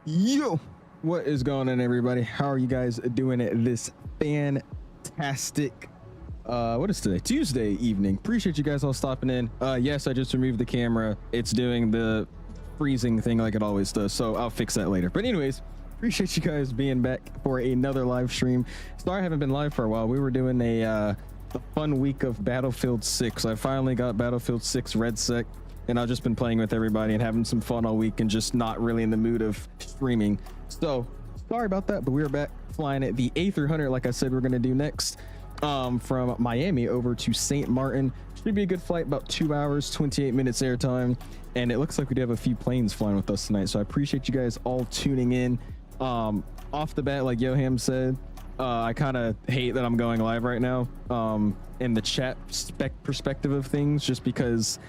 Yo, what is going on, everybody? How are you guys doing this fantastic what is today, Tuesday evening? Appreciate you guys all stopping in. Yes, I just removed the camera. It's doing the freezing thing like it always does, so I'll fix that later. But anyways, appreciate you guys being back for another live stream. Sorry I haven't been live for a while. We were doing a fun week of Battlefield 6. I finally got Battlefield 6 Red Sec, and I've just been playing with everybody and having some fun all week and just not really in the mood of streaming. So sorry about that, but we are back flying at the A300 like I said we're going to do next, from Miami over to St. Maarten. Should be a good flight, about 2 hours 28 minutes airtime, and it looks like we do have a few planes flying with us tonight, so I appreciate you guys all tuning in. Off the bat, like Yoham said, I kind of hate that I'm going live right now in the chat perspective of things, just because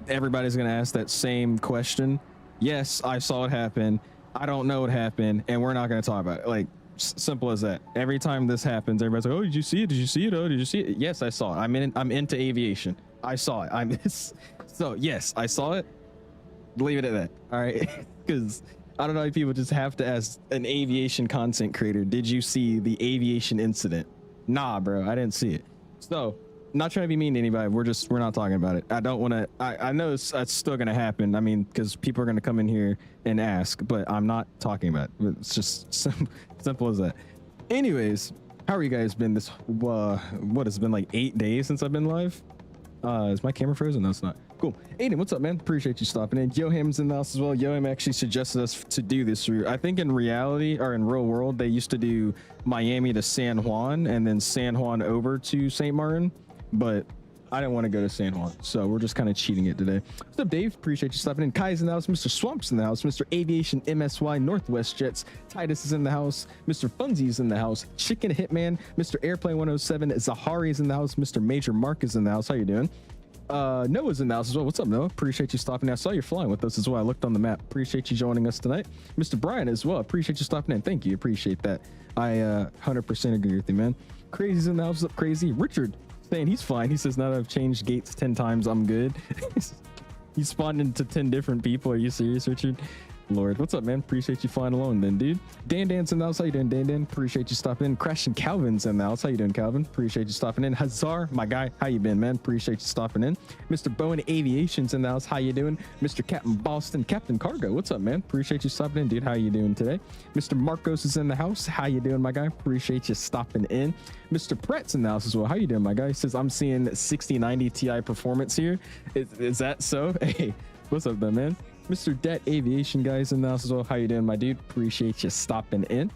everybody's gonna ask that same question. Yes, I saw it happen. I don't know what happened, and we're not gonna talk about it. Like, simple as that. Every time this happens, everybody's like, "Oh, did you see it? Did you see it? Oh, did you see it?" Yes, I saw it. I'm into aviation. I saw it. So yes, I saw it. Leave it at that. All right, because I don't know if people just have to ask an aviation content creator, "Did you see the aviation incident?" Nah, bro, I didn't see it. So, not trying to be mean to anybody. We're not talking about it. I don't want to. I know it's still gonna happen. I mean, because people are gonna come in here and ask, but I'm not talking about it. It's just simple as that. Anyways, how are you guys been this? What has been like 8 days since I've been live? Is my camera frozen? No, it's not. Cool. Aiden, what's up, man? Appreciate you stopping in. Yoham's in the house as well. Yoham actually suggested us to do this route. I think in reality, or in real world, they used to do Miami to San Juan and then San Juan over to St. Maarten, but I didn't want to go to San Juan, so we're just kind of cheating it today. What's up, Dave? Appreciate you stopping in. Kai's in the house. Mr. Swamp's in the house. Mr. Aviation MSY Northwest Jets. Titus is in the house. Mr. Funzy's in the house. Chicken Hitman. Mr. Airplane 107. Zahari's in the house. Mr. Major Mark is in the house. How you doing? Noah's in the house as well. What's up, Noah? Appreciate you stopping in. I saw you flying with us as well. I looked on the map. Appreciate you joining us tonight. Mr. Brian as well. Appreciate you stopping in. Thank you. Appreciate that. I 100% agree with you, man. Crazy's in the house. What's up, Crazy? Richard saying he's fine. He says, now that I've changed gates 10 times, I'm good. You spawned into 10 different people. Are you serious, Richard? Lord, what's up, man? Appreciate you flying alone then, dude. Dan's in the house. How you doing, Dan? Appreciate you stopping in. Crashing Calvin's in the house. How you doing, Calvin? Appreciate you stopping in. Hazar, my guy, how you been, man? Appreciate you stopping in. Mr. Bowen Aviation's in the house. How you doing? Mr. Captain Boston, Captain Cargo, what's up, man? Appreciate you stopping in, dude. How you doing today? Mr. Marcos is in the house. How you doing, my guy? Appreciate you stopping in. Mr. Pratt's in the house as well. How you doing, my guy? He says, I'm seeing 6090 Ti performance here. Is that so? Hey, what's up, then, man? Mr. Det Aviation guys in the house as well. How you doing, my dude? Appreciate you stopping in.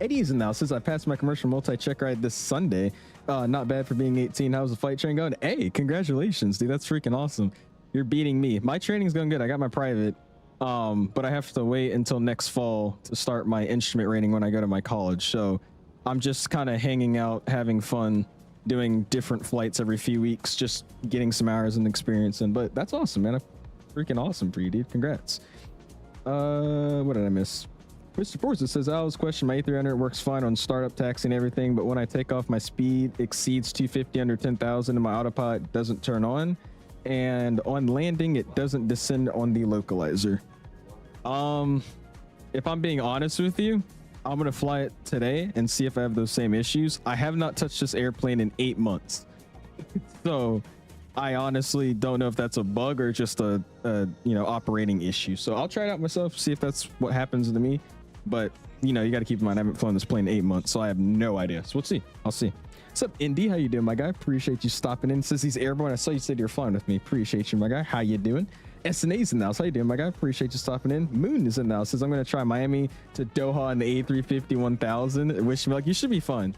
Eddie's in the house. Says, I passed my commercial multi-check ride this Sunday. Not bad for being 18. How's the flight train going? Hey, congratulations, dude. That's freaking awesome. You're beating me. My training's going good. I got my private, but I have to wait until next fall to start my instrument rating when I go to my college. So I'm just kind of hanging out, having fun, doing different flights every few weeks, just getting some hours and experience in. But that's awesome, man. Freaking awesome for you, dude. Congrats. What did I miss? Mr. Forza says, Al's question, my A300 works fine on startup taxi and everything, but when I take off, my speed exceeds 250 under 10,000 and my autopilot doesn't turn on, and on landing it doesn't descend on the localizer. If I'm being honest with you, I'm gonna fly it today and see if I have those same issues. I have not touched this airplane in 8 months, so I honestly don't know if that's a bug or just a operating issue. So I'll try it out myself, see if that's what happens to me. But you got to keep in mind, I haven't flown this plane in 8 months, so I have no idea. So we'll see. I'll see. What's up, Indy? How you doing, my guy? Appreciate you stopping in. Says he's airborne. I saw you said you're flying with me. Appreciate you, my guy. How you doing? SNA's in the house. How you doing, my guy? Appreciate you stopping in. Moon is in the house. Says I'm going to try Miami to Doha on the A350-1000. Wish me luck. You should be fine.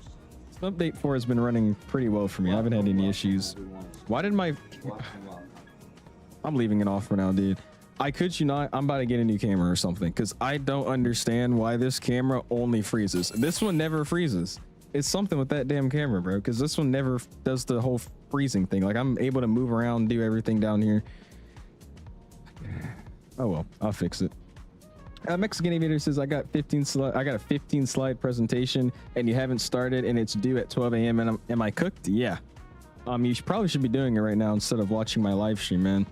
Update 4 has been running pretty well for me. I haven't had any issues. Why did my... I'm leaving it off for now, dude. I could you not, I'm about to get a new camera or something, because I don't understand why this camera only freezes. This one never freezes. It's something with that damn camera, bro, because this one never does the whole freezing thing. Like, I'm able to move around, do everything down here. Oh well, I'll fix it. Mexican Aviator says, I got a 15 slide presentation and you haven't started and it's due at 12 a.m. and am I cooked? Yeah. You probably should be doing it right now instead of watching my live stream, man.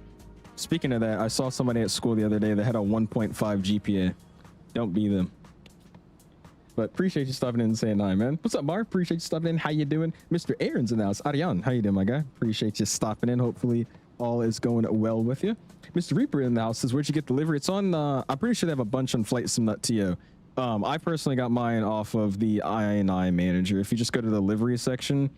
Speaking of that, I saw somebody at school the other day that had a 1.5 GPA. Don't be them. But appreciate you stopping in and saying hi, man. What's up, Mark? Appreciate you stopping in. How you doing? Mr. Aaron's in the house. Ariane, how you doing, my guy? Appreciate you stopping in. Hopefully all is going well with you. Mr. Reaper in the house says, where'd you get the livery? It's on, I'm pretty sure they have a bunch on FlightSim.to. I personally got mine off of the INI manager. If you just go to the livery section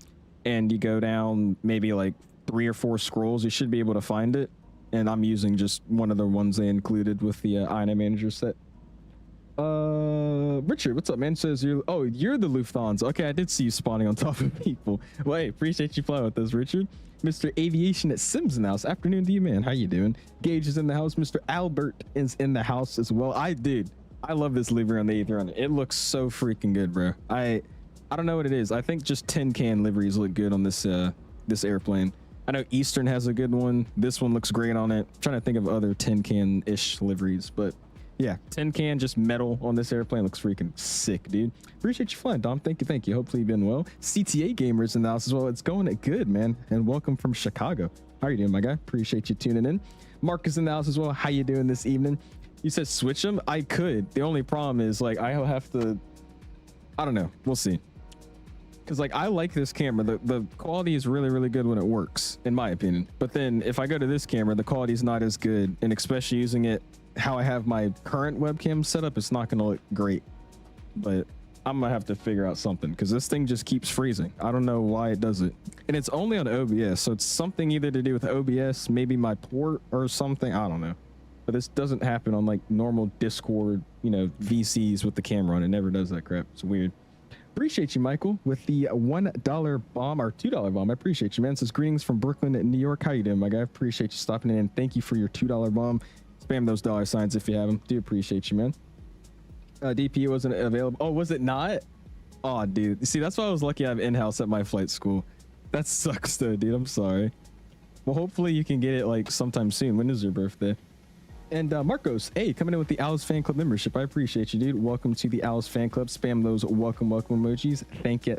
and you go down maybe like 3 or 4 scrolls, you should be able to find it. And I'm using just one of the ones they included with the INI manager set. Richard, what's up, man? Says you're the Lufthansa. Okay, I did see you spawning on top of people. Well, hey, appreciate you playing with us, Richard. Mr. Aviation at Simpson house. Afternoon to you, man. How you doing? Gage is in the house. Mr. Albert is in the house as well. I love this livery on the A300. It looks so freaking good, bro. I don't know what it is. I think just tin can liveries look good on this this airplane. I know Eastern has a good one. This one looks great on it. I'm trying to think of other tin can-ish liveries, but yeah, tin can, just metal on this airplane looks freaking sick, dude. Appreciate you flying, Dom. Thank you. Hopefully you've been well. CTA gamers in the house as well. It's going good, man. And welcome from Chicago. How are you doing, my guy? Appreciate you tuning in. Mark is in the house as well. How you doing this evening? You said switch them. I could. The only problem is like I'll have to. I don't know. We'll see. Because like I like this camera. The quality is really good when it works, in my opinion. But then if I go to this camera, the quality is not as good, and especially using it how I have my current webcam set up, it's not going to look great. But I'm gonna have to figure out something because this thing just keeps freezing. I don't know why it does it, and it's only on OBS, so it's something either to do with OBS, maybe my port or something. I don't know. But this doesn't happen on like normal Discord, you know, VCs with the camera on. It never does that crap. It's weird. Appreciate you, Michael, with the $1 bomb or $2 bomb. I appreciate you, man. It says greetings from Brooklyn, New York. How you doing, my guy? Appreciate you stopping in, and thank you for your $2 bomb. Spam those $signs if you have them. Do appreciate you, man. DP wasn't available. Oh, was it not? Oh, dude. See, that's why I was lucky I have in-house at my flight school. That sucks, though, dude. I'm sorry. Well, hopefully you can get it like sometime soon. When is your birthday? And Marcos, hey, coming in with the Owls fan club membership. I appreciate you, dude. Welcome to the Owls fan club. Spam those welcome emojis. Thank you.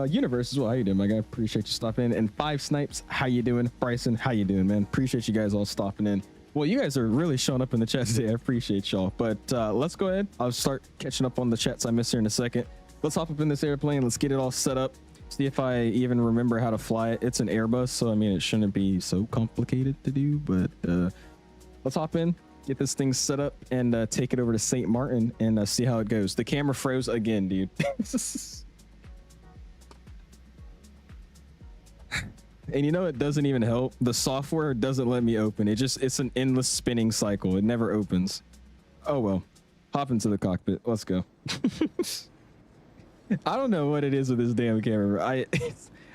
Universe as well. How you doing, my guy? Appreciate you stopping in. And 5 Snipes, how you doing? Bryson, how you doing, man? Appreciate you guys all stopping in. Well, you guys are really showing up in the chat today. I appreciate y'all. But let's go ahead. I'll start catching up on the chats I missed here in a second. Let's hop up in this airplane. Let's get it all set up. See if I even remember how to fly it. It's an Airbus, so I mean, it shouldn't be so complicated to do. But let's hop in, get this thing set up, and take it over to St. Maarten and see how it goes. The camera froze again, dude. And you know, it doesn't even help. The software doesn't let me open. It's an endless spinning cycle. It never opens. Oh, well, hop into the cockpit. Let's go. I don't know what it is with this damn camera.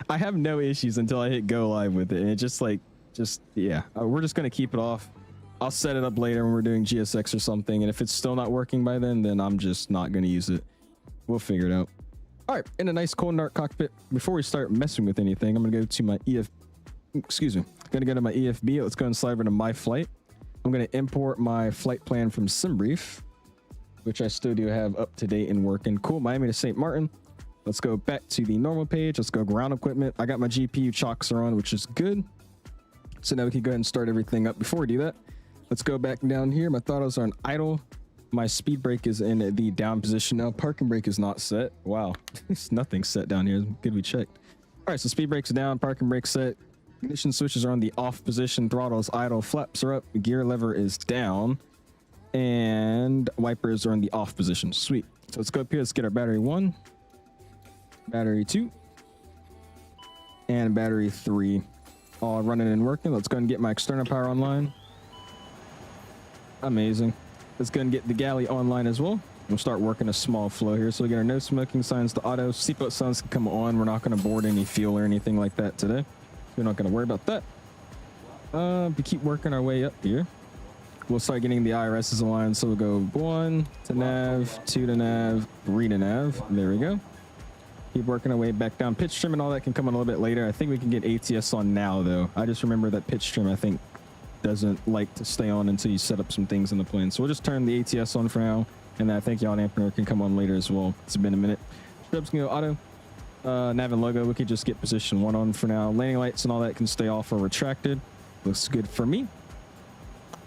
I have no issues until I hit go live with it. And it yeah, we're just going to keep it off. I'll set it up later when we're doing GSX or something. And if it's still not working by then I'm just not going to use it. We'll figure it out. All right, in a nice cold dark cockpit. Before we start messing with anything, I'm gonna go to my gonna go to my EFB. Let's go and slide over to my flight. I'm gonna import my flight plan from SimBrief, which I still do have up to date and working. Cool, Miami to St. Maarten. Let's go back to the normal page. Let's go ground equipment. I got my GPU chocks are on, which is good. So now we can go ahead and start everything up. Before we do that, let's go back down here. My throttles are on idle. My speed brake is in the down position now. Parking brake is not set. Wow, nothing's set down here. Good we checked. All right, so speed brake's down, parking brake set. Ignition switches are on the off position. Throttle is idle. Flaps are up. Gear lever is down, and wipers are in the off position. Sweet. So let's go up here. Let's get our battery 1, battery 2, and battery 3 all running and working. Let's go and get my external power online. Amazing. Let's go and get the galley online as well. We'll start working a small flow here. So we get our no smoking signs to auto. Seatbelt signs can come on. We're not going to board any fuel or anything like that today. We're not going to worry about that. We keep working our way up here. We'll start getting the IRSs aligned. So we'll go 1 to nav, 2 to nav, 3 to nav. There we go. Keep working our way back down. Pitch trim and all that can come on a little bit later. I think we can get ATS on now, though. I just remember that pitch trim, I think, doesn't like to stay on until you set up some things in the plane. So we'll just turn the ATS on for now, and then I think yaw dampener can come on later as well. It's been a minute. Strobes can go auto. Nav and logo, we could just get position 1 on for now. Landing lights and all that can stay off or retracted. Looks good for me.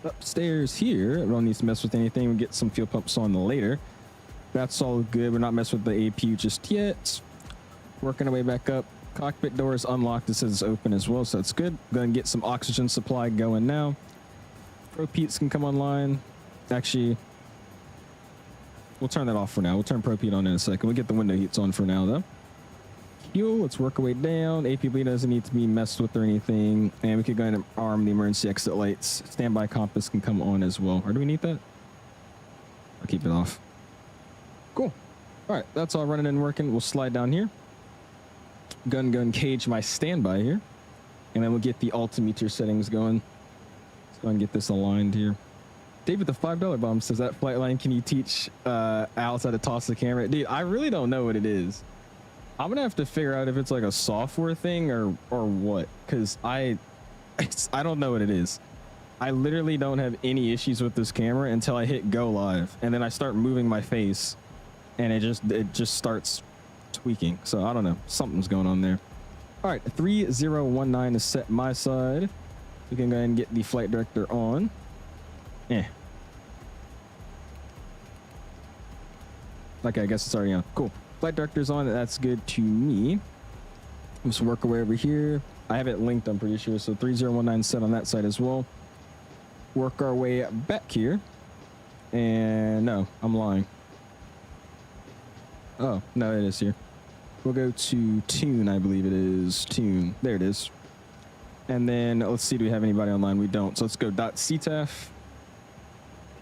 upstairs here. We don't need to mess with anything. We get some fuel pumps on later. That's all good. We're not messing with the APU just yet. Working our way back up. Cockpit door is unlocked. It says it's open as well, so that's good. Going to get some oxygen supply going now. Proputes can come online. Actually, we'll turn that off for now. We'll turn propute on in a second. We'll get the window heats on for now, though. Fuel, let's work our way down. APB doesn't need to be messed with or anything. And we could go ahead and arm the emergency exit lights. Standby compass can come on as well. Or do we need that? I'll keep it off. Cool. All right, that's all running and working. We'll slide down here. Gun cage my standby here. And then we'll get the altimeter settings going. Let's go and get this aligned here. David, the $5 bomb says, that flight line, can you teach Alice how to toss the camera? Dude, I really don't know what it is. I'm gonna have to figure out if it's like a software thing or what, because I don't know what it is. I literally don't have any issues with this camera until I hit go live, and then I start moving my face, and it just starts tweaking. So I don't know, something's going on there. All right, 3019 is set my side. We can go ahead and get the flight director on. Okay, I guess it's already on. Cool. Flight director's on. That's good to me. Let's work our way over here. I have it linked, I'm pretty sure. So 3019 set on that side as well. Work our way back here. And no, I'm lying. Oh, no, it is here. We'll go to tune, I believe it is. Tune. There it is. And then let's see, do we have anybody online? We don't. So let's go .ctaf.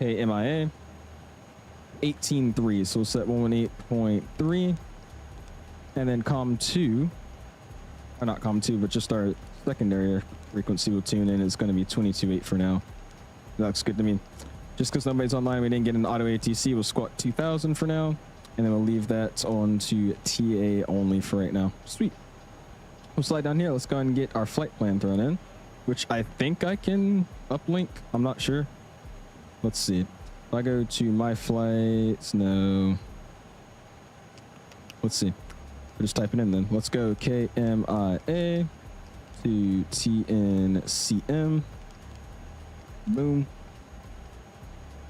KMIA. 18.3, so we'll set 118.3, and then COM2, or not COM2, but just our secondary frequency will tune in. It's going to be 22.8 for now. That looks good to me. Just because nobody's online, we didn't get an auto ATC. We'll squat 2000 for now, and then we'll leave that on to TA only for right now. Sweet. We'll slide down here. Let's go and get our flight plan thrown in, which I think I can uplink. I'm not sure. Let's see. If I go to my flights, no. Let's see. We're just typing in then. Let's go KMIA to TNCM. Boom.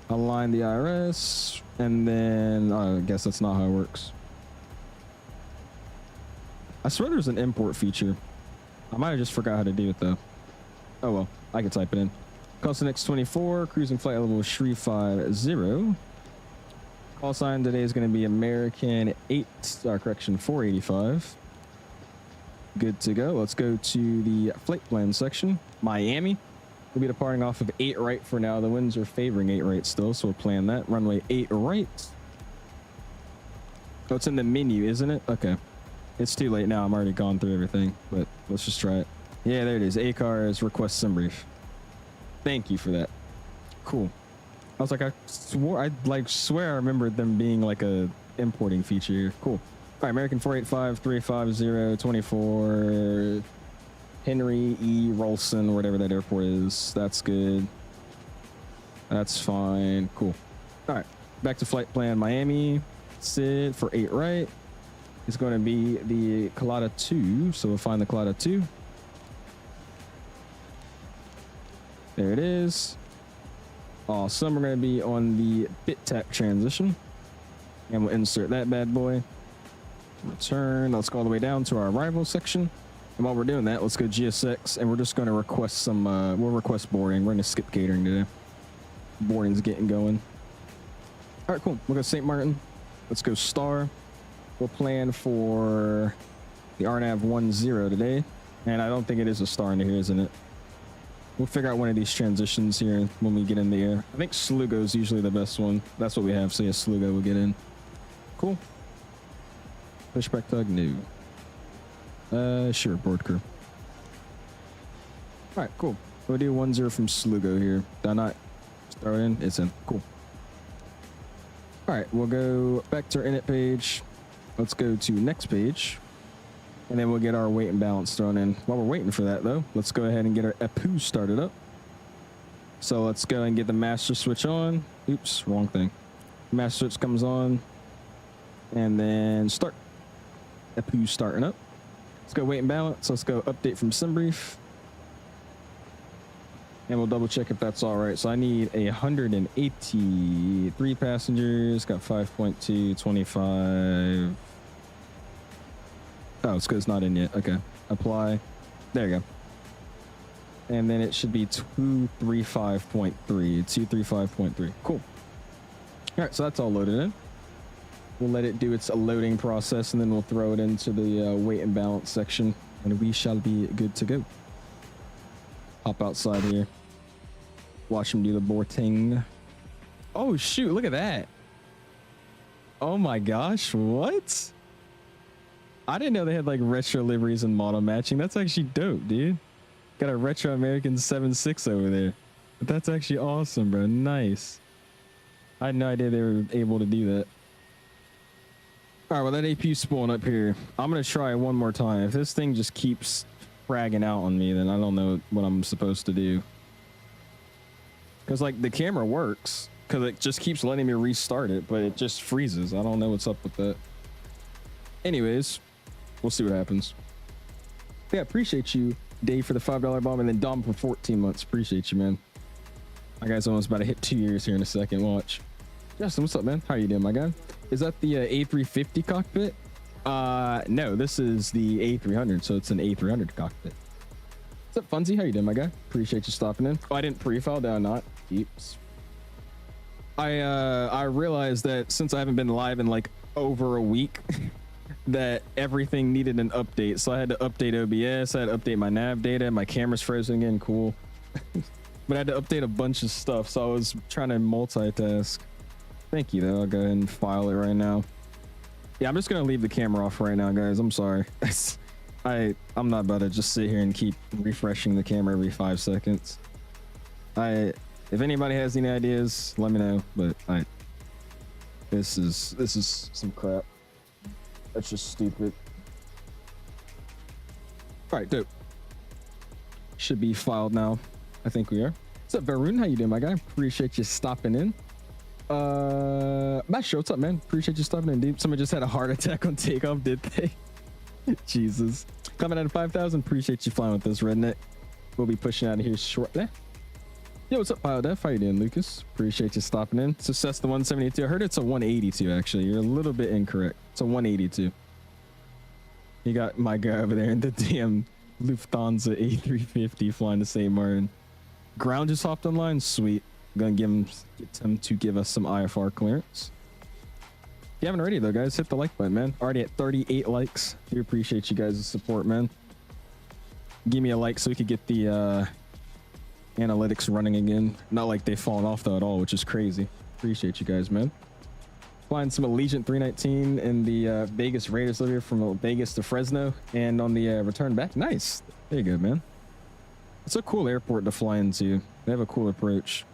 Align the IRS. And then, I guess that's not how it works. I swear there's an import feature. I might have just forgot how to do it though. Oh well, I can type it in. Costin X24, cruising flight level 350. Call sign today is going to be American 485. Good to go. Let's go to the flight plan section. Miami. We'll be departing off of 8 right for now. The winds are favoring 8 right still, so we'll plan that. Runway 8 right. Oh, it's in the menu, isn't it? Okay. It's too late now. I'm already gone through everything, but let's just try it. Yeah, there it is. ACAR's request sim brief. Thank you for that. Cool. I was like, I swear I remembered them being like a importing feature here. Cool. All right, American 485 350 24 Henry E. Rolson, whatever that airport is. That's good. That's fine. Cool. All right, back to flight plan. Miami. Sit for 8 right. It's going to be the Colada 2, so we'll find the Colada 2. There it is. Awesome. We're going to be on the bit tap transition. And we'll insert that bad boy. Return. Let's go all the way down to our arrival section. And while we're doing that, let's go GSX. And we're just going to request some, we'll request boarding. We're going to skip catering today. Boarding's getting going. All right, cool. We'll go St. Maarten. Let's go Star. We'll plan for the RNAV 10 today. And I don't think it is a star in here, isn't it? We'll figure out one of these transitions here when we get in the air. I think Slugo is usually the best one. That's what we have, so yeah, Slugo will get in. Cool. Pushback tug, no. Sure, board crew. All right, cool. We'll do 10 from Slugo here. Did I not start in? It's in. Cool. All right, we'll go back to our init page. Let's go to next page. And then we'll get our weight and balance thrown in. While we're waiting for that, though, let's go ahead and get our EPU started up. So let's go and get the master switch on. Oops, wrong thing. Master switch comes on. And then start. EPU starting up. Let's go weight and balance. Let's go update from SimBrief. and we'll double check if that's all right. So I need 183 passengers, got 5.2, 25. Oh, it's because it's not in yet. Okay, apply. There you go. And then it should be 235.3, 235.3. Cool. All right, so that's all loaded in. We'll let it do its loading process, and then we'll throw it into the weight and balance section, and we shall be good to go. Hop outside here. Watch him do the boarding. Oh, shoot. Look at that. Oh, my gosh. What? I didn't know they had, like, retro liveries and model matching. That's actually dope, dude. Got a retro American 7.6 over there. But that's actually awesome, bro. Nice. I had no idea they were able to do that. All right, well, that APU's spooling up here. I'm going to try one more time. If this thing just keeps fragging out on me, then I don't know what I'm supposed to do. Because, like, the camera works. Because it just keeps letting me restart it, but it just freezes. I don't know what's up with that. Anyways, we'll see what happens. Yeah, appreciate you, Dave, for the $5 bomb, and then Dom for 14 months. Appreciate you, man. My guy's almost about to hit 2 years here in a second. Watch. Justin, what's up, man? How you doing, my guy? Is that the A350 cockpit? No, this is the A300, so it's an A300 cockpit. What's up, Funzy? How you doing, my guy? Appreciate you stopping in. Oh, I didn't pre-file, did I not? Oops. I realized that since I haven't been live in like over a week, that everything needed an update. So I had to update OBS, I had to update my nav data, my camera's frozen again, cool. But I had to update a bunch of stuff, so I was trying to multitask. Thank you, though. I'll go ahead and file it right now. Yeah, I'm just gonna leave the camera off right now, guys. I'm sorry. I'm not about to just sit here and keep refreshing the camera every 5 seconds. If anybody has any ideas, let me know. But this is some crap. That's just stupid. All right, dope. Should be filed now. I think we are. What's up, Varun? How you doing, my guy? Appreciate you stopping in. Matt, what's up, man? Appreciate you stopping in, dude. Someone just had a heart attack on takeoff, did they? Jesus. Coming out of 5,000. Appreciate you flying with us, redneck. We'll be pushing out of here shortly. Yo, what's up, PyleDef? How you doing, Lucas? Appreciate you stopping in. So that's the 172. I heard it's a 182, actually. You're a little bit incorrect. It's a 182. You got my guy over there in the damn Lufthansa A350 flying to St. Maarten. Ground just hopped online. Sweet. Gonna get him to give us some IFR clearance. If you haven't already, though, guys, hit the like button, man. Already at 38 likes. We appreciate you guys' support, man. Give me a like so we could get the analytics running again. Not like they've fallen off, though, at all, which is crazy. Appreciate you guys, man. Flying some Allegiant 319 in the Vegas Raiders over here from Vegas to Fresno, and on the return back. Nice. There you go, man. It's a cool airport to fly into. They have a cool approach.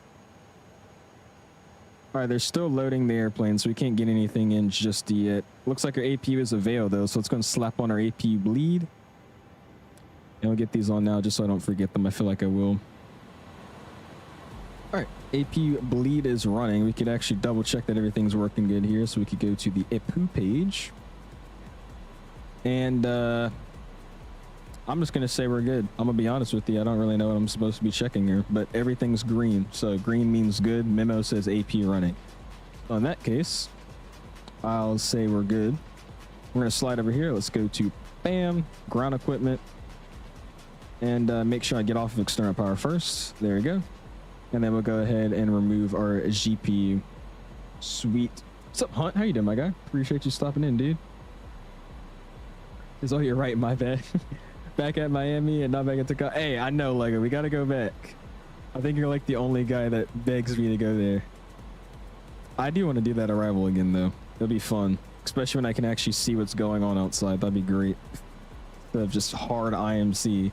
All right, they're still loading the airplane, so we can't get anything in just yet. Looks like our APU is a veil, though, so it's going to slap on our APU bleed. And we'll get these on now just so I don't forget them. I feel like I will. All right, APU bleed is running. We could actually double check that everything's working good here, so we could go to the APU page. And I'm just going to say we're good. I'm going to be honest with you. I don't really know what I'm supposed to be checking here, but everything's green. So green means good. Memo says AP running. So in that case, I'll say we're good. We're going to slide over here. Let's go to BAM, ground equipment, and make sure I get off of external power first. There we go. And then we'll go ahead and remove our GPU. Sweet. What's up, Hunt? How you doing, my guy? Appreciate you stopping in, dude. Oh, you're right. My bad. Back at Miami and not back at Tacoma. Hey, I know, Lego. We got to go back. I think you're like the only guy that begs me to go there. I do want to do that arrival again, though. It'll be fun. Especially when I can actually see what's going on outside. That'd be great. Instead of just hard IMC.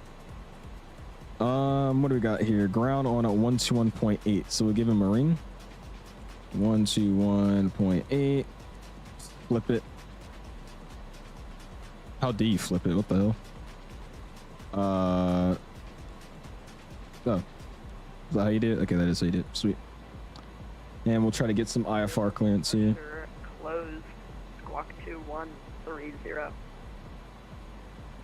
What do we got here? Ground on at 121.8. So we'll give him a ring. 121.8. Flip it. How do you flip it? What the hell? Oh. Is that how you did it? Okay, that is how you did it. Sweet. And we'll try to get some IFR clearance here. Closed. Squawk 2130.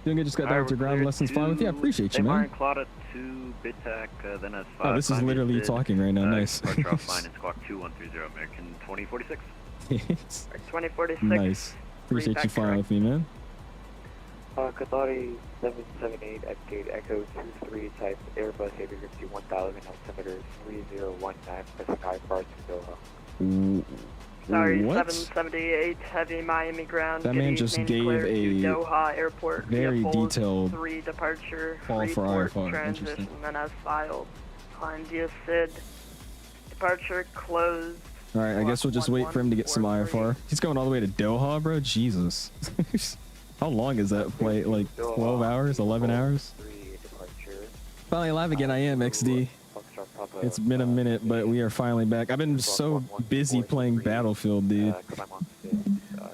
Doing good. Just got done with your ground lessons. Fine with you. I appreciate you, man. Claudia 2, BitTac, then S5. Oh, this is literally you talking right now. Nice. Departure offline in squawk 2130, American 2046. 2046. Nice. Appreciate you flying with me, man. Qatari 778 at gate Echo 23 type Airbus A350 1000 altimeter 3019 pressing IFR to Doha. Sorry, What? 778 heavy Miami ground. That man just gave clear a to Doha Airport. very detailed 3 departure. call for report, IFR. transition, Interesting. then as filed. Climb via SID. Departure closed. All right, I guess we'll just wait for him to get some IFR. He's going all the way to Doha, bro. Jesus. How long is that flight? Like 12 hours, 11 hours? Finally alive again. I am XD. It's been a minute, but we are finally back. I've been so busy playing Battlefield, dude.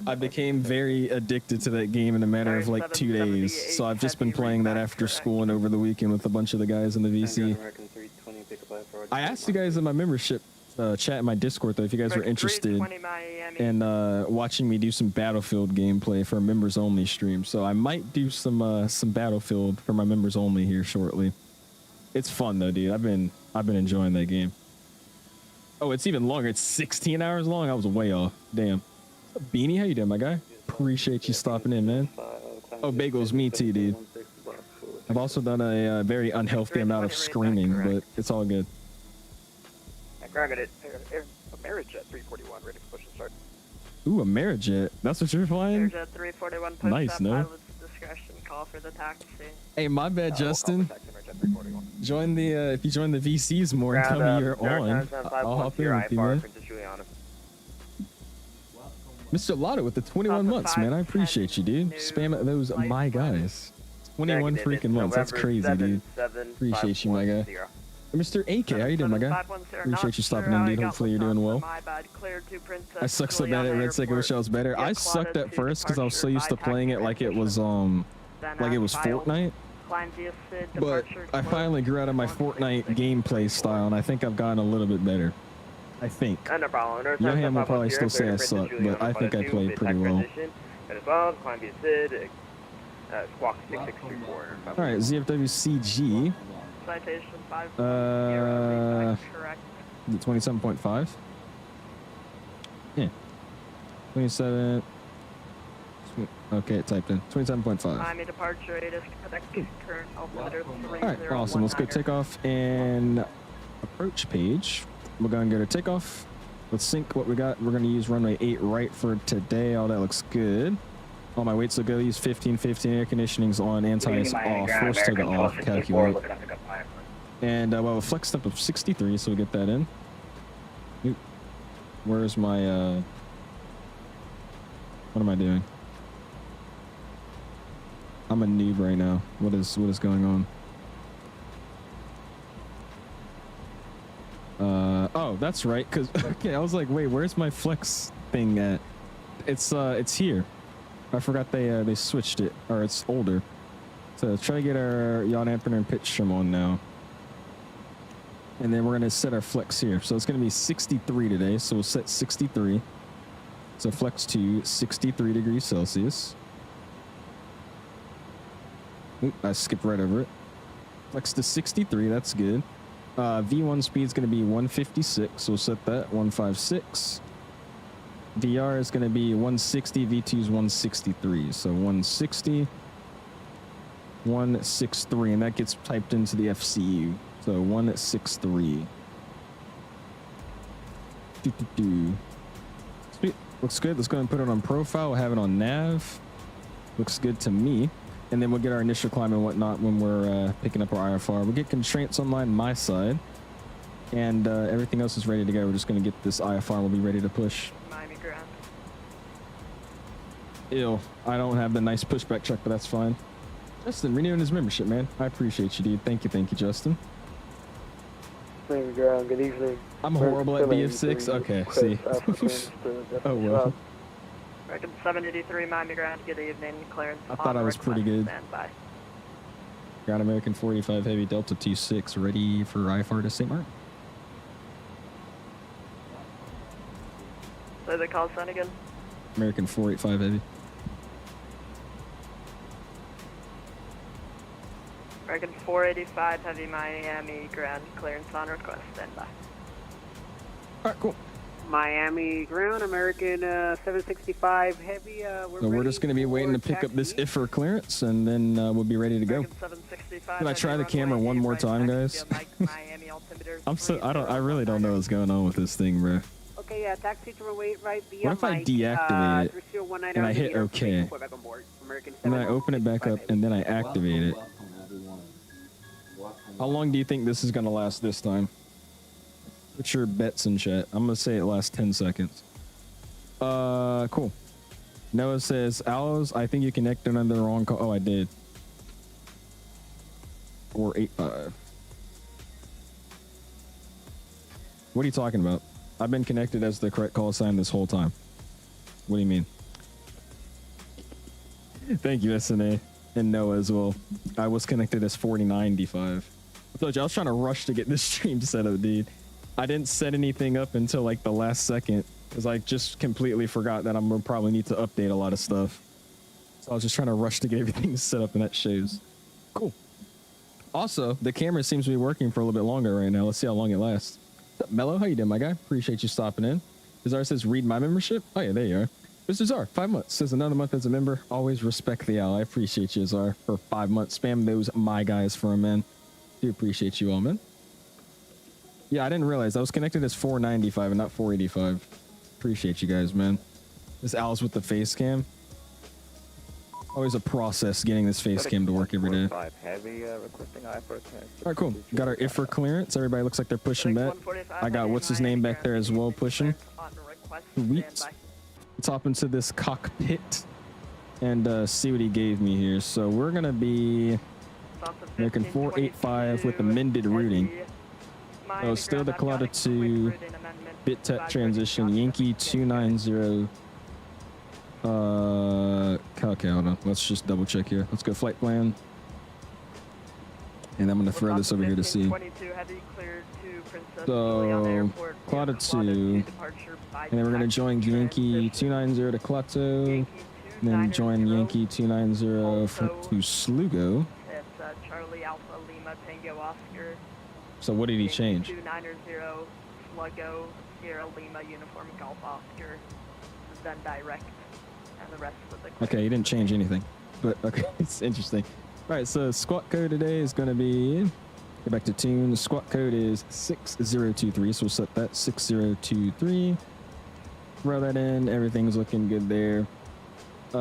I became very addicted to that game in a matter of like 2 days. So I've just been playing that after school and over the weekend with a bunch of the guys in the VC. I asked you guys in my membership chat in my Discord though if you guys were interested in watching me do some Battlefield gameplay for a members only stream. So I might do some Battlefield for my members only here shortly. It's fun though, dude. I've been enjoying that game. Oh, it's even longer. It's 16 hours long. I was way off. Damn. Beanie, how you doing, my guy? Appreciate you stopping in, man. Oh, bagels, me too, dude. I've also done a very unhealthy amount of screaming, but it's all good. Grounded at Amerijet 341, ready for push and start. Ooh, a Amerijet. That's what you're flying? Amerijet 341 push Nice, up, no? pilot's discretion, call for the taxi. Hey, my bad, Justin. Join the, if you join the VCs more and tell me you're on, I'll hop in with you, man. Mr. Lotto with the 21 months, man. I appreciate you, dude. Spam those my guys. 21 freaking months. That's crazy, dude. Appreciate you, my guy. Mr. AK, how you doing, my guy? Appreciate you stopping in, dude. Hopefully you're doing well. I suck so bad at Red Second. Wish I was better. I sucked at first because I was so used to playing it like it was Fortnite. But I finally grew out of my Fortnite gameplay style, and I think I've gotten a little bit better. I think. Johan will probably still say I suck, but I think I played pretty well. Alright, 𝐓𝐸CG. Citation 5. 27.5. Yeah. 27. Okay, it typed in 27.5. Miami departure, it is current altimeter 3019. Alright, awesome. Let's go takeoff and approach page. We're going to go to takeoff. Let's sync what we got. We're going to use runway 8 right for today. All that looks good. All my weights look good. Use 15, air conditioning's on, anti-ice off, force toga off, calculate. And well, a flex step of 63, so we get that in. Oop. Where's my, what am I doing? I'm a noob right now. What is going on? Oh, that's right. Cause okay, I was like, wait, where's my flex thing at? It's here. I forgot they switched it, or it's older. So let's try to get our yaw dampener and pitch trim on now. And then we're gonna set our flex here. So it's gonna be 63 today. So we'll set 63. So flex to 63 degrees Celsius. Oop, I skipped right over it. Flex to 63, that's good. V1 speed is going to be 156, so we'll set that 156. VR is going to be 160, V2 is 163, so 160, 163, and that gets typed into the FCU, so 163. Sweet, looks good. Let's go ahead and put it on profile. We'll have it on nav. Looks good to me. And then we'll get our initial climb and whatnot when we're picking up our IFR. We'll get constraints online my side. And everything else is ready to go. We're just going to get this IFR and we'll be ready to push. Miami ground. Ew. I don't have the nice pushback truck, but that's fine. Justin, renewing his membership, man. I appreciate you, dude. Thank you, Justin. Miami ground, good evening. I'm horrible at BF6. Okay, see. Oh, well. American 783, Miami ground, good evening. Clearance. I thought I was pretty good. Standby. Ground American 45 Heavy Delta 26 ready for IFR to St. Maarten. Say the call sign again. American 485 Heavy. American 485 Heavy Miami ground clearance on request, standby. All right, cool. Miami ground, American 765 Heavy. So we're just going to be waiting to pick up this IFR clearance, and then we'll be ready to go. American 765 Can I try the camera one more time, guys? I really don't know what's going on with this thing, bro. Okay, yeah, taxi to runway right via What if I deactivate it and I hit OK? And then I open it back up and then I activate it. How long do you think this is going to last this time? Put your bets in chat. I'm going to say it lasts 10 seconds. Cool. Noah says, Owls, I think you connected under the wrong call. Oh, I did. 485. What are you talking about? I've been connected as the correct call sign this whole time. What do you mean? Thank you, SNA. And Noah as well. I was connected as 49D5. I told you, I was trying to rush to get this stream set up, dude. I didn't set anything up until like the last second because I just completely forgot that I'm gonna probably need to update a lot of stuff. So I was just trying to rush to get everything set up, and that shows. Cool. Also, the camera seems to be working for a little bit longer right now. Let's see how long it lasts. What's up, Mello? How you doing, my guy? Appreciate you stopping in. Czar says, read my membership. Oh yeah, there you are. Mr. Czar, 5 months. Says another month as a member. Always respect the owl. I appreciate you, Czar, for 5 months. Spam those my guys for a man. Do appreciate you all, man. Yeah, I didn't realize I was connected as 495 and not 485. Appreciate you guys, man. This Owl's with the face cam. Always a process getting this face cam to work every day. All right, cool. Got our IFR clearance. Everybody looks like they're pushing back. I got what's his name back there as well pushing. Sweet. Let's hop into this cockpit and see what he gave me here. So we're gonna be American 485 with amended routing. So still the Colada 2 bit tech transition Yankee 290. Okay, hold on. Let's just double check here. Let's go flight plan. And I'm gonna throw this over here to see. So Colada 2, and then we're gonna join Yankee 290 to Klato, and then join Yankee 290 to Slugo. Charlie Alpha Lima Tango Oscar. So what did he change? 290 Slugo Sierra Lima Uniform Golf Oscar. Then direct, and the rest of the. Okay, he didn't change anything, but okay, it's interesting. All right, so squawk code today is going to be. Go back to tune. Squawk code is 6023, so we'll set that 6023. Throw that in. Everything's looking good there.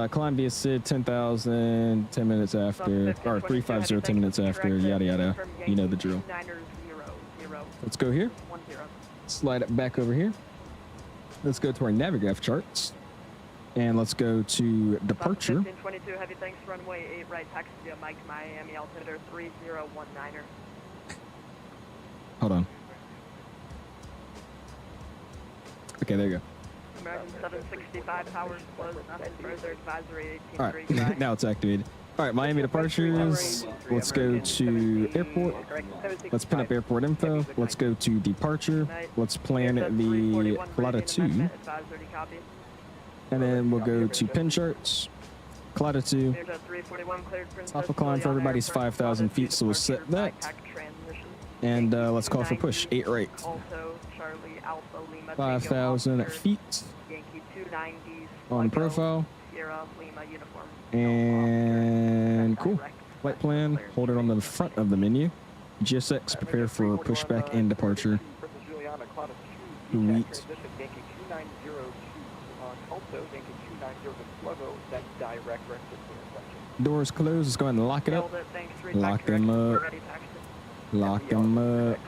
Climb via SID 10,000, 10 minutes after, or 350, 10 minutes after, yada yada. You know the drill. Let's go here. Slide it back over here. Let's go to our Navigraph charts. And let's go to departure. 1522 heavy thanks runway 8 right taxi via Mike Miami altimeter 3019er. Hold on. Okay, there you go. American 765 towers closed, nothing further, advisory 18. All right, now it's activated. All right, Miami departures. Let's go to airport. Let's pin up airport info. Let's go to departure. Let's plan the Colada 2. And then we'll go to pin charts. Colada 2. Top of climb for everybody's 5,000 feet, so we'll set that. And let's call for push, 8 right. 5,000 feet on profile. And cool. Flight plan, hold it on the front of the menu. GSX, prepare for pushback and departure. Sweet. Doors closed, let's go ahead and lock it up. Lock them up. Lock them up.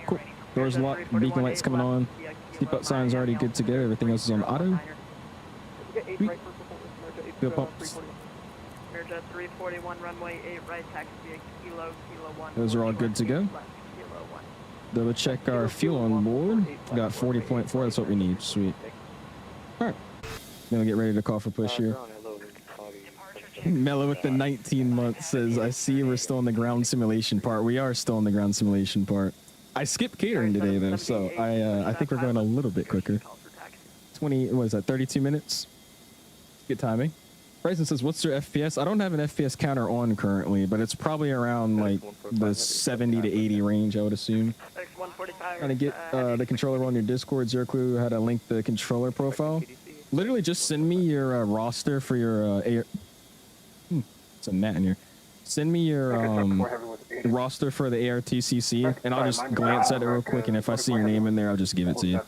Cool. Doors locked, beacon lights coming on. Seatbelt sign's already good to go. Everything else is on auto. Sweet. Fuel pumps. 341 runway 8 right taxi kilo 1. Those are all good to go. Double check our fuel on board. Got 40.4, that's what we need. Sweet. Alright. Then we'll get ready to call for push here. Mello with the 19 months says, I see we're still in the ground simulation part. We are still in the ground simulation part. I skipped catering today though, so I think we're going a little bit quicker. 20, what is that, 32 minutes? Good timing. Bryson says, what's their FPS? I don't have an FPS counter on currently, but it's probably around like the 70 to 80 range, I would assume. Trying to get the controller on your Discord. Zero clue how to link the controller profile. Literally just send me your roster for your air. It's a gnat in here. Send me your roster for the ARTCC, and I'll just glance at it real quick, and if I see your name in there, I'll just give it to you.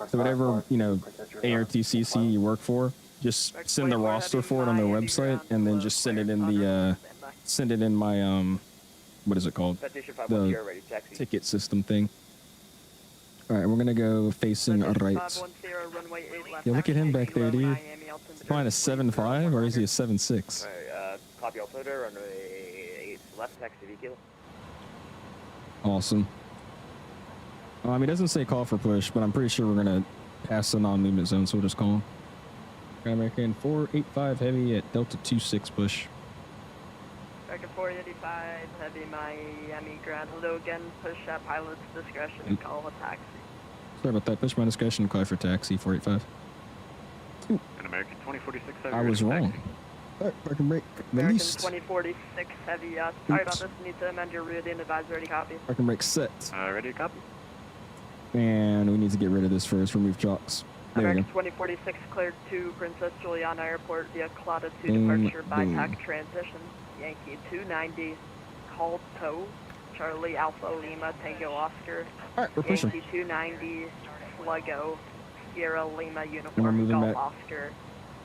So whatever, you know, ARTCC you work for, just send the roster for it on their website, and then just send it in the my what is it called, the ticket system thing. All right, we're gonna go facing right. Yeah, look at him back there, dude. He's flying a 7.5, or is he a 7.6? Copy altimeter, runway 8 left, taxi vehicle. Awesome. He doesn't say call for push, but I'm pretty sure we're gonna pass the non-movement zone, so we'll just call him. American 485 heavy at Delta 26 push. American 485 heavy Miami ground. Hello again. Push at pilot's discretion. Call a taxi. Sorry about that. Push my discretion. Call for taxi 485. An American 2046 heavy. I was wrong. Alright, parking brake. American Released. 2046 heavy. Sorry about this. Need to amend your route and advise ready copy. Parking brake set. Ready to copy. And we need to get rid of this first. Remove chocks. There we American go. 2046 cleared to Princess Juliana Airport via Claudia 2 departure by TAC transition. Yankee 290. Call tow. Charlie Alpha Lima Tango Oscar. Alright, we're pushing. Yankee 290. Sluggo. Sierra Lima And we're Uniform moving Golf back. Oscar.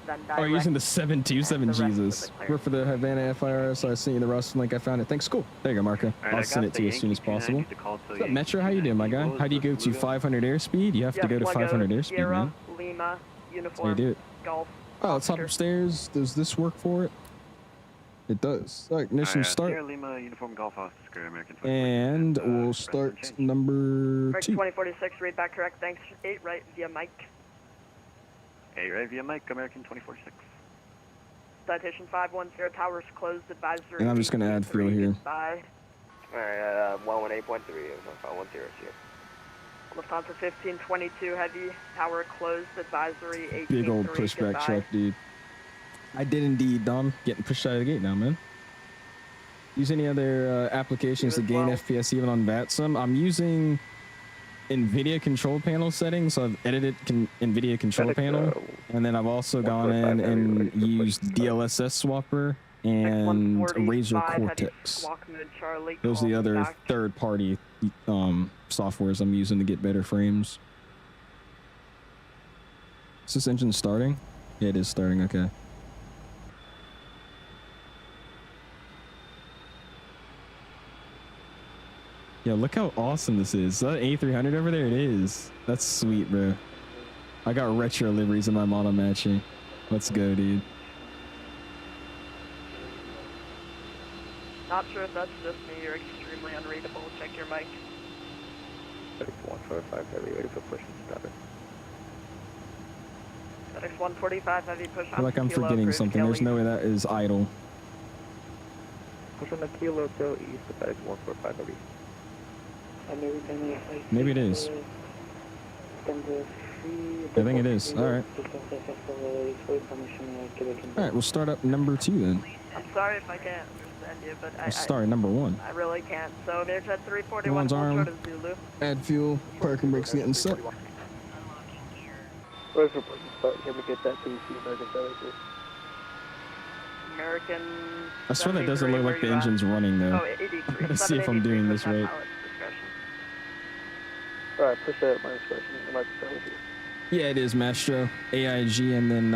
Then Oh, you're using the 727, the rest of Jesus. the clear. We're for the Havana FIR, so I sent you the roster link. I found it. Thanks. Cool. There you go, Marco. I'll send it to you as soon as possible. What's up, Metro? How you doing, my guy? How do you go to 500 airspeed? You have to go to 500 airspeed, Sierra man. Lima That's how you Uniform do it. Golf. Oh, let's hop Oscar. upstairs. Does this work for it? It does. All right, ignition start. Sierra Lima Uniform Golf Oscar, American 2046. And we'll start number American 2. 2046, read back correct. Thanks. 8 right via Mike. 8 right via Mike, American 2046. Citation 510, towers closed, advisory. And I'm just gonna add fuel here. Bye. Alright, 118.3, 110 here. Lufthansa 1522, heavy, tower closed, advisory 18. Big old pushback truck, dude. I did indeed, Dom. Getting pushed out of the gate now, man. Use any other applications to gain FPS even on Vatsim? I'm using NVIDIA control panel settings. So I've edited NVIDIA control panel. And then I've also gone in and used DLSS swapper and Razer Cortex. Those are the other third-party softwares I'm using to get better frames. Is this engine starting? Yeah, it is starting. Okay. Yeah, look how awesome this is. Is that A300 over there? It is. That's sweet, bro. I got retro liveries in my model matching. Let's go, dude. Not sure if that's just me. You're extremely unreadable. Check your mic. 145 heavy, ready for push and start it. FedEx 145 heavy push on I feel like I'm kilo, forgetting cruise something. There's Kelly. no way that is idle. Push on the kilo till east to FedEx 145 heavy. Maybe it is. I think it is. All right. All right, we'll start up number 2 then. I'm sorry if I can't understand you, but Let's start number 1. I really can't. So there's at 341 One's full arm. short of Zulu. Add fuel. Parking brakes getting set. Ready for push and start. Can we get that to see American FedEx? American. I swear that doesn't 73, look where like the you at? engine's running though. Oh, 83. I gotta see if I'm doing this right. Alright, push that minus question. American FedEx. Yeah, it is Mastro. AIG and then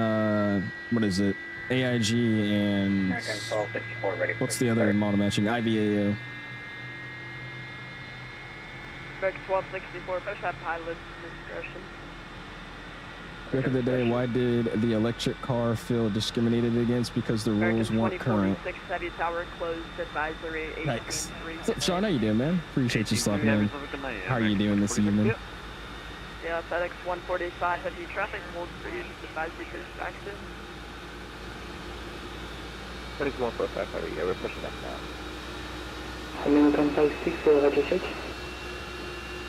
what is it? AIG and what's the other model matching? IVAO. American 1264, push that pilot's discretion. Back in the day, why did the electric car feel discriminated against? Because the rules American weren't current. 2046, heavy tower closed, advisory 18. Thanks. What's up, Sean? How you doing, man? Appreciate you stopping in. How are you doing this evening? Yeah, FedEx 145, heavy traffic, hold freeze, advisory pushback soon. FedEx 145 heavy, yeah, we're pushing that now. American 56, Roger 6.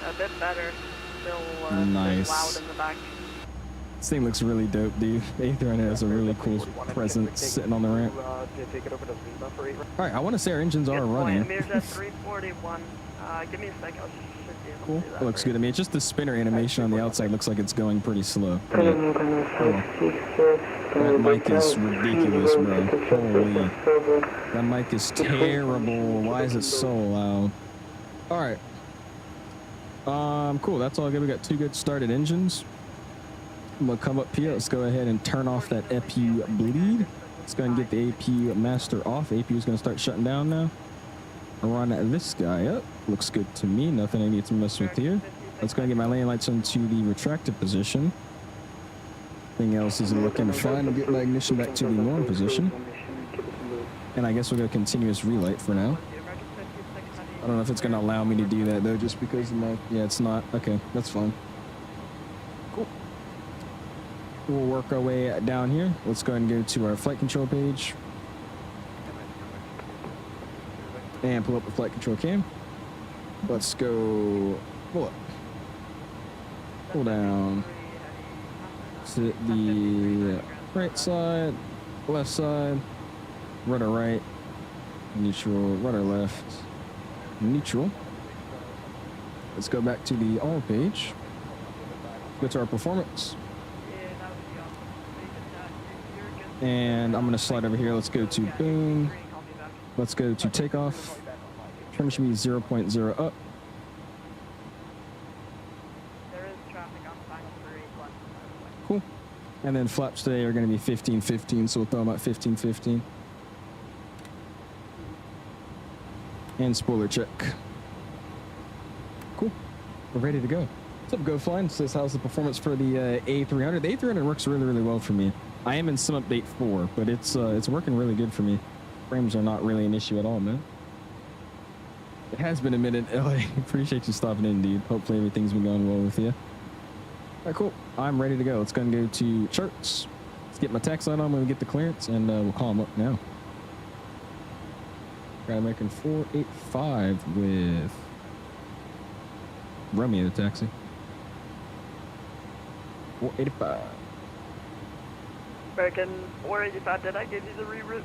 A bit better. Still Nice. loud in the back. This thing looks really dope, dude. The A300 has a really cool presence sitting on the ramp. Alright, I want to say our engines are running. Mirrors at 341. Give me a second. Cool. It looks good to me. It's just the spinner animation on the outside looks like it's going pretty slow. But, that mic is ridiculous, bro. Holy. That mic is terrible. Why is it so loud? Alright. Cool. That's all good. We got 2 good started engines. I'm gonna come up here. Let's go ahead and turn off that FU bleed. Let's go ahead and get the AP master off. AP is gonna start shutting down now. Run this guy up. Looks good to me. Nothing I need to mess with here. Let's go and get my lane lights into the retracted position. Everything else is looking fine. I'll get my ignition back to the norm position. And I guess we'll go continuous relight for now. I don't know if it's going to allow me to do that though, just because of my... Yeah, it's not. Okay, that's fine. Cool. We'll work our way down here. Let's go ahead and go to our flight control page. And pull up the flight control cam. Let's go. Pull up. Pull down. Sit the right side, left side, rudder right, neutral, rudder left, neutral. Let's go back to the all page. Go to our performance. And I'm going to slide over here. Let's go to boom. Let's go to takeoff. Trim should be 0.0 up. There is traffic on final 3 left. Cool. And then flaps today are going to be 15-15, so we'll throw them at 15-15. And spoiler check. Cool. We're ready to go. What's up, Go Flying? Says, how's the performance for the A300? The A300 works really, really well for me. I am in Sim Update 4, but it's working really good for me. Frames are not really an issue at all, man. It has been a minute, LA. Appreciate you stopping in, dude. Hopefully everything's been going well with you. All right, cool. I'm ready to go. Let's go and go to charts. Let's get my tax light on when we get the clearance, and we'll call them up now. Got American 485 with Romeo the taxi. 485. American 485, did I give you the reroute?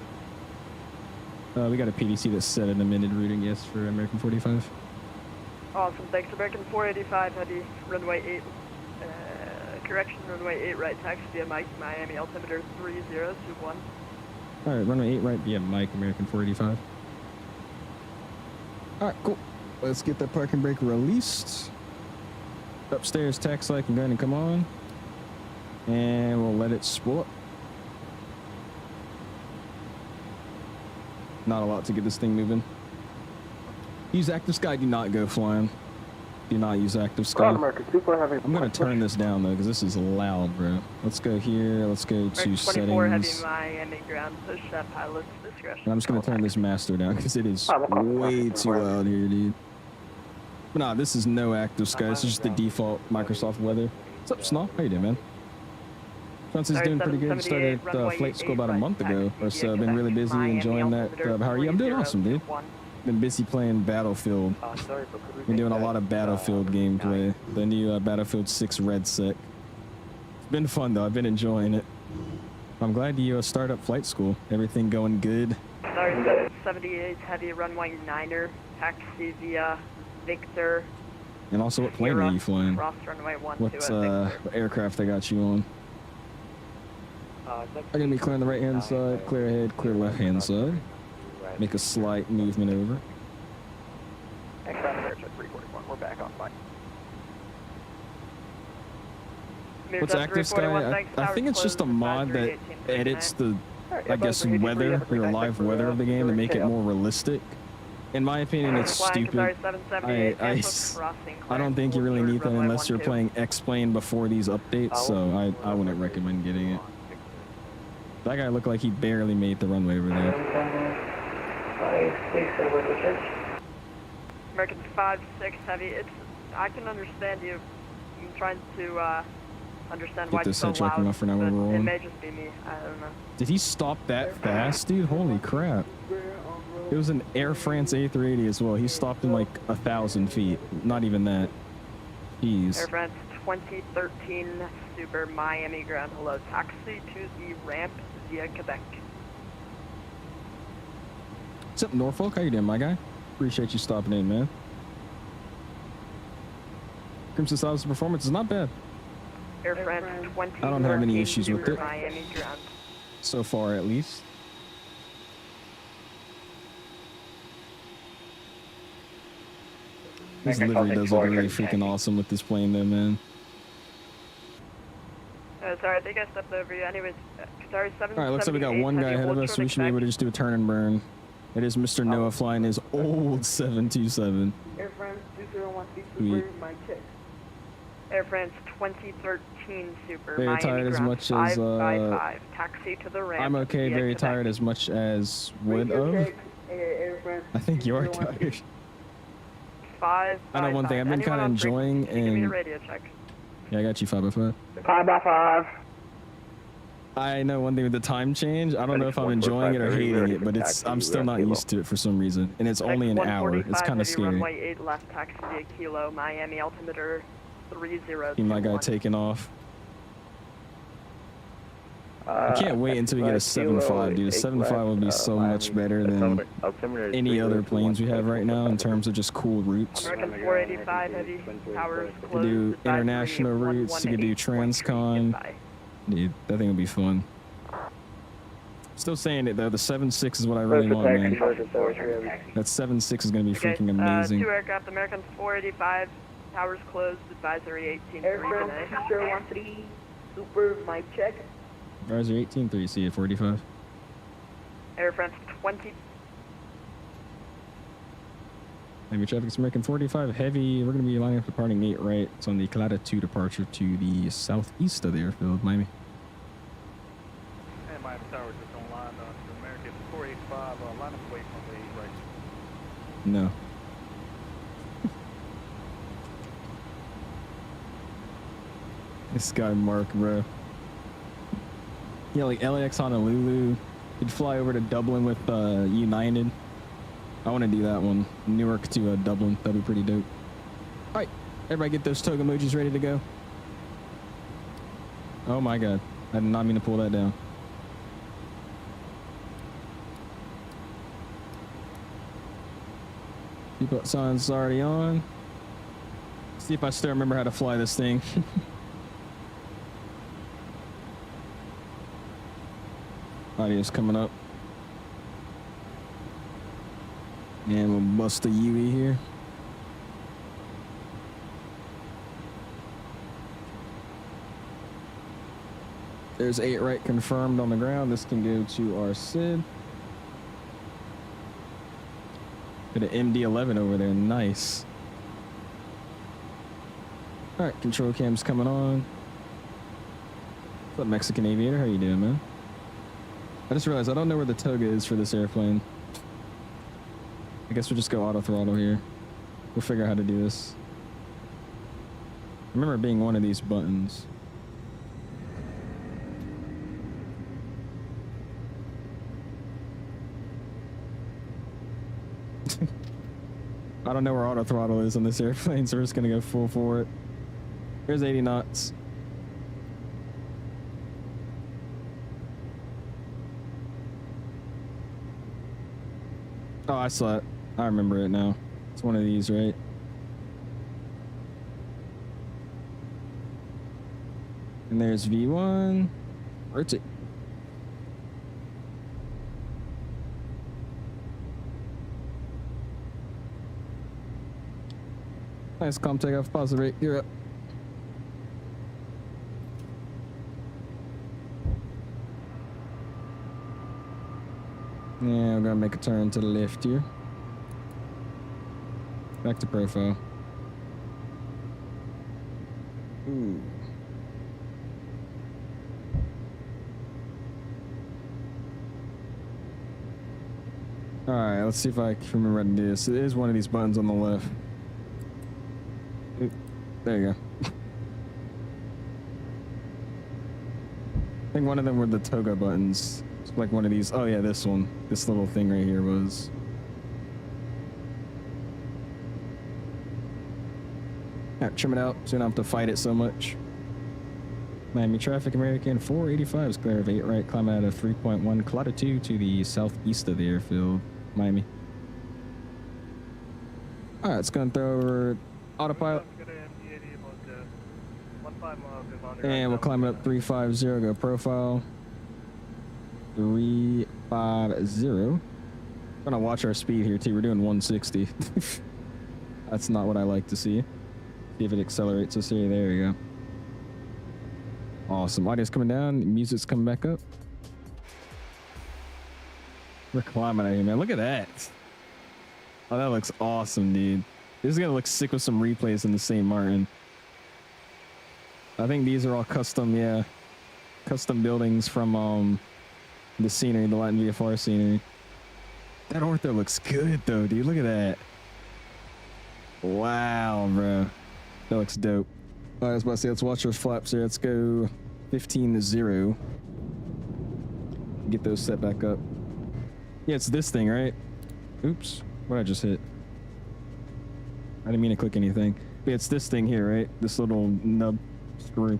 We got a PDC that's set an amended routing, yes, for American 45. Awesome, thanks. American 485, heavy, runway 8. Correction, runway 8 right, taxi via Mike, Miami, altimeter 3021. All right, runway 8 right via Mike, American 485. All right, cool. Let's get that parking brake released. Upstairs, tax light can go ahead and come on. And we'll let it spool up. Not a lot to get this thing moving. Use active sky, do not go flying. Do not use active sky. I'm gonna turn this down though, because this is loud, bro. Let's go here, let's go to settings. Heavy Miami ground, push that pilot's discretion. And I'm just gonna turn this master down, because it is way too loud here, dude. But nah, this is no active sky, this is just the default Microsoft weather. What's up, Snall? How you doing, man? Francis is doing pretty good. Started flight school about a month ago or so. Been really busy enjoying that. How are you? I'm doing awesome, dude. Been busy playing Battlefield. Been doing a lot of Battlefield gameplay. The new Battlefield 6 Red Sec. It's been fun though. I've been enjoying it. I'm glad you start up flight school. Everything going good. Sorry, 78 heavy runway 9er, taxi via Victor. And also, what plane are you flying? Cross runway 12 What's aircraft they got you on? I'm gonna be clearing the right hand side, clear ahead, clear left hand side. Make a slight movement over. We're back on flight. What's active sky? I think it's just a mod that edits the, I guess, weather, your live weather of the game to make it more realistic. In my opinion, it's stupid. I don't think you really need that unless you're playing X-Plane before these updates, so I wouldn't recommend getting it. That guy looked like he barely made the runway over there. American 5-6 heavy. I can understand you. I'm trying to understand why it's so loud. Off for now, But we're it may just be me. I don't know. Did he stop that fast, dude? Holy crap! It was an Air France A380 as well. He stopped in like 1,000 feet. Not even that. Jeez. Air France 2013 Super Miami ground hello, taxi to the ramp via Quebec. What's up, Norfolk? How you doing, my guy? Appreciate you stopping in, man. Crimson Sauce's performance is not bad. Air France 20. I don't have any issues with it. Miami ground. So far, at least. This livery does look really freaking awesome with this plane, though, man. Sorry, I think I stepped over you. Anyways, sorry, 778. All right, looks like we got one guy ahead of us, so we should be able to just do a turn and burn. It is Mr. Noah flying his old 727. Air France 201 Sweet. Super, my check. Air France 2013 Super Very Miami tired as ground, much as 555, taxi to the ramp. I'm okay, via very Quebec. tired as much as would Radio of. check, Air France I think you're 201. tired. 555. I know one thing, I've been Anyone kinda on frequency, enjoying can you give me a and- radio check. Yeah, I got you 5x5. 5x5. I know one thing with the time change. I don't know if I'm enjoying it or hating it, but I'm still not used to it for some reason. And it's only an hour. It's kind of scary. Runway 8 left, taxi via Kilo, Miami altimeter 30. See my guy taking off. I can't wait until we get a 7.5, dude. A 7.5 will be so much better than any other planes we have right now in terms of just cool routes. American 485 heavy powers You closed. could do advisory international routes. You could do 118.3 transcon. standby. Dude, that thing would be fun. Still saying it though. The 7.6 is what I really want, man. That 7.6 is gonna be freaking amazing. 2 aircraft, American 485 powers closed. Advisory 18.3 Air today. France 013 Super, my check. Advisory 18.3, see at 45. Air France 20. Heavy traffic is American 45 heavy. We're going to be lining up departing 8 right. It's on the Clada 2 departure to the southeast of the airfield, Miami. And Miami Tower just on line to American 485, line up away from the right. No. This guy Mark, bro. Yeah, like LAX Honolulu. You'd fly over to Dublin with United. I want to do that one. Newark to Dublin. That'd be pretty dope. All right, everybody get those toga emojis ready to go. Oh my God, I did not mean to pull that down. Seatbelt sign's already on. See if I still remember how to fly this thing. Audio's coming up. And we'll bust a UE here. There's 8 right confirmed on the ground. This can go to our SID. Got an MD-11 over there. Nice. All right, control cam's coming on. What's up, Mexican aviator? How you doing, man? I just realized I don't know where the toga is for this airplane. I guess we'll just go auto throttle here. We'll figure out how to do this. I remember it being one of these buttons. I don't know where auto throttle is on this airplane, so we're just gonna go full for it. Here's 80 knots. Oh, I saw it. I remember it now. It's one of these, right? And there's V1. Rotate. Nice, calm takeoff, positive rate. You're up. Yeah, we're gonna make a turn to the left here. Back to profile. Ooh. Alright, let's see if I can remember how to do this. It is one of these buttons on the left. Oop, there you go. I think one of them were the toga buttons. It's like one of these. Oh yeah, this one. This little thing right here was. Alright, trim it out so you don't have to fight it so much. Miami traffic, American 485 is clear of 8 right, climb out of 3.1, Colada 2 to the southeast of the airfield, Miami. Alright, it's gonna throw over autopilot. And we'll climb up 350, go profile. 350. We're gonna watch our speed here too. We're doing 160. That's not what I like to see. See if it accelerates us here. There you go. Awesome. Audio's coming down. Music's coming back up. We're climbing out here, man. Look at that. Oh, that looks awesome, dude. This is gonna look sick with some replays in the St. Maarten. I think these are all custom, yeah. Custom buildings from the scenery, the Latin VFR scenery. That ortho looks good though, dude. Look at that. Wow, bro. That looks dope. All right, I was about to say, let's watch our flaps here. Let's go 15-0. Get those set back up. Yeah, it's this thing, right? Oops. What did I just hit? I didn't mean to click anything. But yeah, it's this thing here, right? This little nub screw.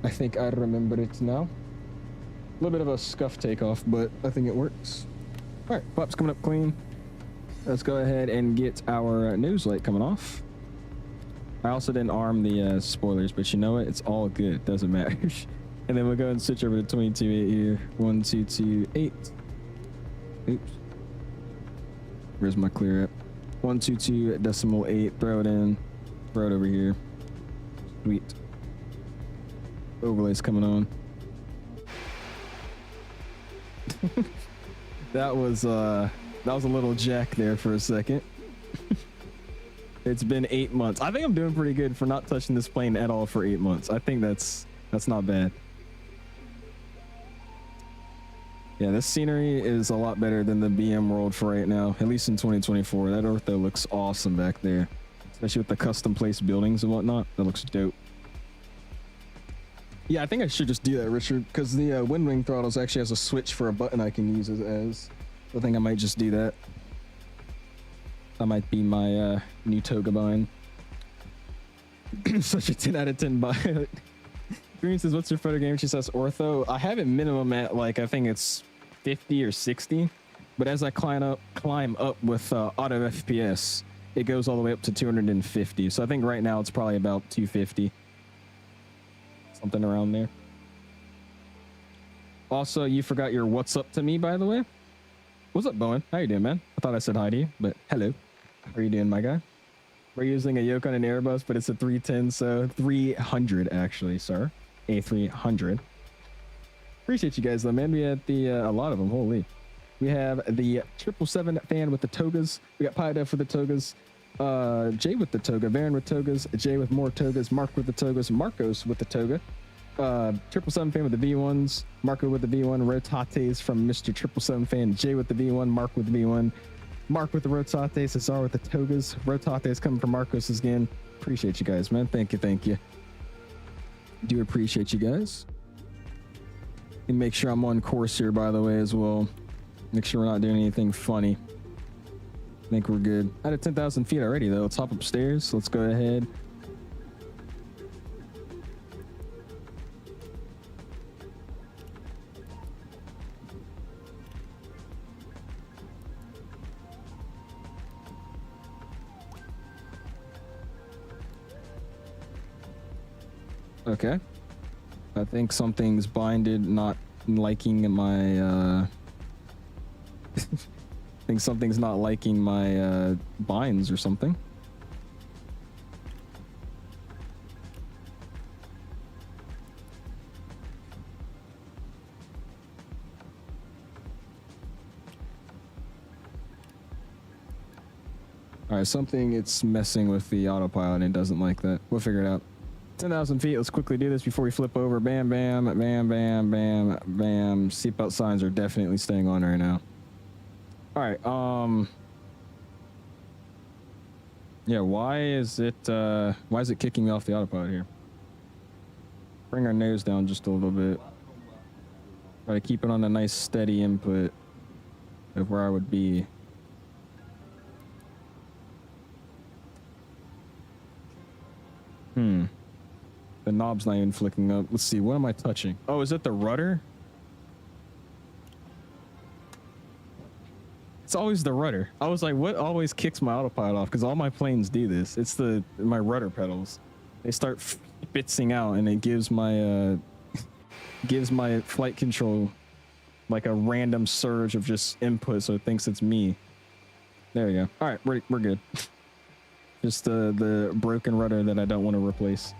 I think I remember it now. A little bit of a scuff takeoff, but I think it works. All right, flaps coming up clean. Let's go ahead and get our nose light coming off. I also didn't arm the spoilers, but you know what? It's all good. Doesn't matter. And then we'll go and switch over to 22.8 here. 1228. Oops. Where's my clear at? 122.8. Throw it in. Throw it over here. Sweet. Overlay's coming on. That was a little jack there for a second. It's been 8 months. I think I'm doing pretty good for not touching this plane at all for 8 months. I think that's not bad. Yeah, this scenery is a lot better than the BM world for right now, at least in 2024. That ortho looks awesome back there, especially with the custom placed buildings and whatnot. That looks dope. Yeah, I think I should just do that, Richard, because the wind wing throttles actually has a switch for a button I can use as. I think I might just do that. That might be my new toga bind. Such a 10 out of 10 buy. Green says, what's your photo game? She says ortho. I have it minimum at like, I think it's 50 or 60. But as I climb up with auto FPS, it goes all the way up to 250. So I think right now it's probably about 250. Something around there. Also, you forgot your what's up to me, by the way. What's up, Bowen? How you doing, man? I thought I said hi to you, but hello. How are you doing, my guy? We're using a YOKE on an Airbus, but it's a 310, so 300 actually, sir. A300. Appreciate you guys, though, man. We had a lot of them. Holy. We have the 777 fan with the togas. We got Pi Dev with the togas. Jay with the toga. Varen with togas. Jay with more togas. Mark with the togas. Marcos with the toga. 777 fan with the V1s. Marco with the V1. Rotates from Mr. 777 fan. Jay with the V1. Mark with the V1. Mark with the Rotates. Cesar with the togas. Rotates coming from Marcos again. Appreciate you guys, man. Thank you. Thank you. Do appreciate you guys. And make sure I'm on course here, by the way, as well. Make sure we're not doing anything funny. I think we're good. Out of 10,000 feet already, though. Let's hop upstairs. Let's go ahead. Okay. I think something's binded, not liking my, I think something's not liking my, binds or something. Alright, it's messing with the autopilot and it doesn't like that. We'll figure it out. 10,000 feet. Let's quickly do this before we flip over. Bam, bam, bam, bam, bam, bam. Seatbelt signs are definitely staying on right now. All right. Yeah. Why is it kicking me off the autopilot here? Bring our nose down just a little bit. Try to keep it on a nice steady input of where I would be. The knob's not even flicking up. Let's see. What am I touching? Oh, is it the rudder? It's always the rudder. I was like, what always kicks my autopilot off? Because all my planes do this. It's my rudder pedals. They start spitzing out, and it gives my flight control like a random surge of just input, so it thinks it's me. There we go. All right, we're good. Just the broken rudder that I don't want to replace.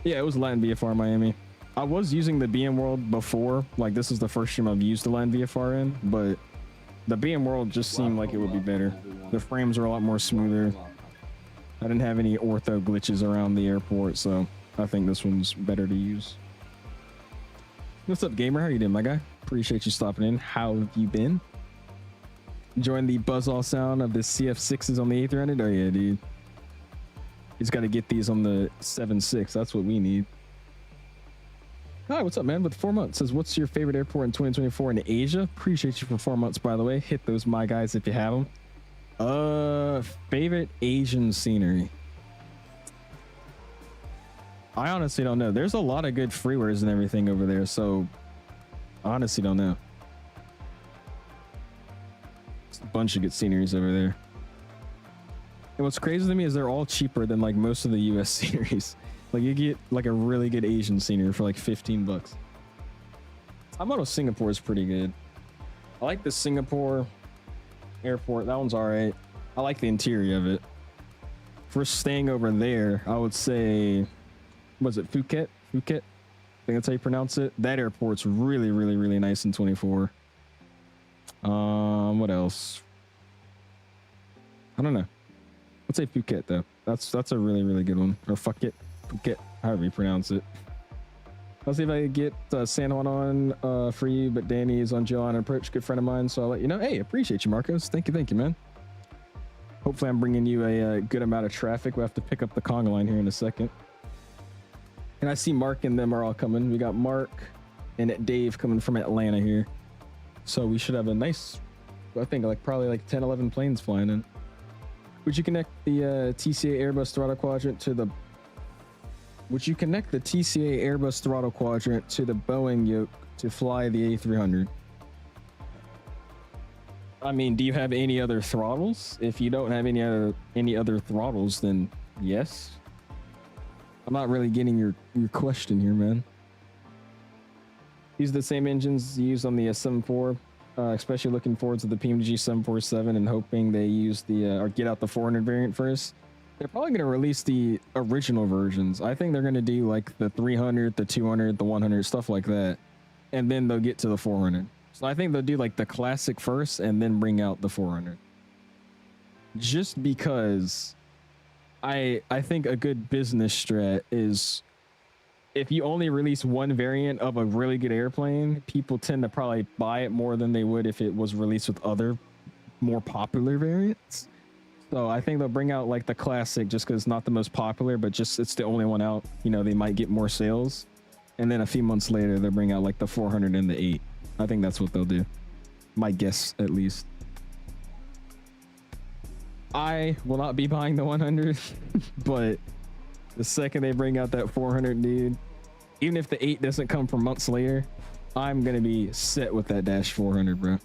Yeah, it was Latin VFR Miami. I was using the BM World before. Like, this is the first time I've used the Latin VFR in, but the BM World just seemed like it would be better. The frames are a lot more smoother. I didn't have any ortho glitches around the airport, so I think this one's better to use. What's up, gamer? How you doing, my guy? Appreciate you stopping in. How have you been? Enjoying the buzz-all sound of the CF6s on the A300? Oh yeah, dude. He's got to get these on the 7.6. That's what we need. Hi, what's up, man? With 4 months, says, what's your favorite airport in 2024 in Asia? Appreciate you for 4 months, by the way. Hit those, my guys, if you have them. Favorite Asian scenery. I honestly don't know. There's a lot of good freeways and everything over there, so I honestly don't know. There's a bunch of good sceneries over there. And what's crazy to me is they're all cheaper than like most of the US sceneries. Like, you get like a really good Asian scenery for like 15 bucks. I thought Singapore is pretty good. I like the Singapore airport. That one's all right. I like the interior of it. For staying over there, I would say, was it Phuket? Phuket? I think that's how you pronounce it. That airport's really, really, really nice in 24. What else? I don't know. Let's say Phuket though. That's a really, really good one. Or Phuket, however you pronounce it. I'll see if I can get San Juan on for you, but Danny is on Joe on approach, good friend of mine, so I'll let you know. Hey, appreciate you, Marcos. Thank you, man. Hopefully I'm bringing you a good amount of traffic. We'll have to pick up the conga line here in a second. And I see Mark and them are all coming. We got Mark and Dave coming from Atlanta here. So we should have a nice, I think like probably like 10, 11 planes flying in. Would you connect the TCA Airbus throttle quadrant to the Boeing yoke to fly the A300? I mean, do you have any other throttles? If you don't have any other throttles, then yes. I'm not really getting your question here, man. These are the same engines used on the 7.4. Especially looking forward to the PMG 747 and hoping they use the or get out the 400 variant first. They're probably going to release the original versions. I think they're going to do like the 300, the 200, the 100, stuff like that, and then they'll get to the 400. So I think they'll do like the classic first and then bring out the 400. Just because I think a good business strat is, if you only release one variant of a really good airplane, people tend to probably buy it more than they would if it was released with other more popular variants. So I think they'll bring out like the classic just because it's not the most popular, but just it's the only one out. You know, they might get more sales. And then a few months later, they'll bring out like the 400 and the 8. I think that's what they'll do. My guess, at least. I will not be buying the 100, but the second they bring out that 400, dude, even if the 8 doesn't come for months later, I'm going to be set with that Dash 400, bro.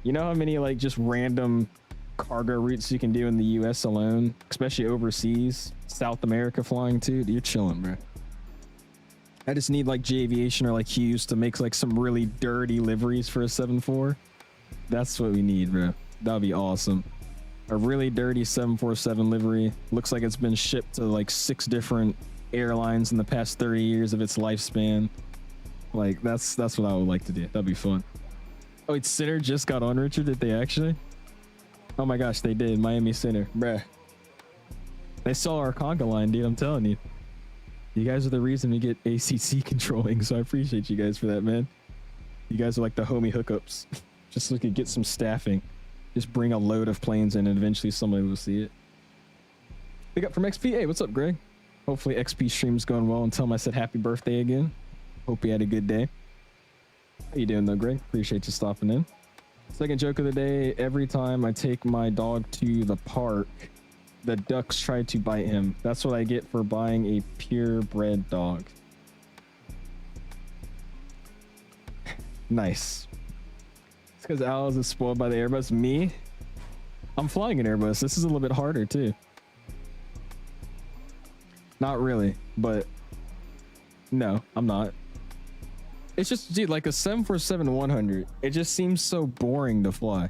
You know how many like just random cargo routes you can do in the US alone, especially overseas, South America flying too? Dude, you're chilling, bro. I just need like J Aviation or like Hughes to make like some really dirty liveries for a 7.4. That's what we need, bro. That'd be awesome. A really dirty 747 livery. Looks like it's been shipped to like 6 different airlines in the past 30 years of its lifespan. Like that's what I would like to do. That'd be fun. Oh, it's Center just got on, Richard. Did they actually? Oh my gosh, they did. Miami Center, bruh. They saw our conga line, dude. I'm telling you. You guys are the reason we get ACC controlling, so I appreciate you guys for that, man. You guys are like the homie hookups. Just so we could get some staffing. Just bring a load of planes in and eventually somebody will see it. Big up from XP. Hey, what's up, Greg? Hopefully XP stream's going well and tell him I said happy birthday again. Hope you had a good day. How you doing though, Greg? Appreciate you stopping in. Second joke of the day. Every time I take my dog to the park, The ducks tried to bite him. That's what I get for buying a purebred dog. Nice. It's because Alice is spoiled by the Airbus. Me? I'm flying an Airbus. This is a little bit harder too. Not really, but no, I'm not. It's just, dude, like a 747-100. It just seems so boring to fly.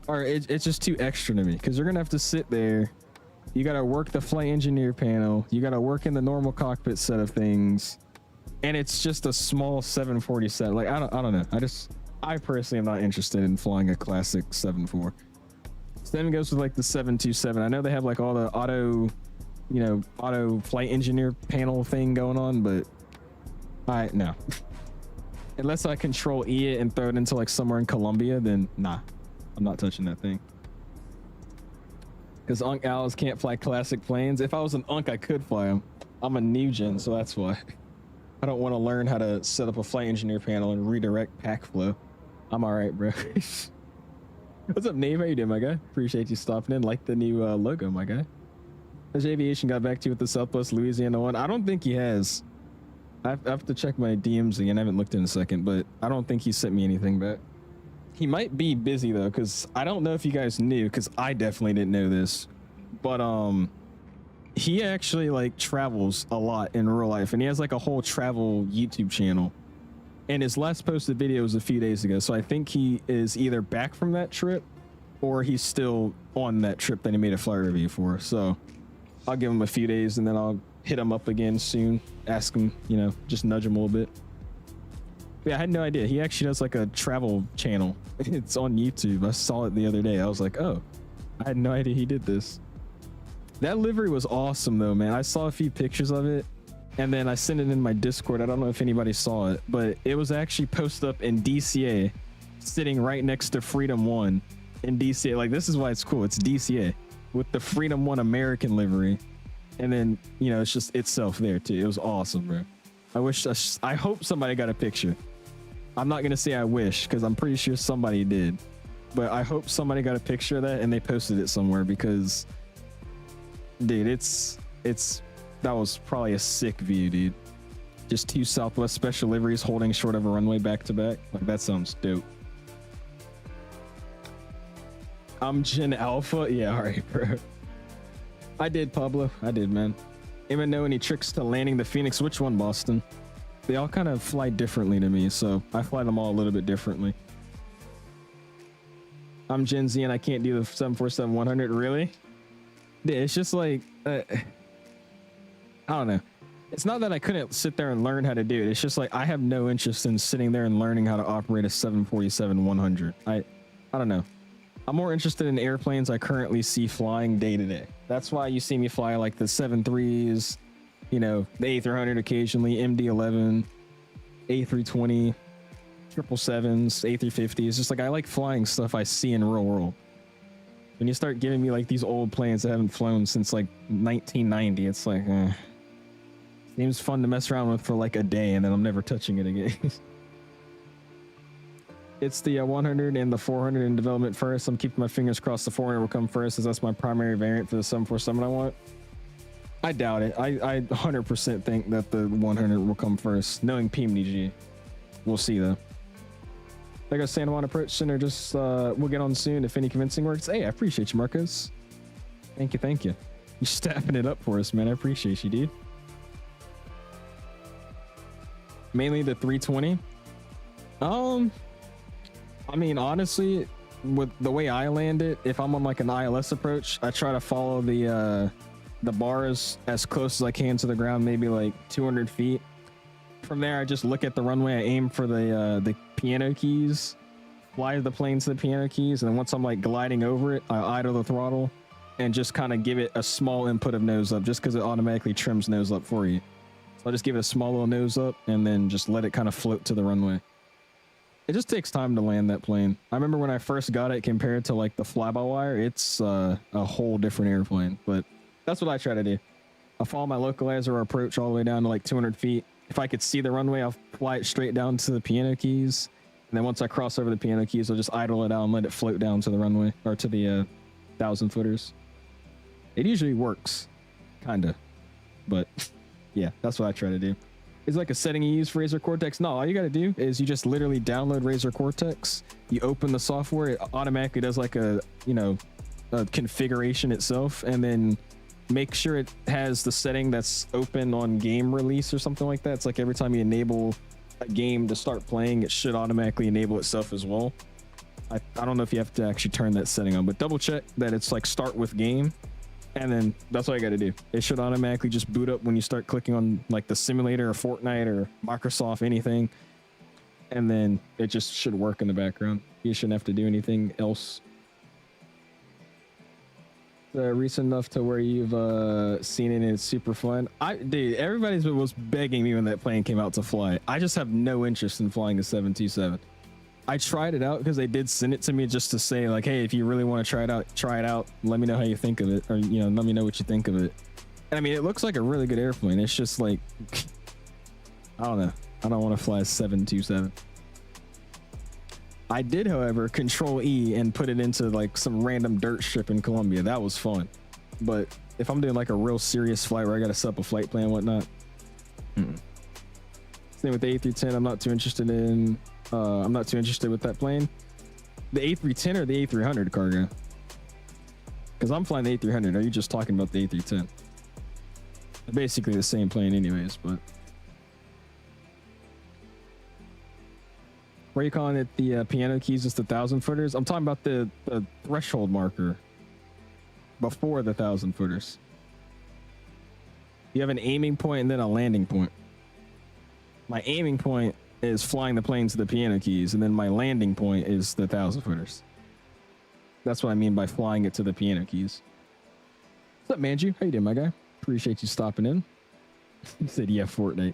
Or it's just too extra to me because you're gonna have to sit there. You gotta work the flight engineer panel. You gotta work in the normal cockpit set of things, and it's just a small 747. Like I don't know. I personally am not interested in flying a classic 747. Same goes with like the 727. I know they have like all the auto, you know, auto flight engineer panel thing going on, but no. Unless I control E it and throw it into like somewhere in Colombia, then nah. I'm not touching that thing. Because Unc Owls can't fly classic planes. If I was an Unc, I could fly them. I'm a new gen, so that's why. I don't want to learn how to set up a flight engineer panel and redirect pack flow. I'm all right, bro. What's up, Nave? How you doing, my guy? Appreciate you stopping in. Like the new logo, my guy. Has Aviation got back to you with the Southwest Louisiana one? I don't think he has. I have to check my DMs again. I haven't looked in a second, but I don't think he sent me anything back. He might be busy though, because I don't know if you guys knew, because I definitely didn't know this, but he actually like travels a lot in real life, and he has like a whole travel YouTube channel, and his last posted video was a few days ago, so I think he is either back from that trip or he's still on that trip that he made a flight review for. So I'll give him a few days and then I'll hit him up again soon, ask him, you know, just nudge him a little bit. Yeah, I had no idea. He actually does like a travel channel. It's on YouTube. I saw it the other day. I was like, oh, I had no idea he did this. That livery was awesome though, man. I saw a few pictures of it and then I sent it in my Discord. I don't know if anybody saw it, but it was actually posted up in DCA, sitting right next to Freedom 1 in DCA. Like, this is why it's cool. It's DCA with the Freedom 1 American livery. And then, you know, it's just itself there too. It was awesome, bro. I hope somebody got a picture. I'm not gonna say I wish, because I'm pretty sure somebody did, but I hope somebody got a picture of that and they posted it somewhere, because dude, that was probably a sick view, dude. Just two Southwest special liveries holding short of a runway back to back. Like, that sounds dope. I'm Gen Alpha. Yeah, all right, bro. I did, Pablo. I did, man. Even know any tricks to landing the Phoenix? Which one, Boston? They all kind of fly differently to me, so I fly them all a little bit differently. I'm Gen Z and I can't do the 747-100. Really? Yeah, it's just like, I don't know. It's not that I couldn't sit there and learn how to do it. It's just like I have no interest in sitting there and learning how to operate a 747-100. I don't know. I'm more interested in airplanes I currently see flying day to day. That's why you see me fly like the 73s, you know, the A300 occasionally, MD-11, A320, 777s, A350s. Just like, I like flying stuff I see in real world. When you start giving me like these old planes that haven't flown since like 1990, it's like, seems fun to mess around with for like a day and then I'm never touching it again. It's the 100 and the 400 in development first. I'm keeping my fingers crossed the 400 will come first, as that's my primary variant for the 747 I want. I doubt it. I 100% think that the 100 will come first, knowing PMDG. We'll see though. I got San Juan Approach Center. Just we'll get on soon if any convincing works. Hey, I appreciate you, Marcos. Thank you, thank you. You're staffing it up for us, man. I appreciate you, dude. Mainly the 320. I mean, honestly, with the way I land it, if I'm on like an ILS approach, I try to follow the bars as close as I can to the ground, maybe like 200 feet. From there, I just look at the runway. I aim for the piano keys, fly the plane to the piano keys, and then once I'm like gliding over it, I idle the throttle and just kind of give it a small input of nose up, just because it automatically trims nose up for you. So I just give it a small little nose up and then just let it kind of float to the runway. It just takes time to land that plane. I remember when I first got it compared to like the fly-by-wire, it's a whole different airplane, but that's what I try to do. I'll follow my localizer or approach all the way down to like 200 feet. If I could see the runway, I'll fly it straight down to the piano keys. And then once I cross over the piano keys, I'll just idle it out and let it float down to the runway, or to the 1,000 footers. It usually works, kinda, but yeah, that's what I try to do. Is like a setting you use for Razer Cortex? No, all you gotta do is you just literally download Razer Cortex. You open the software, it automatically does like a, you know, a configuration itself, and then make sure it has the setting that's open on game release or something like that. It's like every time you enable a game to start playing, it should automatically enable itself as well. I don't know if you have to actually turn that setting on, but double check that it's like start with game, and then that's all you got to do. It should automatically just boot up when you start clicking on like the simulator or Fortnite or Microsoft anything, and then it just should work in the background. You shouldn't have to do anything else. Recent enough to where you've seen it and it's super fun. Dude, everybody was begging me when that plane came out to fly. I just have no interest in flying a 727. I tried it out because they did send it to me just to say like, hey, if you really want to try it out, let me know how you think of it, or, you know, let me know what you think of it. And I mean, it looks like a really good airplane. It's just like, I don't know. I don't want to fly a 727. I did, however, Control E and put it into like some random dirt strip in Colombia. That was fun. But if I'm doing like a real serious flight where I got to set up a flight plan and whatnot, same with the A310. I'm not too interested in. I'm not too interested with that plane. The A310 or the A300 cargo? Because I'm flying the A300. Are you just talking about the A310? They're basically the same plane anyways, but. What are you calling it? The piano keys is the 1,000-footers? I'm talking about the threshold marker before the 1,000-footers. You have an aiming point and then a landing point. My aiming point is flying the plane to the piano keys, and then my landing point is the 1,000-footers. That's what I mean by flying it to the piano keys. What's up, Manju? How you doing, my guy? Appreciate you stopping in. You said, yeah, Fortnite.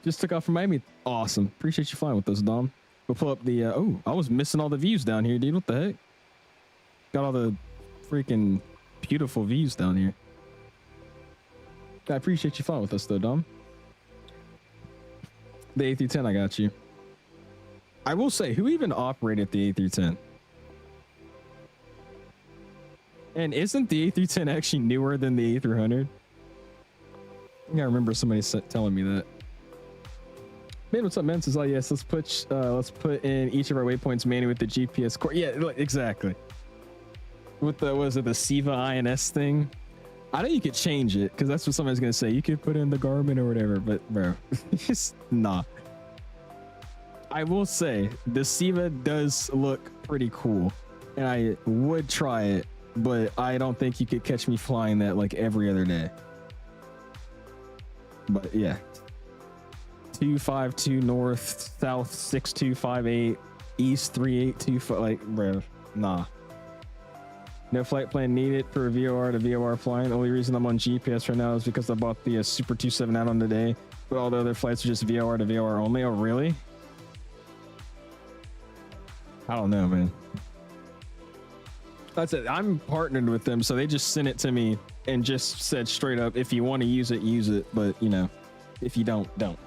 Just took off from Miami. Awesome. Appreciate you flying with us, Dom. We'll pull up the... oh, I was missing all the views down here, dude. What the heck? Got all the freaking beautiful views down here. I appreciate you flying with us, though, Dom. The A310, I got you. I will say, who even operated the A310? And isn't the A310 actually newer than the A300? I think I remember somebody telling me that. Man, what's up, man? Says, oh yes, let's put in each of our waypoints manually with the GPS core. Yeah, exactly. With the, was it the SIVA INS thing? I know you could change it, because that's what somebody's gonna say. You could put in the Garmin or whatever, but bro, just nah. I will say the SIVA does look pretty cool, and I would try it, but I don't think you could catch me flying that like every other day. But yeah. 252 north, south 6258, east 3825. Like, bro, nah. No flight plan needed for VOR to VOR flying. The only reason I'm on GPS right now is because I bought the Super 27 add-on today, but all the other flights are just VOR to VOR only. Oh, really? I don't know, man. That's it. I'm partnered with them, so they just sent it to me and just said straight up, if you want to use it, use it. But, you know, if you don't, don't.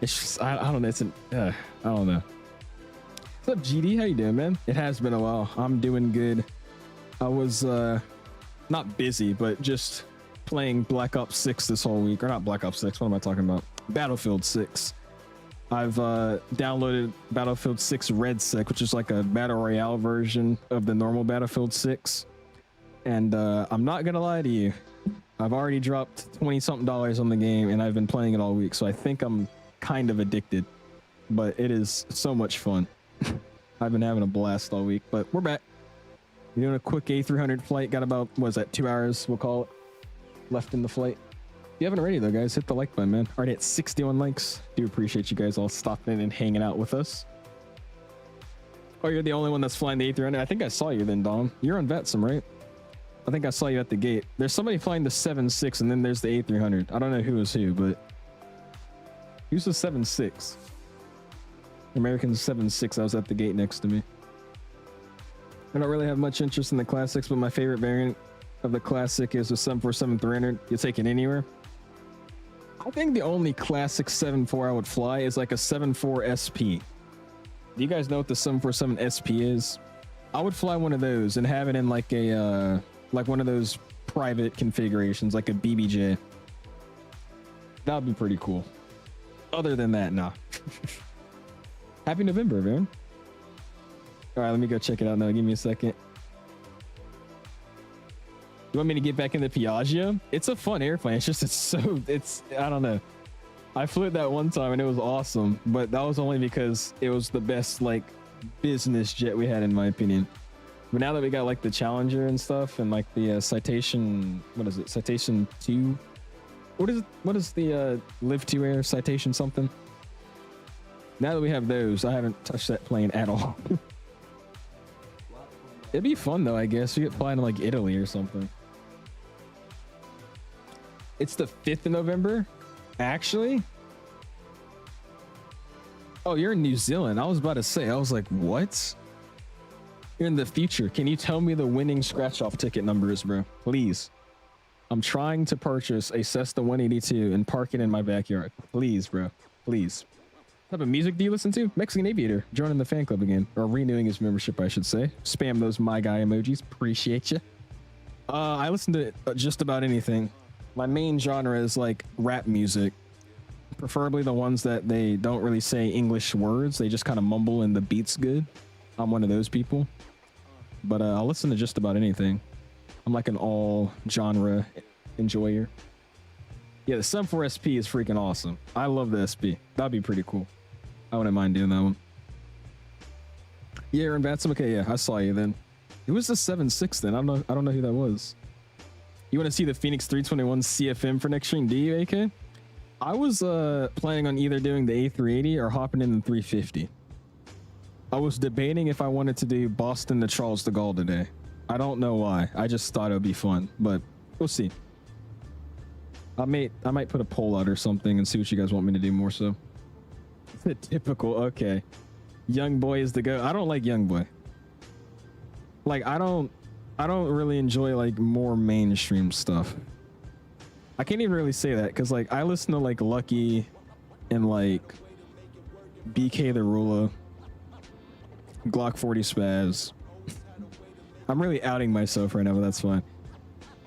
It's just, I don't know. It's I don't know. What's up, GD? How you doing, man? It has been a while. I'm doing good. I was not busy, but just playing Black Ops 6 this whole week. Or not Black Ops 6. What am I talking about? Battlefield 6. I've downloaded Battlefield 6 Red Sec, which is like a battle royale version of the normal Battlefield 6. And I'm not gonna lie to you, I've already dropped $20-something on the game, and I've been playing it all week. So I think I'm kind of addicted, but it is so much fun. I've been having a blast all week, but we're back. We're doing a quick A300 flight. Got about, what is that, 2 hours, we'll call it, left in the flight. If you haven't already, though, guys, hit the like button, man. Already at 61 likes. Do appreciate you guys all stopping in and hanging out with us. Oh, you're the only one that's flying the A300? I think I saw you then, Dom. You're on Vatsim, right? I think I saw you at the gate. There's somebody flying the 7.6, and then there's the A300. I don't know who is who, but who's the 7.6? American 7.6. I was at the gate next to me. I don't really have much interest in the classics, but my favorite variant of the classic is the 747-300. You take it anywhere. I think the only classic 7.4 I would fly is like a 7.4 SP. Do you guys know what the 747 SP is? I would fly one of those and have it in like a like one of those private configurations, like a BBJ. That would be pretty cool. Other than that, nah. Happy November, man. All right, let me go check it out now. Give me a second. You want me to get back in the Piaggio? It's a fun airplane. It's just, I don't know. I flew it that one time and it was awesome, but that was only because it was the best like business jet we had, in my opinion. But now that we got like the Challenger and stuff, and like the Citation, what is it? Citation 2. What is the Live 2 Air Citation something? Now that we have those, I haven't touched that plane at all. It'd be fun though, I guess. We get flying to like Italy or something. It's the 5th of November, actually. Oh, you're in New Zealand. I was about to say, I was like, what? You're in the future. Can you tell me the winning scratch off ticket numbers, bro? Please. I'm trying to purchase a Cessna 182 and park it in my backyard. Please, bro. Please. What type of music do you listen to? Mexican Aviator joining the fan club again, or renewing his membership, I should say. Spam those my guy emojis. Appreciate you. I listen to just about anything. My main genre is like rap music, preferably the ones that they don't really say English words. They just kind of mumble and the beat's good. I'm one of those people, but I'll listen to just about anything. I'm like an all genre enjoyer. Yeah, the 74 SP is freaking awesome. I love the SP. That'd be pretty cool. I wouldn't mind doing that one. Yeah, you're in Vatsim. Okay, yeah, I saw you then. It was the 7.6 then. I don't know who that was. You want to see the Phoenix 321 CFM for next stream, do you, AK? I was planning on either doing the A380 or hopping in the 350. I was debating if I wanted to do Boston to Charles de Gaulle today. I don't know why. I just thought it would be fun, but we'll see. I might put a poll out or something and see what you guys want me to do more so. Typical, okay. Young Boy is the go. I don't like Young Boy. Like, I don't really enjoy like more mainstream stuff. I can't even really say that because like I listen to like Lucky and like BK the Ruler, Glock 40 Spaz. I'm really outing myself right now, but that's fine.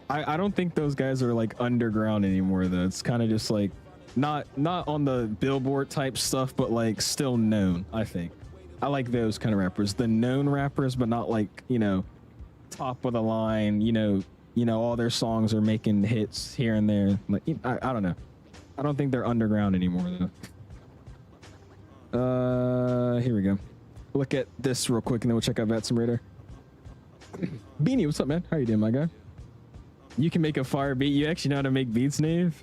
I don't think those guys are like underground anymore though. It's kind of just like not on the Billboard type stuff, but like still known. I think I like those kind of rappers, the known rappers, but not like, you know, top of the line, you know, all their songs are making hits here and there. Like, I don't know. I don't think they're underground anymore though. Here we go. Look at this real quick and then we'll check out Vatsim Radar. Beanie, what's up, man? How you doing, my guy? You can make a fire beat. You actually know how to make beats, Nave?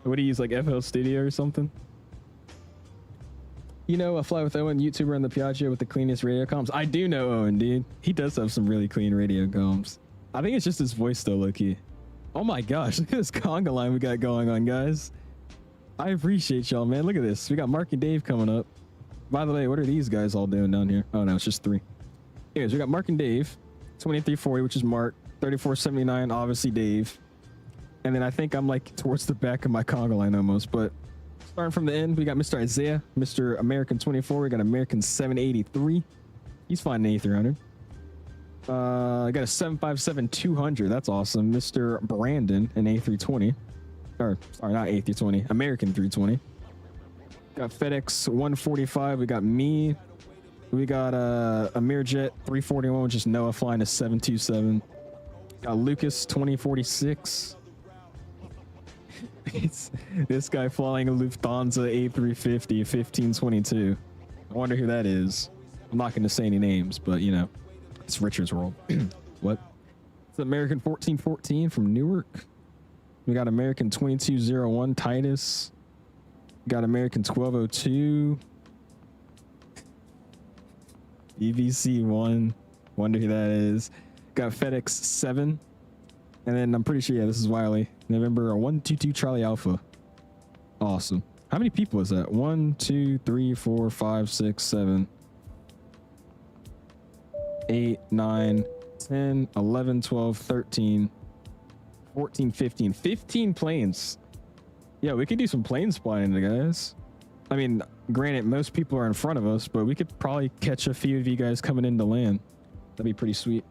What do you use, like FL Studio or something? You know, a Fly with Owen YouTuber on the Piaggio with the cleanest radio comms. I do know Owen, dude. He does have some really clean radio comms. I think it's just his voice though, low-key. Oh my gosh, look at this conga line we got going on, guys. I appreciate y'all, man. Look at this. We got Mark and Dave coming up. By the way, what are these guys all doing down here? Oh no, it's just 3. Anyways, we got Mark and Dave. 2340, which is Mark. 3479, obviously Dave. And then I think I'm like towards the back of my conga line almost, but starting from the end, we got Mr. Isaiah, Mr. American 24. We got American 783. He's flying an A300. I got a 757-200. That's awesome. Mr. Brandon, an A320. Or, sorry, not A320. American 320. Got FedEx 145. We got me. We got Amirjet 341, which is Noah flying a 727. Got Lucas 2046. It's this guy flying a Lufthansa A350 1522. I wonder who that is. I'm not going to say any names, but you know, it's Richard's World. What? It's American 1414 from Newark. We got American 2201 Titus. We got American 1202. EVC 1. Wonder who that is. Got FedEx 7. And then I'm pretty sure, yeah, this is Wiley. November 122 Charlie Alpha. Awesome. How many people is that? 1, 2, 3, 4, 5, 6, 7, 8, 9, 10, 11, 12, 13, 14, 15. 15 planes. Yeah, we could do some plane spotting, guys. I mean, granted, most people are in front of us, but we could probably catch a few of you guys coming into land. That'd be pretty sweet.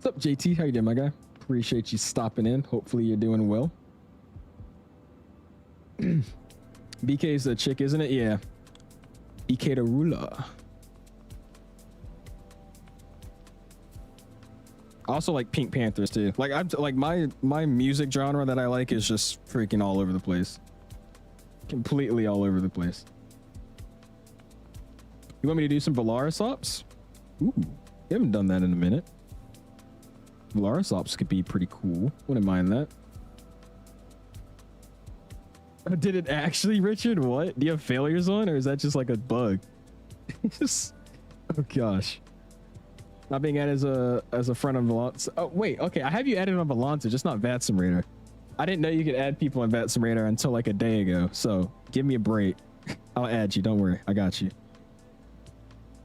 What's up, JT? How you doing, my guy? Appreciate you stopping in. Hopefully you're doing well. BK's a chick, isn't it? Yeah. 𝐂𝐨𝐬𝐢𝐳𝐿𝐴. I also like Pink Panthers too. Like I'm like my music genre that I like is just freaking all over the place. Completely all over the place. You want me to do some Valaris ops? Ooh, we haven't done that in a minute. Valaris ops could be pretty cool. Wouldn't mind that. Did it actually, Richard? What? Do you have failures on, or is that just like a bug? Just, oh gosh. Not being added as a friend on Volante. Oh wait, okay. I have you added on Volante, just not Vatsim Radar. I didn't know you could add people on Vatsim Radar until like a day ago. So give me a break. I'll add you. Don't worry. I got you.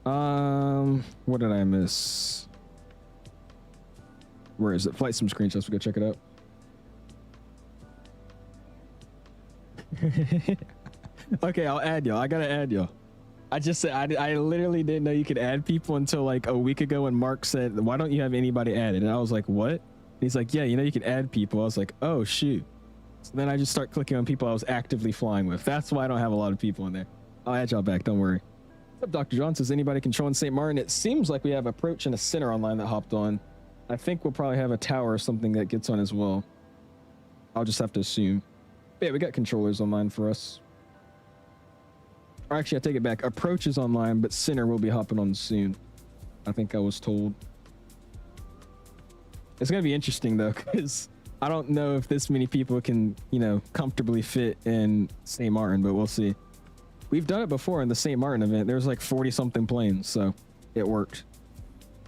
What did I miss? Where is it? Flight sim screenshots. We go check it out. Okay, I'll add y'all. I gotta add y'all. I just said I literally didn't know you could add people until like a week ago when Mark said, why don't you have anybody added? And I was like, what? And he's like, yeah, you know you can add people. I was like, oh shoot. So then I just start clicking on people I was actively flying with. That's why I don't have a lot of people in there. I'll add y'all back. Don't worry. What's up, Dr. John? Says anybody controlling St. Martin? It seems like we have approach and a center online that hopped on. I think we'll probably have a tower or something that gets on as well. I'll just have to assume. But yeah, we got controllers online for us. Or actually, I take it back. Approach is online, but center will be hopping on soon. I think I was told. It's going to be interesting, though, because I don't know if this many people can, you know, comfortably fit in St. Martin, but we'll see. We've done it before in the St. Martin event. There was like 40-something planes, so it worked.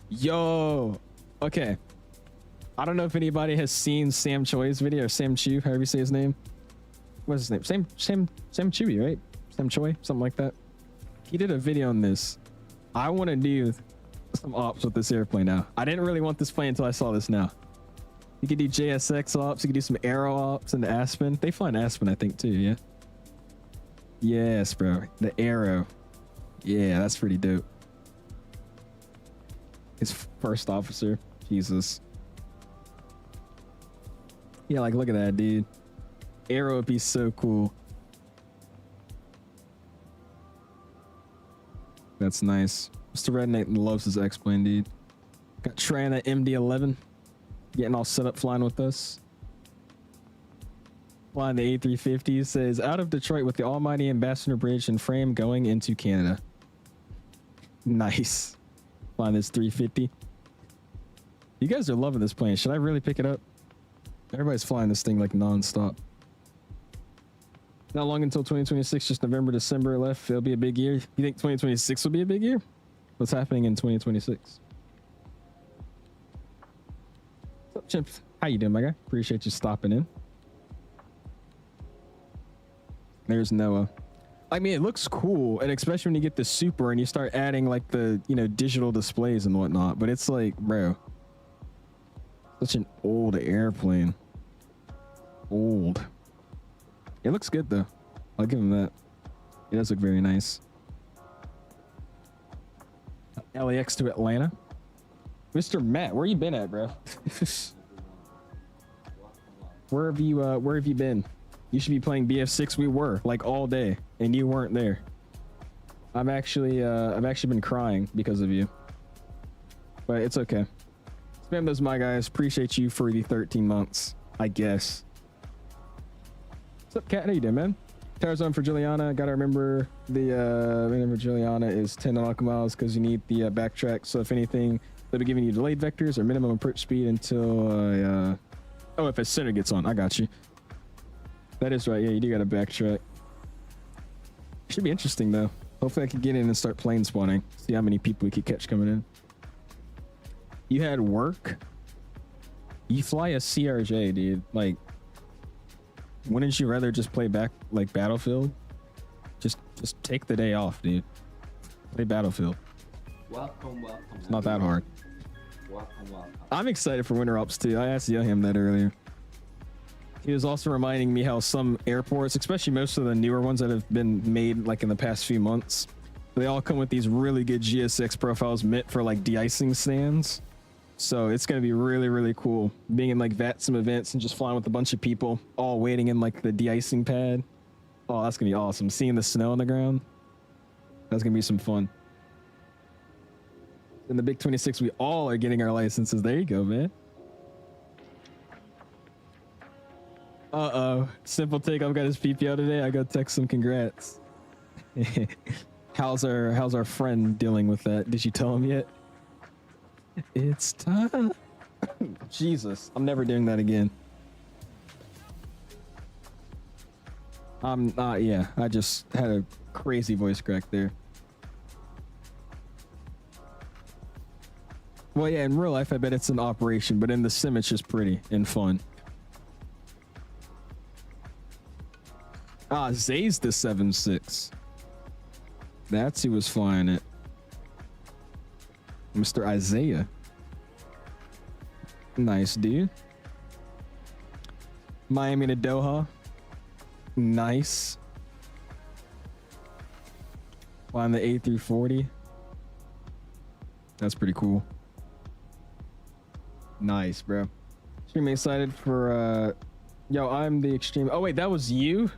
Yo! Okay. I don't know if anybody has seen Sam Choi's video, or Sam Chu, however you say his name. What's his name? Sam Chewy, right? Sam Choi, something like that. He did a video on this. I want to do some ops with this airplane now. I didn't really want this plane until I saw this now. You could do JSX ops. You could do some Aero ops into Aspen. They fly in Aspen, I think, too, yeah? Yes, bro. The Aero. Yeah, that's pretty dope. His first officer. Jesus. Yeah, like, look at that, dude. Aero would be so cool. That's nice. Mr. Redneck loves his X-plane, dude. Got Trey on that MD-11. Getting all set up flying with us. Flying the A350. Says, out of Detroit with the almighty Ambassador Bridge and frame going into Canada. Nice. Flying this 350. You guys are loving this plane. Should I really pick it up? Everybody's flying this thing like non-stop. Not long until 2026, just November, December left. It'll be a big year. You think 2026 will be a big year? What's happening in 2026? What's up, Chimp? How you doing, my guy? Appreciate you stopping in. There's Noah. I mean, it looks cool, and especially when you get the Super and you start adding like the, you know, digital displays and whatnot. But it's like, bro, such an old airplane. Old. It looks good though. I'll give him that. It does look very nice. LAX to Atlanta. Mr. Matt, where you been at, bro? Where have you been? You should be playing BF6. We were like all day, and you weren't there. I've actually been crying because of you, but it's okay. Spam those, my guys. Appreciate you for the 13 months, I guess. What's up, Cat? How you doing, man? Tower zone for Juliana. Gotta remember the minimum for Juliana is 10 nautical miles because you need the backtrack. So if anything, they'll be giving you delayed vectors or minimum approach speed until oh, if a center gets on. I got you. That is right. Yeah, you do gotta backtrack. Should be interesting though. Hopefully I can get in and start plane spawning. See how many people we could catch coming in. You had work? You fly a CRJ, dude. Like, wouldn't you rather just play back like Battlefield? Just take the day off, dude. Play Battlefield. Welcome. It's not that hard. Welcome. I'm excited for winter ops too. I asked Yoham that earlier. He was also reminding me how some airports, especially most of the newer ones that have been made like in the past few months, they all come with these really good GSX profiles meant for like de-icing stands. So it's going to be really, really cool being in like Vatsim events and just flying with a bunch of people all waiting in like the de-icing pad. Oh, that's going to be awesome. Seeing the snow on the ground. That's going to be some fun. In the Big 26, we all are getting our licenses. There you go, man. Uh-oh. Simple take. I've got his PPL today. I got to text him congrats. How's our friend dealing with that? Did you tell him yet? It's time. Jesus. I'm never doing that again. Yeah. I just had a crazy voice crack there. Well, yeah, in real life, I bet it's an operation, but in the sim, it's just pretty and fun. Ah, Zay's the 7.6. That's who was flying it. Mr. Isaiah. Nice, dude. Miami to Doha. Nice. Flying the A340. That's pretty cool. Nice, bro. Extremely excited for yo, I'm the extreme. Oh wait, that was you?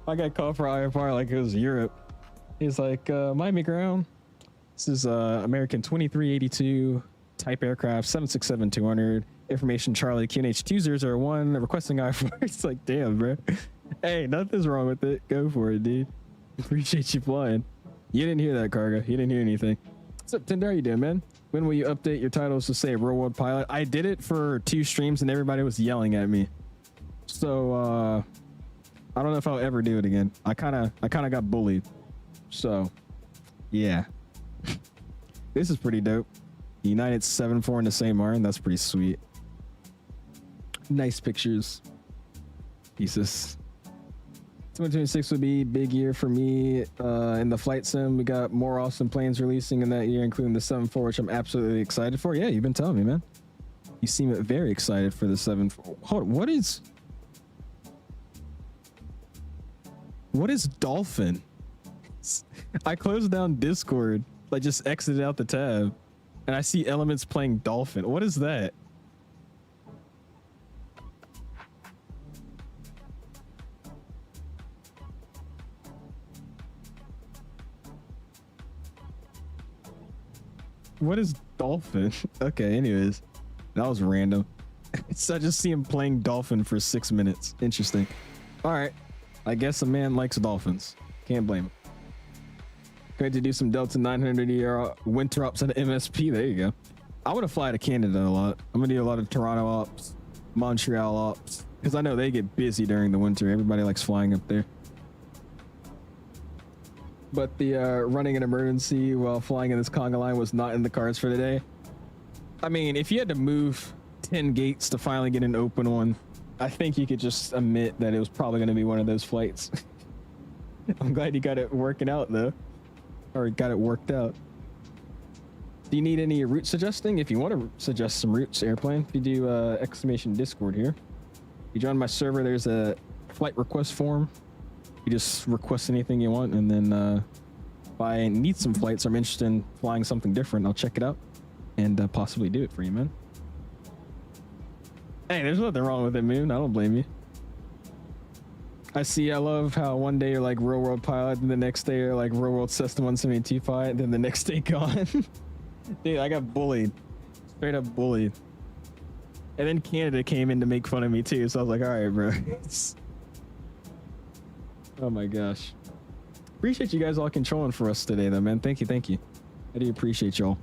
I got called for IFR like it was Europe. He's like, Miami ground. This is American 2382 type aircraft, 767-200. Information Charlie QNH2001 requesting IFR. It's like, damn, bro. Hey, nothing's wrong with it. Go for it, dude. Appreciate you flying. You didn't hear that, Cargo. You didn't hear anything. What's up, Tinder? How you doing, man? When will you update your titles to say real world pilot? I did it for 2 streams and everybody was yelling at me. So I don't know if I'll ever do it again. I kind of got bullied. So yeah. This is pretty dope. United 7-4 in the same arm. That's pretty sweet. Nice pictures. Pieces. 2026 would be a big year for me in the flight sim. We got more awesome planes releasing in that year, including the 7.4, which I'm absolutely excited for. Yeah, you've been telling me, man. You seem very excited for the 7.4. Hold on, what is Dolphin? I closed down Discord. I just exited out the tab and I see Elements playing Dolphin. What is that? What is Dolphin? Okay, anyways, that was random. So I just see him playing Dolphin for 6 minutes. Interesting. All right, I guess a man likes dolphins. Can't blame him. Going to do some Delta 900 winter ops at MSP. There you go. I want to fly to Canada a lot. I'm gonna do a lot of Toronto ops, Montreal ops, because I know they get busy during the winter. Everybody likes flying up there. But the running an emergency while flying in this conga line was not in the cards for today. I mean, if you had to move 10 gates to finally get an open one, I think you could just admit that it was probably going to be one of those flights. I'm glad you got it working out though, or got it worked out. Do you need any route suggesting? If you want to suggest some routes, airplane, if you do exclamation Discord here. If you join my server, there's a flight request form. You just request anything you want, and then if I need some flights, I'm interested in flying something different, I'll check it out and possibly do it for you, man. Hey, there's nothing wrong with it, Moon. I don't blame you. I love how one day you're like real world pilot, and the next day you're like real world Cessna 172 pilot, and then the next day gone. Dude, I got bullied. Straight up bullied. And then Canada came in to make fun of me too, so I was like, all right, bro. Oh my gosh. Appreciate you guys all controlling for us today though, man. Thank you. I do appreciate y'all.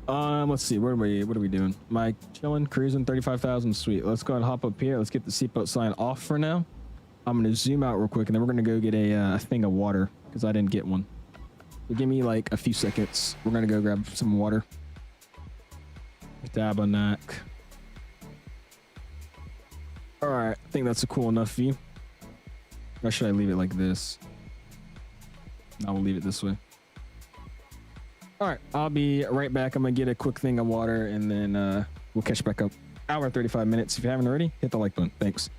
Let's see, what are we doing? Mike chilling, cruising, 35,000, sweet. Let's go and hop up here. Let's get the seatbelt sign off for now. I'm gonna zoom out real quick and then we're gonna go get a thing of water because I didn't get one. So give me like a few seconds. We're gonna go grab some water. Tabernac. All right, I think that's a cool enough view. Or should I leave it like this? I will leave it this way. All right, I'll be right back. I'm gonna get a quick thing of water and then we'll catch back up. Hour and 35 minutes. If you haven't already, hit the like button. Thanks.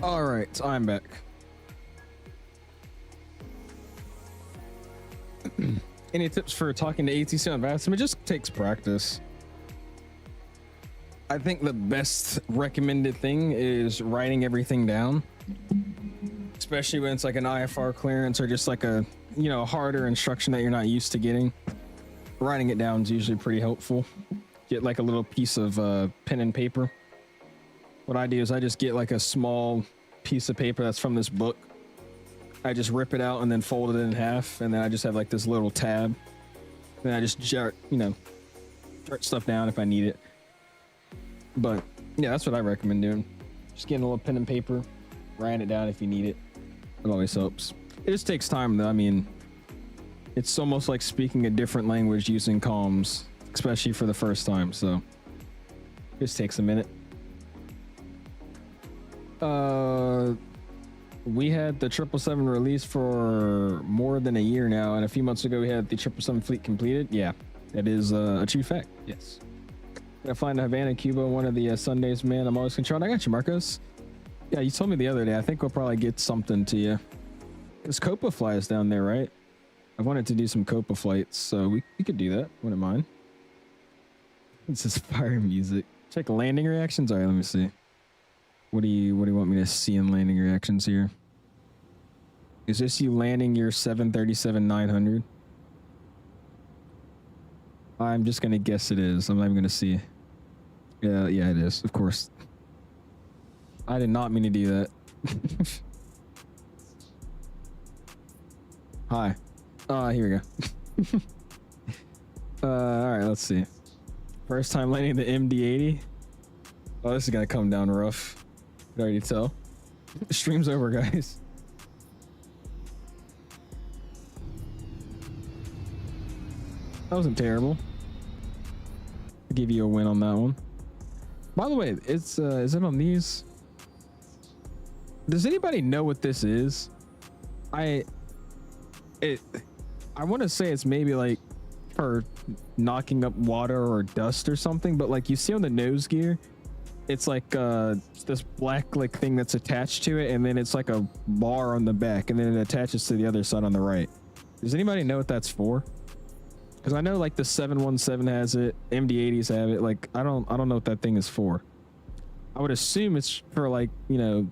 All right, I'm back. Any tips for talking to ATC on Vatsim? It just takes practice. I think the best recommended thing is writing everything down, especially when it's like an IFR clearance or just like a, you know, harder instruction that you're not used to getting. Writing it down is usually pretty helpful. Get like a little piece of pen and paper. What I do is I just get like a small piece of paper that's from this book. I just rip it out and then fold it in half, and then I just have like this little tab. Then I just jot stuff down if I need it. But yeah, that's what I recommend doing. Just getting a little pen and paper, writing it down if you need it. It always helps. It just takes time though. I mean, it's almost like speaking a different language using comms, especially for the first time. So it just takes a minute. We had the 777 released for more than a year now, and a few months ago we had the 777 fleet completed. Yeah, that is a true fact. Yes. Gonna fly to Havana, Cuba, one of the Sundays, man. I'm always controlled. I got you, Marcos. Yeah, you told me the other day. I think we'll probably get something to you. Because Copa flies down there, right? I wanted to do some Copa flights, so we could do that. Wouldn't mind. This is fire music. Check landing reactions. All right, let me see. What do you want me to see in landing reactions here? Is this you landing your 737-900? I'm just gonna guess it is. I'm not even gonna see. Yeah, it is. Of course. I did not mean to do that. Hi. Here we go. All right, let's see. First time landing the MD-80. Oh, this is gonna come down rough. I can already tell. The stream's over, guys. That wasn't terrible. I'll give you a win on that one. By the way, it's is it on these? Does anybody know what this is? I want to say it's maybe like for knocking up water or dust or something, but like you see on the nose gear, it's like this black like thing that's attached to it, and then it's like a bar on the back, and then it attaches to the other side on the right. Does anybody know what that's for? Because I know like the 717 has it, MD-80s have it. Like I don't know what that thing is for. I would assume it's for like, you know,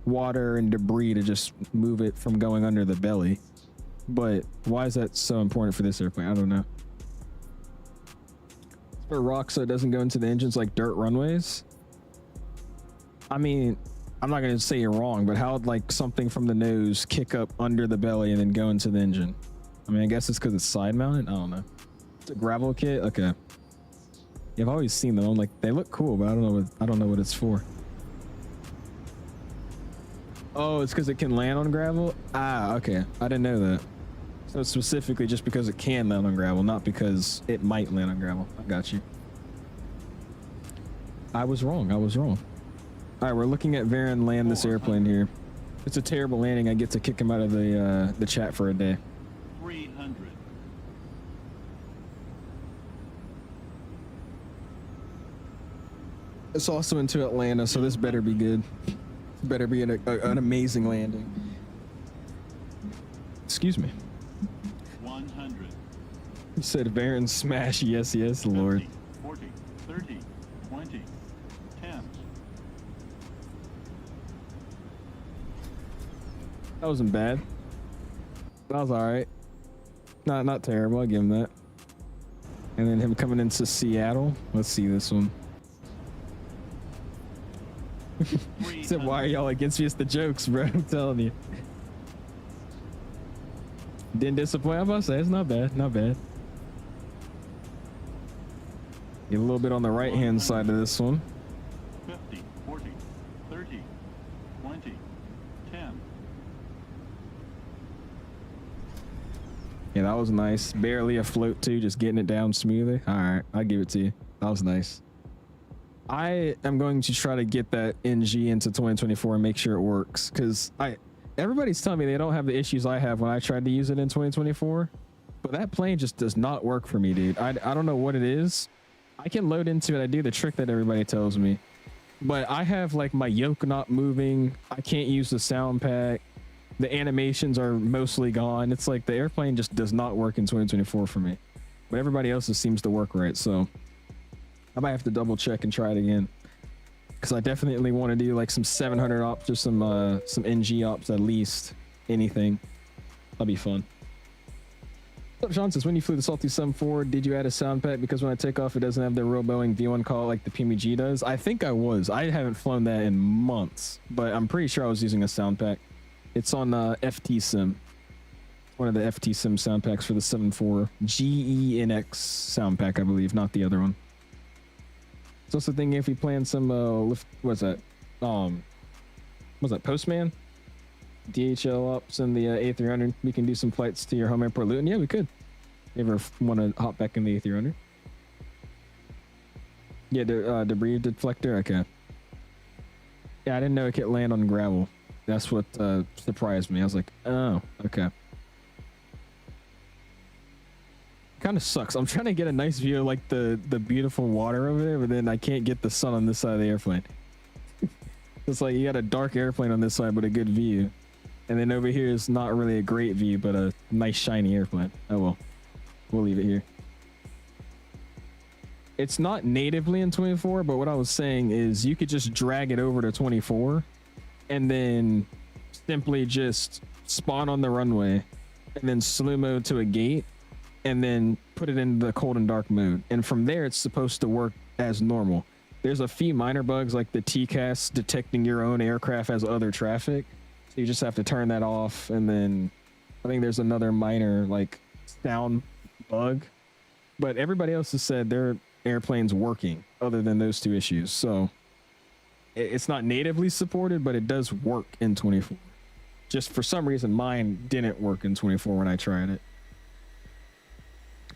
water and debris to just move it from going under the belly. But why is that so important for this airplane? I don't know. It's for rocks so it doesn't go into the engines like dirt runways. I mean, I'm not gonna say you're wrong, but how would like something from the nose kick up under the belly and then go into the engine? I mean, I guess it's because it's side mounted. I don't know. It's a gravel kit. Okay. Yeah, I've always seen them. I'm like, they look cool, but I don't know what it's for. Oh, it's because it can land on gravel. Ah, okay. I didn't know that. So it's specifically just because it can land on gravel, not because it might land on gravel. I got you. I was wrong. All right, we're looking at Varen land this airplane here. It's a terrible landing. I get to kick him out of the chat for a day. 300. It's also into Atlanta, so this better be good. Better be an amazing landing. Excuse me. 100. You said Varen smash. Yes, Lord. 50, 40, 30, 20, 10. That wasn't bad. That was all right. Not terrible. I'll give him that. And then him coming into Seattle. Let's see this one. He said, why are y'all against me? It's the jokes, bro. I'm telling you. Didn't disappoint. I'm about to say it's not bad. Not bad. Get a little bit on the right hand side of this one. 50, 40, 30, 20, 10. Yeah, that was nice. Barely afloat too, just getting it down smoothly. All right, I'll give it to you. That was nice. I am going to try to get that NG into 2024 and make sure it works, because everybody's telling me they don't have the issues I have when I tried to use it in 2024, but that plane just does not work for me, dude. I don't know what it is. I can load into it. I do the trick that everybody tells me, but I have like my yoke not moving. I can't use the sound pack. The animations are mostly gone. It's like the airplane just does not work in 2024 for me, but everybody else's seems to work right. So I might have to double check and try it again, because I definitely want to do like some 700 ops or some NG ops, at least anything. That'll be fun. What's up, Sean? Says, when you flew the Salty 74, did you add a sound pack? Because when I take off, it doesn't have the real Boeing V1 call like the PMG does. I think I was. I haven't flown that in months, but I'm pretty sure I was using a sound pack. It's on FTSim. One of the FTSim sound packs for the 74 GENX sound pack, I believe, not the other one. It's also thinking if we plan some what's that? Was that Postman? DHL ops and the A300. We can do some flights to your home airport, Luton. Yeah, we could. You ever want to hop back in the A300? Yeah, debris deflector. Okay. Yeah, I didn't know it could land on gravel. That's what surprised me. I was like, oh, okay. Kind of sucks. I'm trying to get a nice view of like the beautiful water over there, but then I can't get the sun on this side of the airplane. It's like you got a dark airplane on this side, but a good view. And then over here is not really a great view, but a nice shiny airplane. Oh well, we'll leave it here. It's not natively in 24, but what I was saying is you could just drag it over to 24 and then simply just spawn on the runway and then slew mode to a gate and then put it in the cold and dark mode. And from there, it's supposed to work as normal. There's a few minor bugs like the TCAS detecting your own aircraft as other traffic. So you just have to turn that off. And then I think there's another minor like sound bug, but everybody else has said their airplane's working other than those two issues. So it's not natively supported, but it does work in 24. Just for some reason, mine didn't work in 24 when I tried it.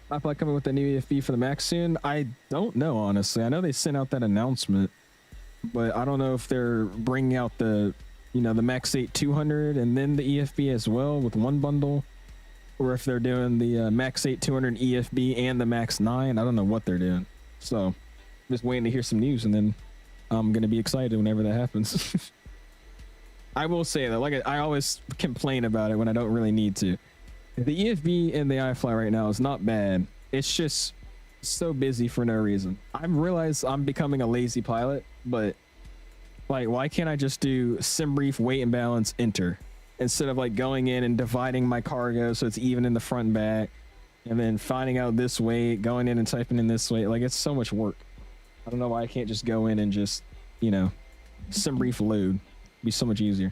I feel like coming with the new EFB for the Max soon. I don't know, honestly. I know they sent out that announcement, but I don't know if they're bringing out the, the Max 8 200 and then the EFB as well with one bundle, or if they're doing the Max 8 200 EFB and the Max 9. I don't know what they're doing. So I'm just waiting to hear some news, and then I'm going to be excited whenever that happens. I will say that, like I always complain about it when I don't really need to. The EFB and the iFly right now is not bad. It's just so busy for no reason. I realize I'm becoming a lazy pilot, but like, why can't I just do sim brief, weight and balance, enter, instead of like going in and dividing my cargo so it's even in the front and back, and then finding out this weight, going in and typing in this weight. Like, it's so much work. I don't know why I can't just go in and just, sim brief load. It'd be so much easier.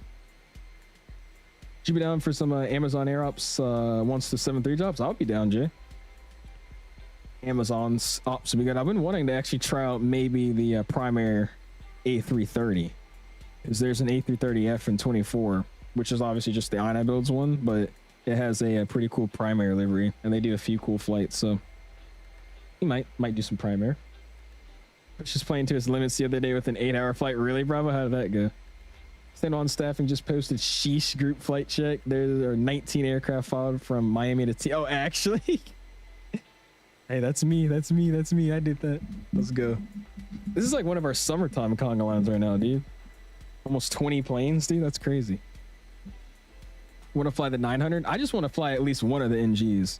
Should be down for some Amazon Air Ops once the 7.3 drops. I'll be down, Jay. Amazon's ops would be good. I've been wanting to actually try out maybe the Primair A330, because there's an A330F in 24, which is obviously just the iniBuilds one, but it has a pretty cool Primair livery, and they do a few cool flights, so he might do some Primair. I was just playing to his limits the other day with an 8-hour flight. Really, Bravo? How did that go? Stand on staff and just posted sheesh group flight check. There are 19 aircraft followed from Miami to T. Oh, actually? Hey, that's me. I did that. Let's go. This is like one of our summertime conga lines right now, dude. Almost 20 planes, dude. That's crazy. Want to fly the 900? I just want to fly at least one of the NGs.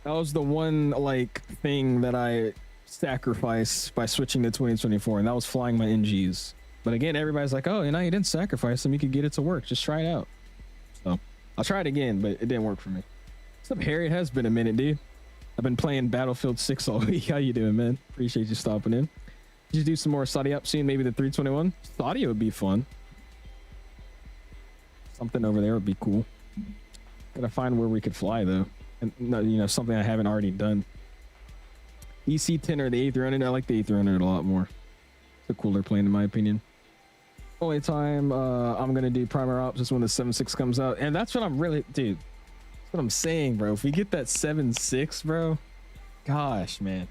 That was the one like thing that I sacrificed by switching to 2024, and that was flying my NGs. But again, everybody's like, oh, you didn't sacrifice them. You could get it to work. Just try it out. So I'll try it again, but it didn't work for me. What's up, Harry? It has been a minute, dude. I've been playing Battlefield 6 all week. How you doing, man? Appreciate you stopping in. Did you do some more Saudi up soon? Maybe the 321? Saudi would be fun. Something over there would be cool. Gotta find where we could fly, though. And something I haven't already done. EC-10 or the A300? I like the A300 a lot more. It's a cooler plane, in my opinion. Only time I'm gonna do Primair Ops is when the 7.6 comes out, and that's what I'm really, dude. That's what I'm saying, bro. If we get that 7.6, bro, gosh, man.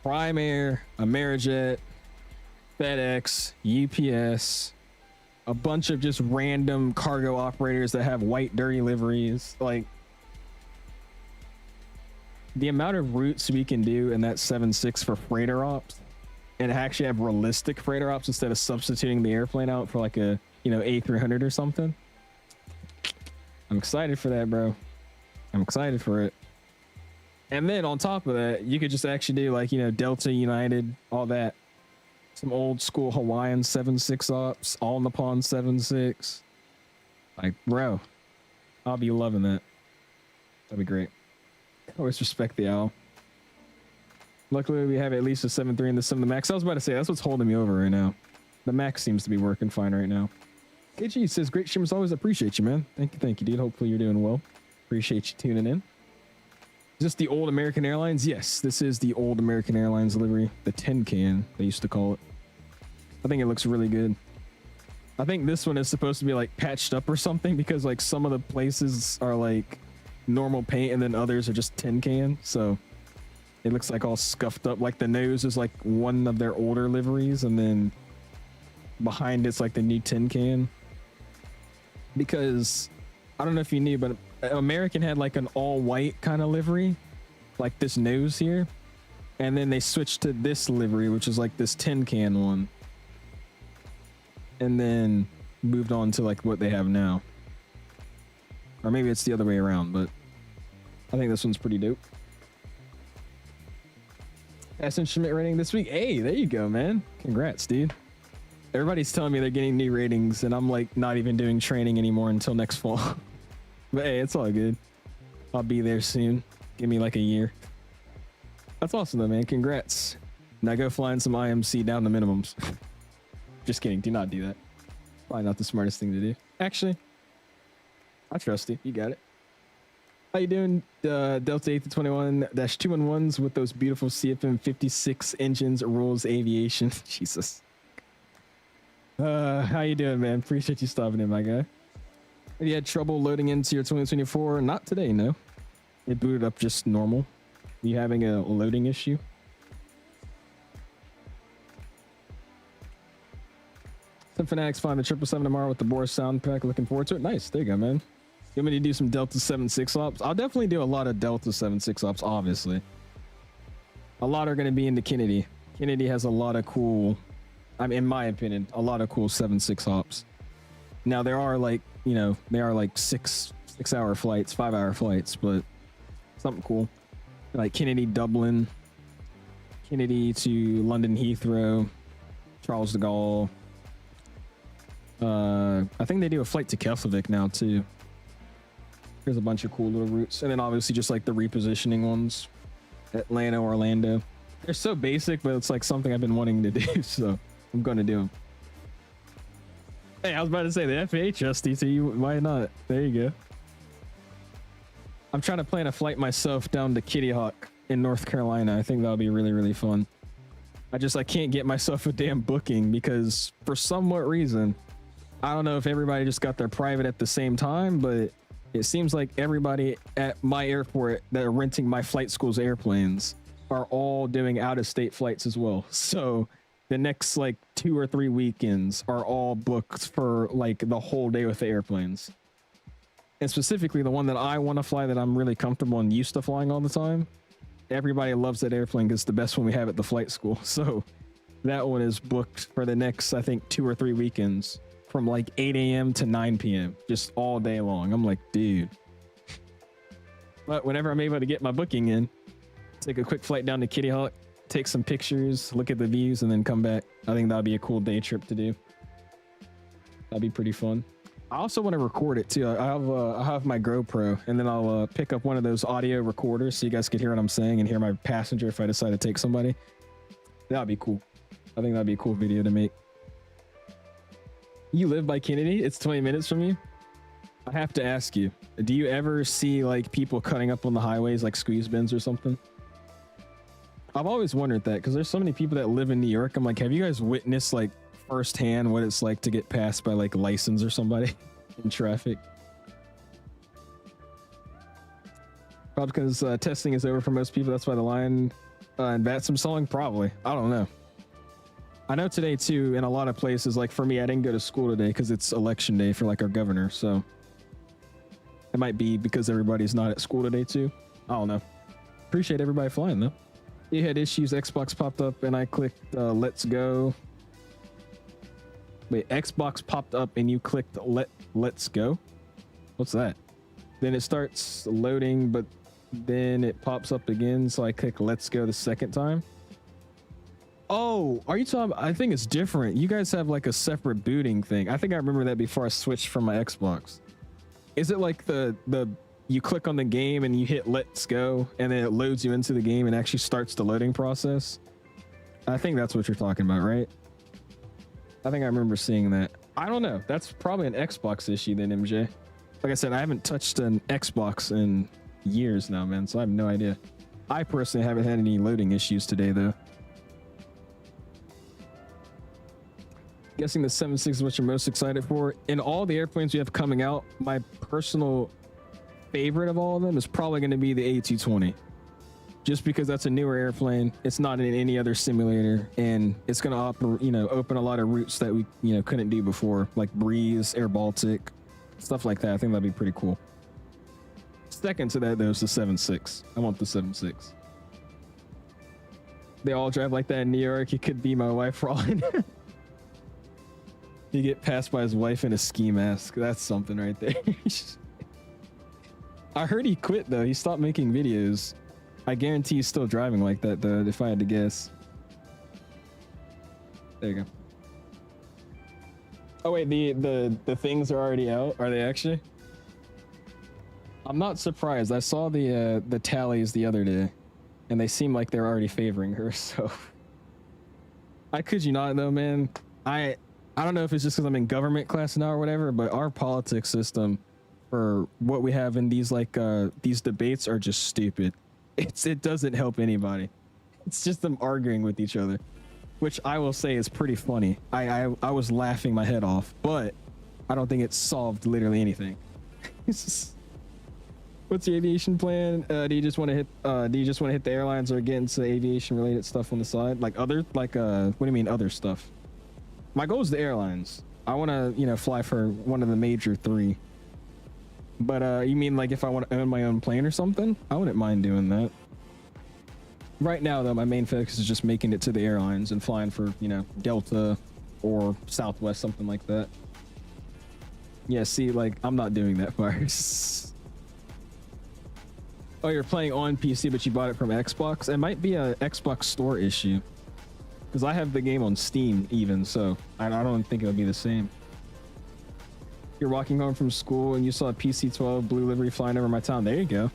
Primair, Amerijet, FedEx, UPS, a bunch of just random cargo operators that have white dirty liveries. Like, the amount of routes we can do in that 7.6 for freighter ops and actually have realistic freighter ops instead of substituting the airplane out for like a, you know, A300 or something. I'm excited for that, bro. I'm excited for it. And then on top of that, you could just actually do like, you know, Delta, United, all that. Some old school Hawaiian 7.6 ops, all Nippon 7.6. Like, bro, I'll be loving that. That'd be great. Always respect the owl. Luckily, we have at least a 7.3 and the 7 Max. I was about to say, that's what's holding me over right now. The Max seems to be working fine right now. KG says, great streamers, always appreciate you, man. Thank you, dude. Hopefully you're doing well. Appreciate you tuning in. Is this the old American Airlines? Yes, this is the old American Airlines livery. The tin can, they used to call it. I think it looks really good. I think this one is supposed to be like patched up or something because like some of the places are like normal paint and then others are just tin can. So it looks like all scuffed up. Like the nose is like one of their older liveries and then behind it's like the new tin can. Because I don't know if you knew, but American had like an all white kind of livery, like this nose here. And then they switched to this livery, which is like this tin can one. And then moved on to like what they have now. Or maybe it's the other way around, but I think this one's pretty dope. Best instrument rating this week. Hey, there you go, man. Congrats, dude. Everybody's telling me they're getting new ratings and I'm like not even doing training anymore until next fall. But hey, it's all good. I'll be there soon. Give me like a year. That's awesome though, man. Congrats. Now go flying some IMC down to minimums. Just kidding. Do not do that. Probably not the smartest thing to do. Actually, I trust you. You got it. How you doing, Delta 8-21-211s with those beautiful CFM 56 engines, rules, aviation? Jesus. How you doing, man? Appreciate you stopping in, my guy. Have you had trouble loading into your 2024? Not today, no. It booted up just normal. Are you having a loading issue? Some fanatics flying the 777 tomorrow with the Boris sound pack. Looking forward to it. Nice. There you go, man. You want me to do some Delta 7.6 ops? I'll definitely do a lot of Delta 7.6 ops, obviously. A lot are going to be into Kennedy. Kennedy has a lot of cool, I mean, in my opinion, a lot of cool 7.6 ops. Now, there are like, you know, they are like 6-hour flights, 5-hour flights, but something cool. Like Kennedy, Dublin, Kennedy to London Heathrow, Charles de Gaulle. I think they do a flight to 𝐓𝐸 now, too. There's a bunch of cool little routes. And then obviously just like the repositioning ones. Atlanta, Orlando. They're so basic, but it's like something I've been wanting to do, so I'm going to do them. Hey, I was about to say the FAA trusty, so you, why not? There you go. I'm trying to plan a flight myself down to Kitty Hawk in North Carolina. I think that'll be really, really fun. I can't get myself a damn booking because for somewhat reason, I don't know if everybody just got their private at the same time, but it seems like everybody at my airport that are renting my flight school's airplanes are all doing out-of-state flights as well. So the next like 2 or 3 weekends are all booked for like the whole day with the airplanes. And specifically the one that I want to fly that I'm really comfortable and used to flying all the time. Everybody loves that airplane because it's the best one we have at the flight school. So that one is booked for the next, I think, 2 or 3 weekends from like 8 a.m. to 9 p.m. just all day long. I'm like, dude. But whenever I'm able to get my booking in, take a quick flight down to Kitty Hawk, take some pictures, look at the views, and then come back. I think that'll be a cool day trip to do. That'd be pretty fun. I also want to record it too. I have my GoPro, and then I'll pick up one of those audio recorders so you guys could hear what I'm saying and hear my passenger if I decide to take somebody. That'd be cool. I think that'd be a cool video to make. You live by Kennedy? It's 20 minutes from you? I have to ask you, do you ever see like people cutting up on the highways like squeeze bins or something? I've always wondered that because there's so many people that live in New York. I'm like, have you guys witnessed like firsthand what it's like to get passed by like license or somebody in traffic? Probably because testing is over for most people. That's why the line in Vatsim selling. Probably. I don't know. I know today too in a lot of places, like for me, I didn't go to school today because it's election day for like our governor, so it might be because everybody's not at school today too. I don't know. Appreciate everybody flying though. You had issues. Xbox popped up and I clicked let's go. Wait, Xbox popped up and you clicked let's go? What's that? Then it starts loading, but then it pops up again. So I click let's go the second time. Oh, are you talking? I think it's different. You guys have like a separate booting thing. I think I remember that before I switched from my Xbox. Is it like the you click on the game and you hit let's go and then it loads you into the game and actually starts the loading process? I think that's what you're talking about, right? I think I remember seeing that. I don't know. That's probably an Xbox issue then, MJ. Like I said, I haven't touched an Xbox in years now, man, so I have no idea. I personally haven't had any loading issues today, though. Guessing the 7.6 is what you're most excited for. In all the airplanes we have coming out, my personal favorite of all of them is probably going to be the A220. Just because that's a newer airplane, it's not in any other simulator, and it's going to open a lot of routes that we couldn't do before, like Breeze, Air Baltic, stuff like that. I think that'd be pretty cool. Second to that, though, is the 7.6. I want the 7.6. They all drive like that in New York. He could be my wife for all I know. You get passed by his wife in a ski mask. That's something right there. I heard he quit, though. He stopped making videos. I guarantee he's still driving like that, though, if I had to guess. There you go. Oh, wait, the things are already out? Are they actually? I'm not surprised. I saw the tallies the other day, and they seem like they're already favoring her, so... I kid you not, though, man. I don't know if it's just because I'm in government class now or whatever, but our politics system for what we have in these these debates are just stupid. It doesn't help anybody. It's just them arguing with each other, which I will say is pretty funny. I was laughing my head off, but I don't think it solved literally anything. What's your aviation plan? Do you just want to hit the airlines or get into aviation related stuff on the side? What do you mean other stuff? My goal is the airlines. I want to, fly for one of the major three. But you mean like if I want to own my own plane or something? I wouldn't mind doing that. Right now, though, my main focus is just making it to the airlines and flying for, Delta or Southwest, something like that. Yeah, see, I'm not doing that part. Oh, you're playing on PC, but you bought it from Xbox? It might be a Xbox Store issue. Because I have the game on Steam even, so I don't think it'll be the same. You're walking home from school and you saw a PC-12 blue livery flying over my town. There you go.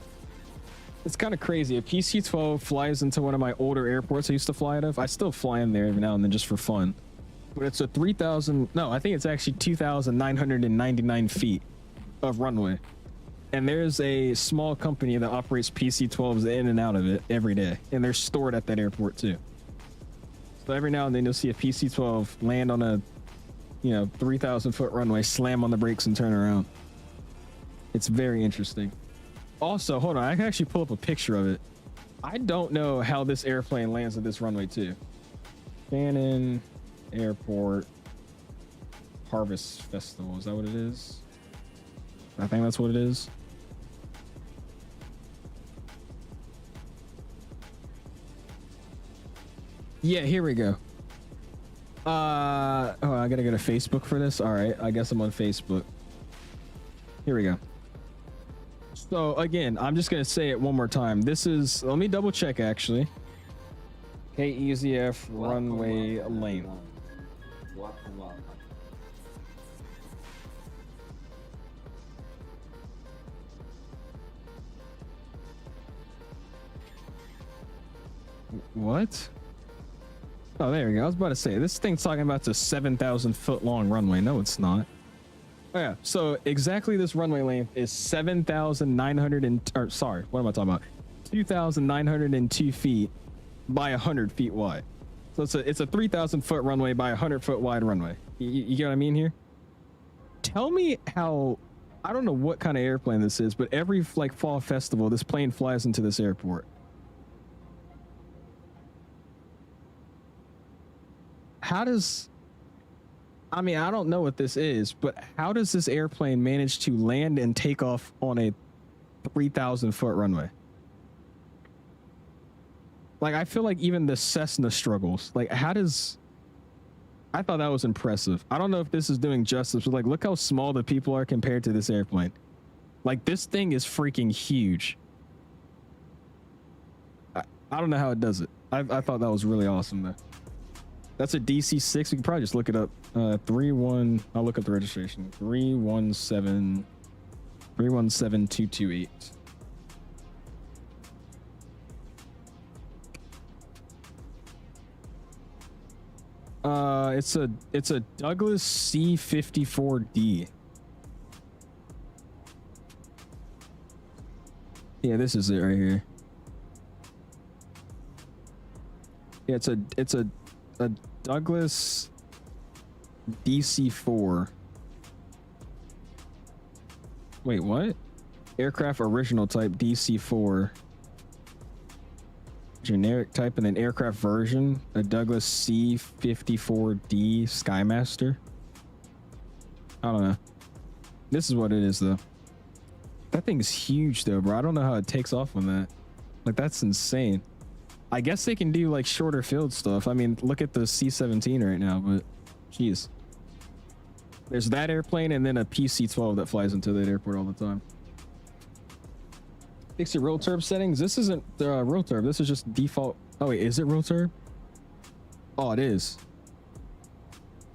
It's kind of crazy. A PC-12 flies into one of my older airports I used to fly out of. I still fly in there every now and then just for fun. But it's a 3,000... No, I think it's actually 2,999 feet of runway. And there's a small company that operates PC-12s in and out of it every day. And they're stored at that airport too. So every now and then you'll see a PC-12 land on a 3,000 foot runway, slam on the brakes and turn around. It's very interesting. Also, hold on, I can actually pull up a picture of it. I don't know how this airplane lands at this runway too. Shannon Airport Harvest Festival, is that what it is? I think that's what it is. Yeah, here we go. Oh, I gotta go to Facebook for this. All right, I guess I'm on Facebook. Here we go. So again, I'm just gonna say it one more time. This is, let me double check actually. 𝐂𝐸ZF runway lane. What? Oh, there we go. I was about to say, this thing's talking about a 7,000 foot long runway. No, it's not. Oh, yeah. So exactly this runway length is 7,900 or sorry, what am I talking about? 2,902 feet by 100 feet wide. So it's a 3,000 foot runway by 100 foot wide runway. You get what I mean here? Tell me how, I don't know what kind of airplane this is, but every fall festival, this plane flies into this airport. How does, I mean, I don't know what this is, but how does this airplane manage to land and take off on a 3,000 foot runway? Like, I feel like even the Cessna struggles. Like, how does... I thought that was impressive. I don't know if this is doing justice, but like, look how small the people are compared to this airplane. Like, this thing is freaking huge. I don't know how it does it. I thought that was really awesome though. That's a DC-6. We can probably just look it up. 31. I'll look up the registration. 317228. It's a Douglas C-54D. Yeah, this is it right here. Yeah, it's a Douglas DC-4. Wait, what? Aircraft original type DC-4. Generic type and then aircraft version, a Douglas C-54D Skymaster. I don't know. This is what it is though. That thing's huge though, bro. I don't know how it takes off on that. Like, that's insane. I guess they can do like shorter field stuff. I mean, look at the C-17 right now, but jeez. There's that airplane and then a PC-12 that flies into that airport all the time. Fix your roll turb settings. This isn't roll turb. This is just default. Oh wait, is it roll turb? Oh, it is.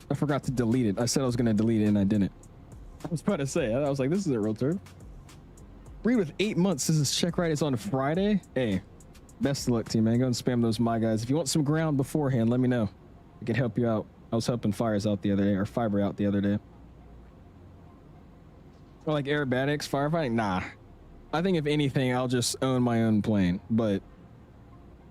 I forgot to delete it. I said I was gonna delete it and I didn't. I was about to say. I was like, this isn't roll turb. Read with 8 months. This is check right. It's on Friday. Hey, best of luck to you, man. Go and spam those my guys. If you want some ground beforehand, let me know. I can help you out. I was helping fires out the other day, or fiber out the other day. Or like aerobatics, firefighting. Nah. I think if anything, I'll just own my own plane. But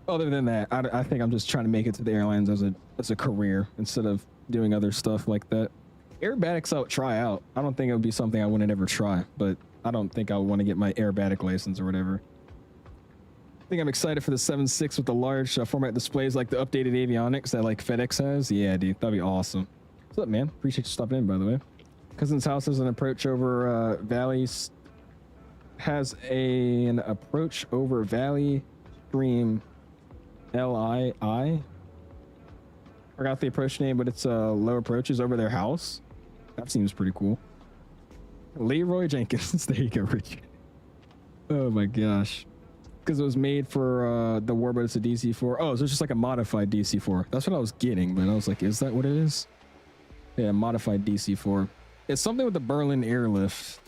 other than that, I think I'm just trying to make it to the airlines as a career instead of doing other stuff like that. Aerobatics I would try out. I don't think it would be something I wouldn't ever try, but I don't think I would want to get my aerobatic license or whatever. I think I'm excited for the 7.6 with the large format displays like the updated avionics that like FedEx has. Yeah, dude, that'd be awesome. What's up, man? Appreciate you stopping in, by the way. Cousin's house has an approach over valleys. Has an approach over Valley Stream LII. Forgot the approach name, but it's low approaches over their house. That seems pretty cool. Leroy Jenkins. There you go, Richard. Oh my gosh. Because it was made for the war, but it's a DC-4. Oh, so it's just like a modified DC-4. That's what I was getting, but I was like, is that what it is? Yeah, modified DC-4. It's something with the Berlin airlift.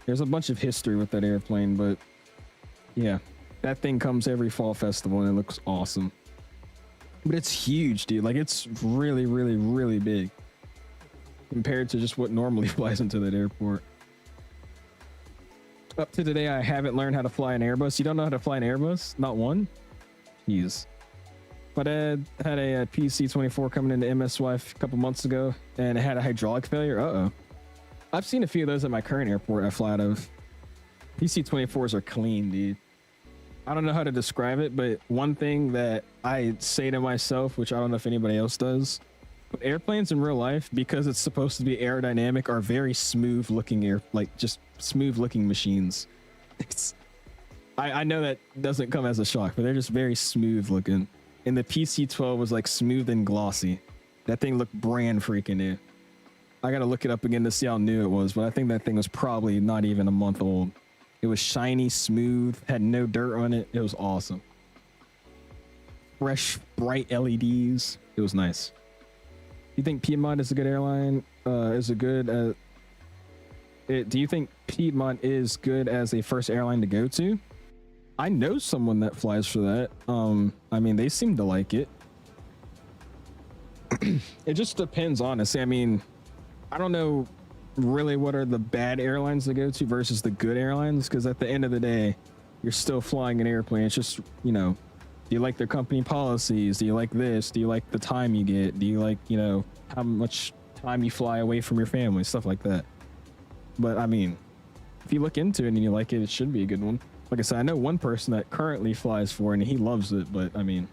There's a bunch of history with that airplane, but yeah, that thing comes every fall festival and it looks awesome. But it's huge, dude. Like, it's really, really, really big compared to just what normally flies into that airport. Up to today, I haven't learned how to fly an Airbus. You don't know how to fly an Airbus? Not one? Jeez. My dad had a PC-24 coming into MSY a couple months ago, and it had a hydraulic failure. Uh-oh. I've seen a few of those at my current airport I fly out of. PC-24s are clean, dude. I don't know how to describe it, but one thing that I say to myself, which I don't know if anybody else does, but airplanes in real life, because it's supposed to be aerodynamic, are very smooth looking just smooth looking machines. I know that doesn't come as a shock, but they're just very smooth looking. And the PC-12 was like smooth and glossy. That thing looked brand freaking new. I gotta look it up again to see how new it was, but I think that thing was probably not even a month old. It was shiny, smooth, had no dirt on it. It was awesome. Fresh, bright LEDs. It was nice. You think Piedmont is a good airline? Do you think Piedmont is good as a first airline to go to? I know someone that flies for that. I mean, they seem to like it. It just depends, honestly. I mean, I don't know really what are the bad airlines to go to versus the good airlines, because at the end of the day, you're still flying an airplane. It's just, you know, do you like their company policies? Do you like this? Do you like the time you get? Do you like, you know, how much time you fly away from your family? Stuff like that. But I mean, if you look into it and you like it, it should be a good one. Like I said, I know one person that currently flies for it and he loves it, but I mean,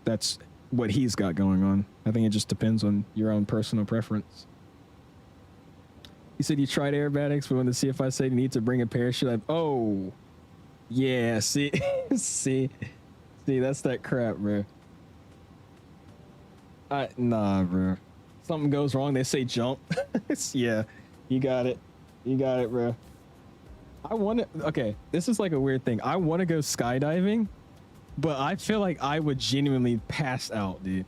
that's what he's got going on. I think it just depends on your own personal preference. You said you tried aerobatics, but when the CFI said you need to bring a parachute, oh, yeah, see, see, See, that's that crap, bro. Nah, bro. Something goes wrong, they say jump. Yeah, you got it. You got it, bro. I want to. Okay, this is like a weird thing. I want to go skydiving, but I feel like I would genuinely pass out, dude.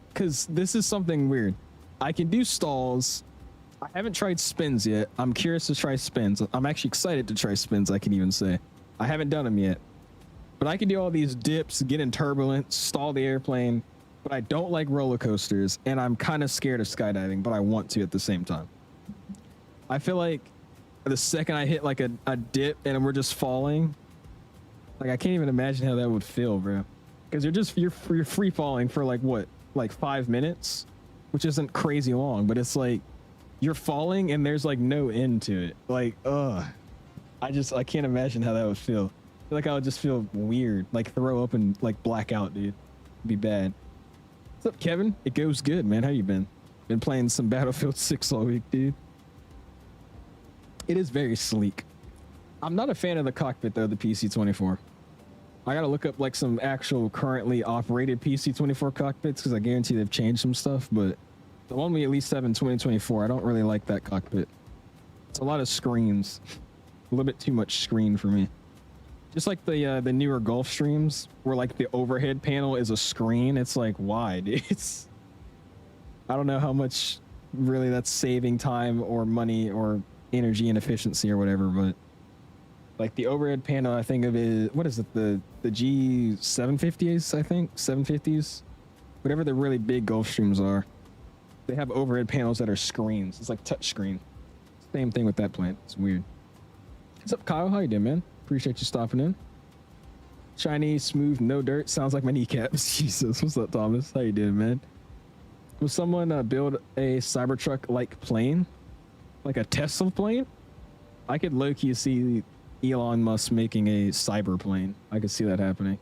Because this is something weird. I can do stalls. I haven't tried spins yet. I'm curious to try spins. I'm actually excited to try spins, I can even say. I haven't done them yet. But I can do all these dips, get in turbulence, stall the airplane. But I don't like roller coasters, and I'm kind of scared of skydiving, but I want to at the same time. I feel like the second I hit like a dip and we're just falling, like I can't even imagine how that would feel, bro. Because you're free falling for like what, like 5 minutes, which isn't crazy long, but it's like you're falling and there's like no end to it. Like, I can't imagine how that would feel. I feel like I would just feel weird, like throw up and like black out, dude. It'd be bad. What's up, Kevin? It goes good, man. How you been? Been playing some Battlefield 6 all week, dude. It is very sleek. I'm not a fan of the cockpit though, the PC-24. I gotta look up like some actual currently operated PC-24 cockpits because I guarantee they've changed some stuff, but the one we at least have in 2024, I don't really like that cockpit. It's a lot of screens. A little bit too much screen for me. Just like the newer Gulfstreams, where like the overhead panel is a screen. It's like, why, dude? I don't know how much really that's saving time or money or energy and efficiency or whatever, but like the overhead panel, I think of it, what is it, the G750s, I think, 750s, whatever the really big Gulfstreams are, they have overhead panels that are screens. It's like touch screen. Same thing with that plane. It's weird. What's up, Kyle? How you doing, man? Appreciate you stopping in. Shiny, smooth, no dirt. Sounds like my kneecaps. Jesus. What's up, Thomas? How you doing, man? Will someone build a Cybertruck-like plane? Like a Tesla plane? I could low-key see Elon Musk making a cyber plane. I could see that happening.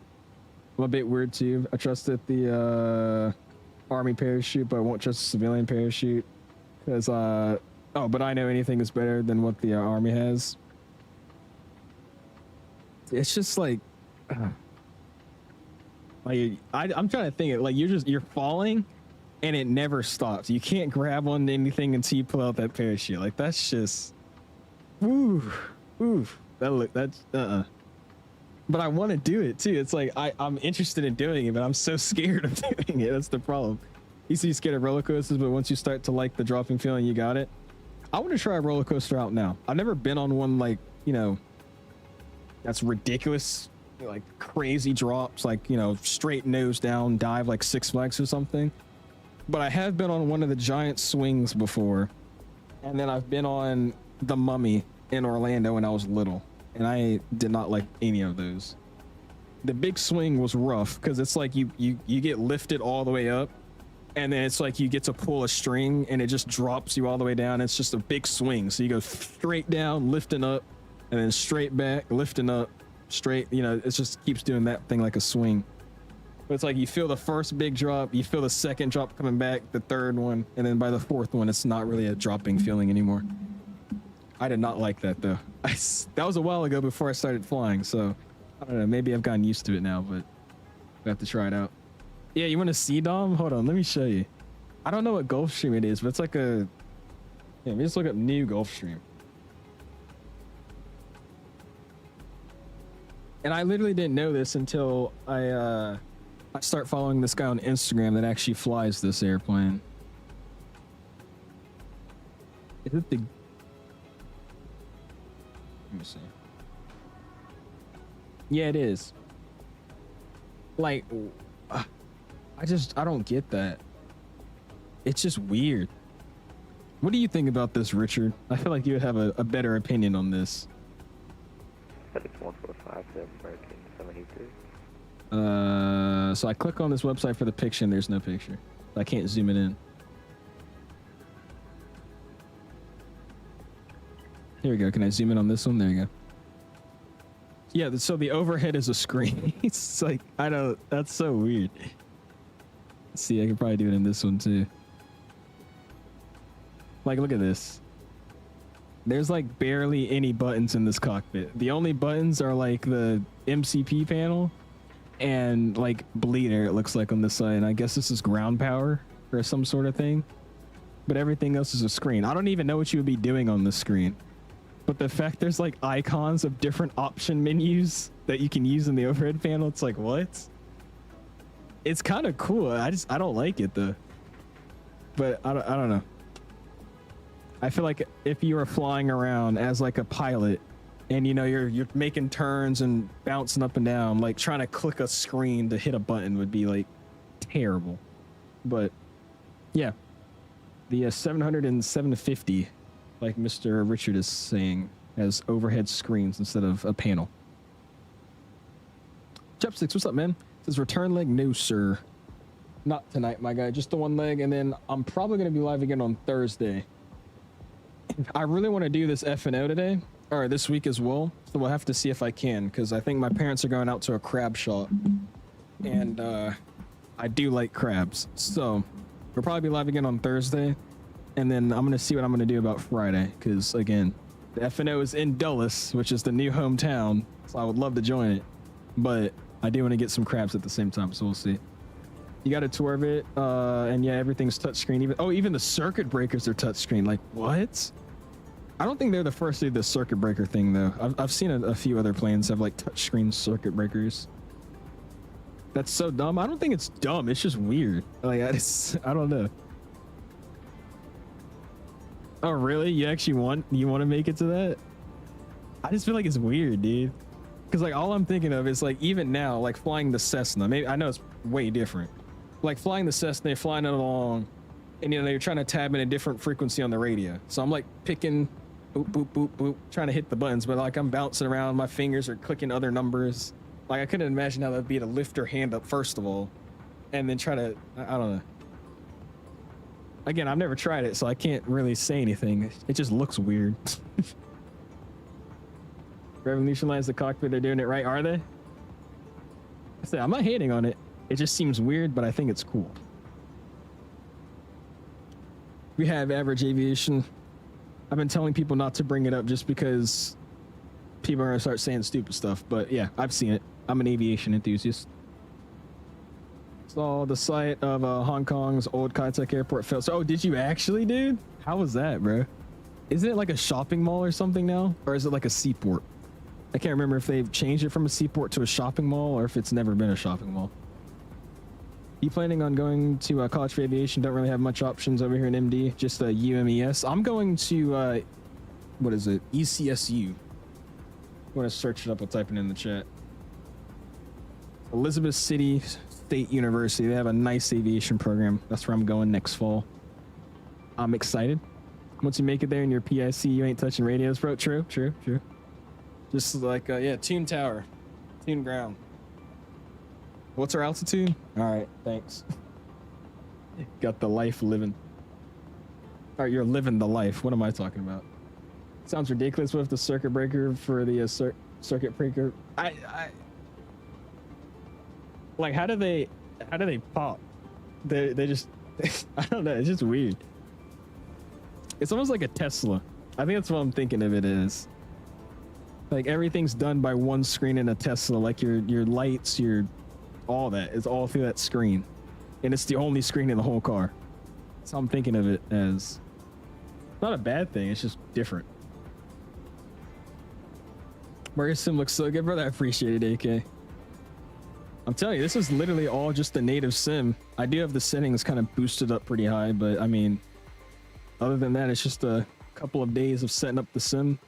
I'm a bit weird too. I trusted the Army parachute, but I won't trust the civilian parachute. Because, but I know anything is better than what the Army has. It's just like, I'm trying to think it, like you're falling and it never stops. You can't grab on anything until you pull out that parachute. Like that's just, that's But I want to do it too. It's like I'm interested in doing it, but I'm so scared of doing it. That's the problem. You see, scared of roller coasters, but once you start to like the dropping feeling, you got it. I want to try a roller coaster out now. I've never been on one like, you know, that's ridiculous, like crazy drops, like, you know, straight nose down dive like Six Flags or something. But I have been on one of the giant swings before, and then I've been on the Mummy in Orlando when I was little, and I did not like any of those. The big swing was rough because it's like you get lifted all the way up, and then it's like you get to pull a string and it just drops you all the way down. It's just a big swing, so you go straight down, lifting up, and then straight back, lifting up, straight. You know, it just keeps doing that thing like a swing. But it's like you feel the first big drop, you feel the second drop coming back, the third one, and then by the fourth one, it's not really a dropping feeling anymore. I did not like that though. That was a while ago before I started flying, so I don't know. Maybe I've gotten used to it now, but I have to try it out. Yeah, you want to see Dom? Hold on, let me show you. I don't know what Gulfstream it is, but it's like a. Yeah, let me just look up new Gulfstream. And I literally didn't know this until I start following this guy on Instagram that actually flies this airplane. Is it the? Let me see. Yeah, it is. Like, I don't get that. It's just weird. What do you think about this, Richard? I feel like you would have a better opinion on this. It's 145 to American 72. So I click on this website for the picture and there's no picture. I can't zoom it in. Here we go. Can I zoom in on this one? There you go. Yeah, so the overhead is a screen. It's like, I don't, that's so weird. Let's see, I can probably do it in this one too. Like, look at this. There's like barely any buttons in this cockpit. The only buttons are like the MCP panel and like bleeder, it looks like on this side. And I guess this is ground power or some sort of thing, but everything else is a screen. I don't even know what you would be doing on the screen, but the fact there's like icons of different option menus that you can use in the overhead panel, it's like, what? It's kind of cool. I don't like it though, but I don't know. I feel like if you were flying around as like a pilot and you know you're making turns and bouncing up and down, like trying to click a screen to hit a button would be like terrible. But yeah, the 700 and 750, like Mr. Richard is saying, has overhead screens instead of a panel. Chopsticks, what's up, man? It says return leg. No, sir. Not tonight, my guy. Just the one leg, and then I'm probably going to be live again on Thursday. I really want to do this F&O today, or this week as well, so we'll have to see if I can, because I think my parents are going out to a crab shop, and I do like crabs. So we'll probably be live again on Thursday, and then I'm going to see what I'm going to do about Friday, because, again, the F&O is in Dulles, which is the new hometown, so I would love to join it, but I do want to get some crabs at the same time, so we'll see. You got to tour of it, and yeah, everything's touchscreen. Even the circuit breakers are touchscreen. Like, what? I don't think they're the first to do the circuit breaker thing, though. I've seen a few other planes have like touchscreen circuit breakers. That's so dumb. I don't think it's dumb. It's just weird. Like, I don't know. Oh, really? You actually want to make it to that? I just feel like it's weird, dude. Because like all I'm thinking of is like even now, like flying the Cessna. Maybe I know it's way different. Like flying the Cessna, you're flying it along, and you know you're trying to tab in a different frequency on the radio. So I'm like picking, boop boop boop boop, trying to hit the buttons, but like I'm bouncing around. My fingers are clicking other numbers. Like I couldn't imagine how that'd be to lift your hand up first of all, and then try to. I don't know. Again, I've never tried it, so I can't really say anything. It just looks weird. Revolutionize the cockpit. They're doing it right, are they? I said I'm not hating on it. It just seems weird, but I think it's cool. We have average aviation. I've been telling people not to bring it up just because people are going to start saying stupid stuff. But yeah, I've seen it. I'm an aviation enthusiast. Saw the site of Hong Kong's old Kai-Tak airport fell. So, oh, did you actually, dude? How was that, bro? Isn't it like a shopping mall or something now? Or is it like a seaport? I can't remember if they've changed it from a seaport to a shopping mall or if it's never been a shopping mall. You planning on going to college for aviation? Don't really have much options over here in MD, just UMES. I'm going to what is it, ECSU. I want to search it up. I'll type it in the chat. Elizabeth City State University. They have a nice aviation program. That's where I'm going next fall. I'm excited. Once you make it there in your PIC, you ain't touching radios, bro. True. Just like yeah, tune tower, tune ground. What's our altitude? All right, thanks. Got the life living. All right, you're living the life. What am I talking about? Sounds ridiculous. What if the circuit breaker for the circuit breaker? I like how do they pop? They just I don't know. It's just weird. It's almost like a Tesla. I think that's what I'm thinking of it as. Like everything's done by one screen in a Tesla. Like your lights, your all that is all through that screen, and it's the only screen in the whole car. So I'm thinking of it as not a bad thing. It's just different. Mario Sim looks so good, brother. I appreciate it, AK. I'm telling you, this is literally all just the native sim. I do have the settings kind of boosted up pretty high, but I mean, other than that, it's just a couple of days of setting up the sim,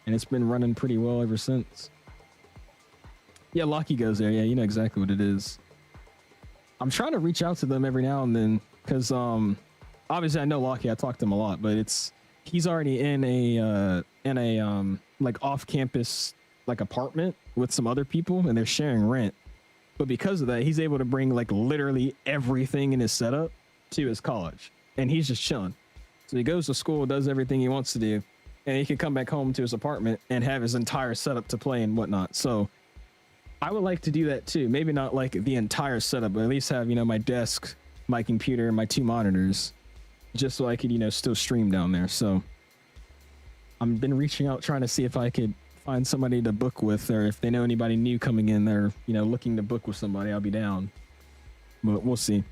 and it's been running pretty well ever since. Yeah, Locky goes there. Yeah, you know exactly what it is. I'm trying to reach out to them every now and then because obviously I know Locky. I talk to him a lot, but he's already in a like off-campus like apartment with some other people, and they're sharing rent. But because of that, he's able to bring like literally everything in his setup to his college, and he's just chilling. So he goes to school, does everything he wants to do, and he can come back home to his apartment and have his entire setup to play and whatnot. So I would like to do that too. Maybe not like the entire setup, but at least have, you know, my desk, my computer, and my 2 monitors, just so I could, you know, still stream down there. So I've been reaching out, trying to see if I could find somebody to book with, or if they know anybody new coming in there, you know, looking to book with somebody, I'll be down. But we'll see.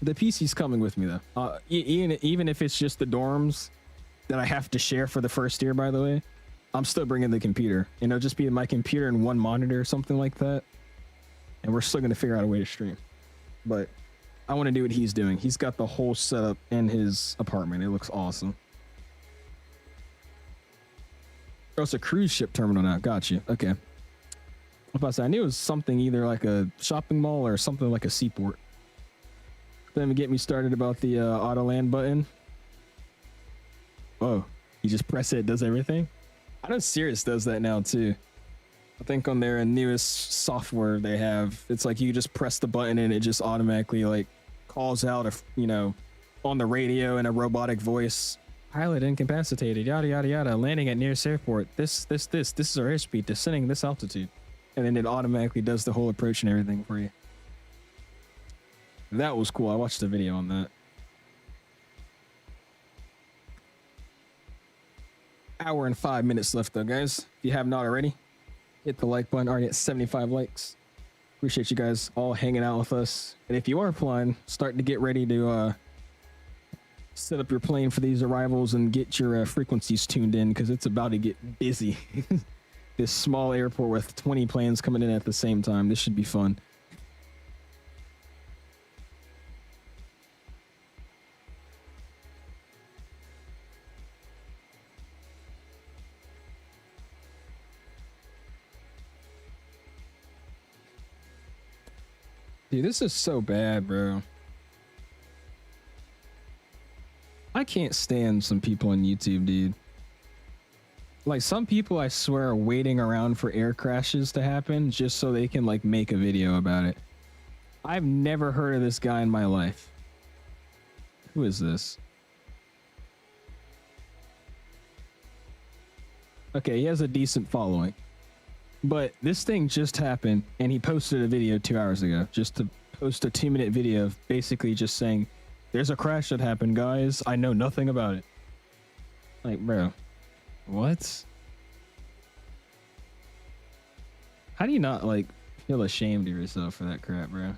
The PC's coming with me though. Even if it's just the dorms that I have to share for the first year, by the way, I'm still bringing the computer. You know, just be my computer and one monitor or something like that. And we're still going to figure out a way to stream. But I want to do what he's doing. He's got the whole setup in his apartment. It looks awesome. Oh, it's a cruise ship terminal now. Got you. Okay. I was about to say, I knew it was something either like a shopping mall or something like a seaport. Then get me started about the auto land button. Whoa. You just press it, it does everything? I know Cirrus does that now too. I think on their newest software they have, it's like you just press the button and it just automatically like calls out, you know, on the radio in a robotic voice. Pilot incapacitated, yada, yada, yada, landing at nearest airport. This is our airspeed, descending this altitude. And then it automatically does the whole approach and everything for you. That was cool. I watched a video on that. Hour and 5 minutes left though, guys. If you have not already, hit the like button. Already at 75 likes. Appreciate you guys all hanging out with us. And if you are flying, starting to get ready to set up your plane for these arrivals and get your frequencies tuned in, because it's about to get busy. This small airport with 20 planes coming in at the same time. This should be fun. Dude, this is so bad, bro. I can't stand some people on YouTube, dude. Like, some people, I swear, are waiting around for air crashes to happen just so they can, like, make a video about it. I've never heard of this guy in my life. Who is this? Okay, he has a decent following. But this thing just happened, and he posted a video 2 hours ago, just to post a 2-minute video of basically just saying, there's a crash that happened, guys. I know nothing about it. Like, bro, what? How do you not, like, feel ashamed of yourself for that crap, bro?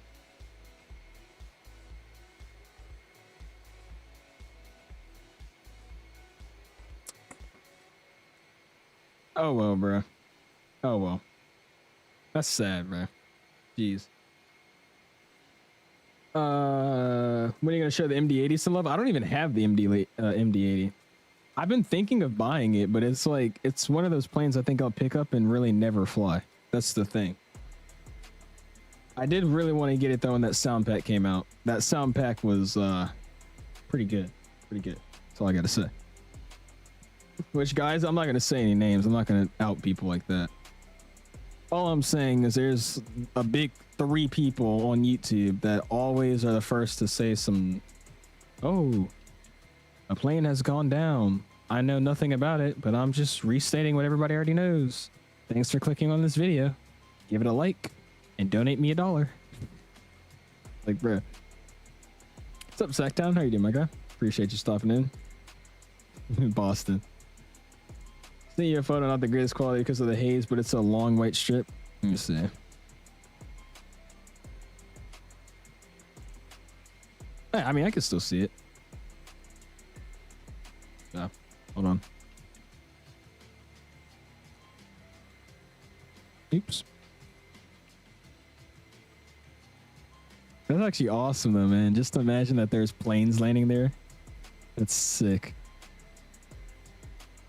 Oh, well, bro. Oh, well. That's sad, bro. Jeez. When are you going to show the MD-80 some love? I don't even have the MD-80. I've been thinking of buying it, but it's like, it's one of those planes I think I'll pick up and really never fly. That's the thing. I did really want to get it, though, when that sound pack came out. That sound pack was pretty good. Pretty good. That's all I got to say. Which, guys, I'm not going to say any names. I'm not going to out people like that. All I'm saying is there's a big 3 people on YouTube that always are the first to say some, oh, a plane has gone down. I know nothing about it, but I'm just restating what everybody already knows. Thanks for clicking on this video. Give it a like and donate me $1. Like, bro. What's up, Sacktown? How you doing, my guy? Appreciate you stopping in. Boston. Sent you a photo, not the greatest quality because of the haze, but it's a long white strip. Let me see. I mean, I can still see it. Yeah, hold on. Oops. That's actually awesome though, man. Just imagine that there's planes landing there. That's sick.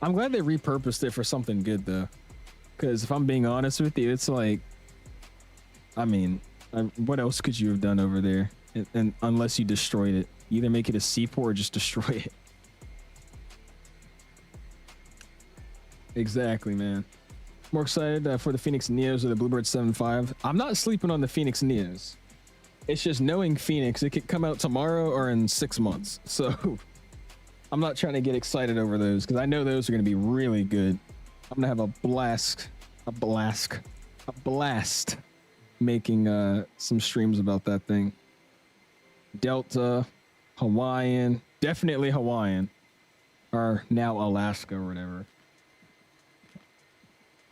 I'm glad they repurposed it for something good though. Because if I'm being honest with you, it's like, I mean, what else could you have done over there? And unless you destroyed it, either make it a seaport or just destroy it. Exactly, man. More excited for the Phoenix Neos or the Bluebird 7.5. I'm not sleeping on the Phoenix Neos. It's just knowing Phoenix, it could come out tomorrow or in 6 months. So I'm not trying to get excited over those because I know those are going to be really good. I'm going to have a blast making some streams about that thing. Delta, Hawaiian, definitely Hawaiian, or now Alaska or whatever.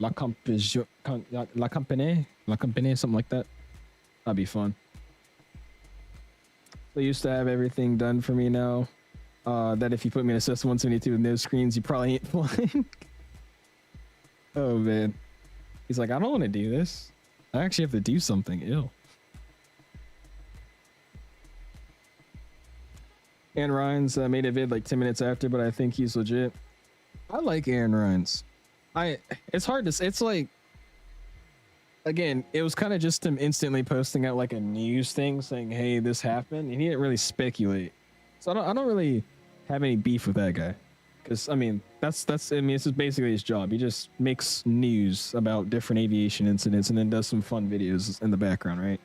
La Compagnie, something like that. That'd be fun. They used to have everything done for me now. That if you put me in a Cessna 172 with no screens, you probably ain't flying. Oh man. He's like, I don't want to do this. I actually have to do something ill. Aaron Rhines made a vid like 10 minutes after, but I think he's legit. I like Aaron Rhines. It's hard to say. It's like, again, it was kind of just him instantly posting out like a news thing saying, hey, this happened, and he didn't really speculate. So I don't really have any beef with that guy, because I mean that's I mean, this is basically his job. He just makes news about different aviation incidents and then does some fun videos in the background, right?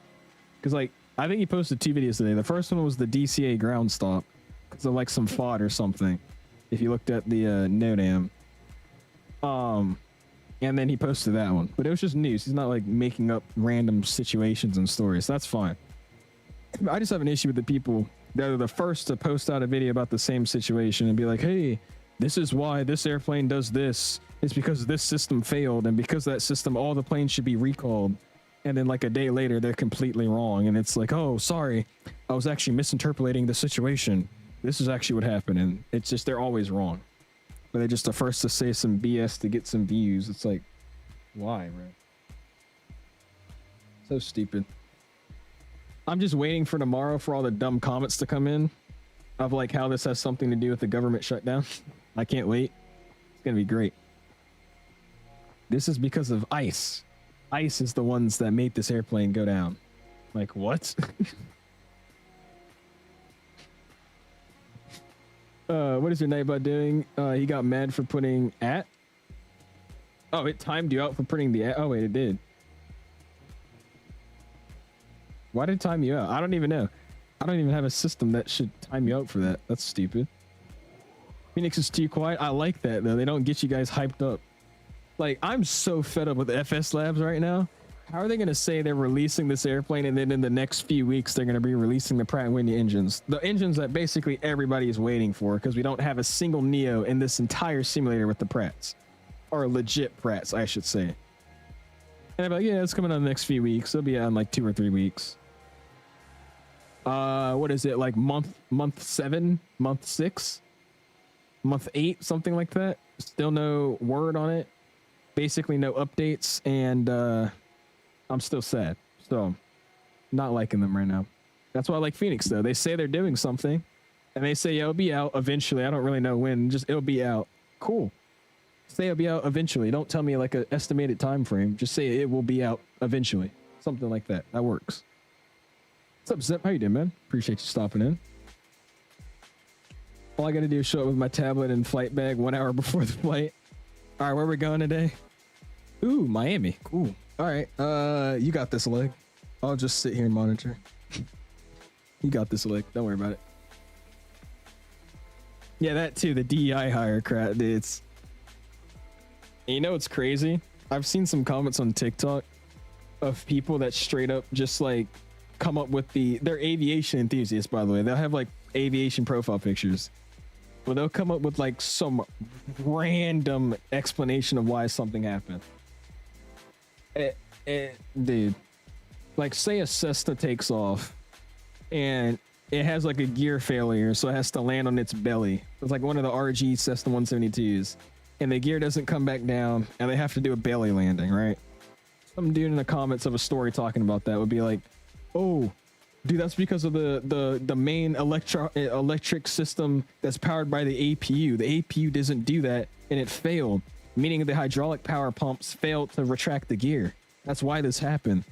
Because like I think he posted 2 videos today. The first one was the DCA ground stop because of like some FOD or something, if you looked at the NODAM. And then he posted that one, but it was just news. He's not like making up random situations and stories. That's fine. I just have an issue with the people that are the first to post out a video about the same situation and be like, hey, this is why this airplane does this. It's because this system failed, and because of that system, all the planes should be recalled. And then like a day later, they're completely wrong. And it's like, oh, sorry, I was actually misinterpreting the situation. This is actually what happened. And it's just, they're always wrong. But they're just the first to say some BS to get some views. It's like, why, bro? So stupid. I'm just waiting for tomorrow for all the dumb comments to come in of like how this has something to do with the government shutdown. I can't wait. It's gonna be great. This is because of ICE. ICE is the ones that made this airplane go down. Like, what? What is your Nightbot doing? He got mad for putting at. Oh, it timed you out for putting the at. Oh wait, it did. Why did it time you out? I don't even know. I don't even have a system that should time you out for that. That's stupid. Phoenix is too quiet. I like that though. They don't get you guys hyped up. Like, I'm so fed up with FS Labs right now. How are they going to say they're releasing this airplane and then in the next few weeks they're going to be releasing the Pratt & Whitney engines? The engines that basically everybody is waiting for, because we don't have a single Neo in this entire simulator with the Pratts. Or legit Pratts, I should say. And I'm like, yeah, it's coming out in the next few weeks. It'll be out in like 2 or 3 weeks. What is it, like month 7, month 6, month 8, something like that? Still no word on it. Basically no updates, and I'm still sad. So not liking them right now. That's why I like Phoenix though. They say they're doing something and they say, yeah, it'll be out eventually. I don't really know when, just it'll be out. Cool. Say it'll be out eventually. Don't tell me like an estimated time frame. Just say it will be out eventually. Something like that. That works. What's up, Zip? How you doing, man? Appreciate you stopping in. All I gotta do is show up with my tablet and flight bag 1 hour before the flight. All right, where we going today? Ooh, Miami. Cool. All right. You got this, leg. I'll just sit here and monitor. You got this, leg. Don't worry about it. Yeah, that too. The DEI hire crap. It's. And you know what's crazy? I've seen some comments on TikTok of people that straight up just like come up with they're aviation enthusiasts, by the way. They'll have like aviation profile pictures. But they'll come up with like some random explanation of why something happened. Dude, like say a Cessna takes off and it has like a gear failure, so it has to land on its belly. It's like one of the RG Cessna 172s, and the gear doesn't come back down, and they have to do a belly landing, right? Some dude in the comments of a story talking about that would be like, "Oh, dude, that's because of the main electric system that's powered by the APU. The APU doesn't do that, and it failed, meaning the hydraulic power pumps failed to retract the gear. That's why this happened.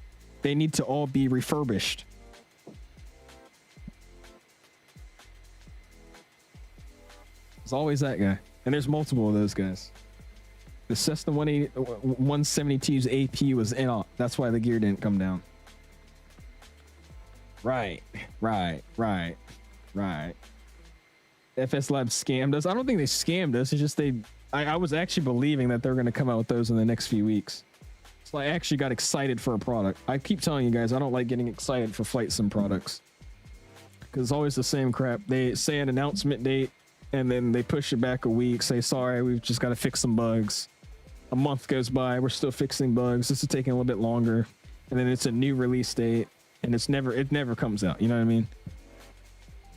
They need to all be refurbished." There's always that guy, and there's multiple of those guys. The Cessna 172's APU was in off. That's why the gear didn't come down. Right. FS Labs scammed us. I don't think they scammed us. It's just I was actually believing that they're going to come out with those in the next few weeks. So I actually got excited for a product. I keep telling you guys, I don't like getting excited for flight sim products, because it's always the same crap. They say an announcement date and then they push it back a week, say, sorry, we've just got to fix some bugs. a month goes by, we're still fixing bugs. This is taking a little bit longer, and then it's a new release date, and it never comes out. You know what I mean?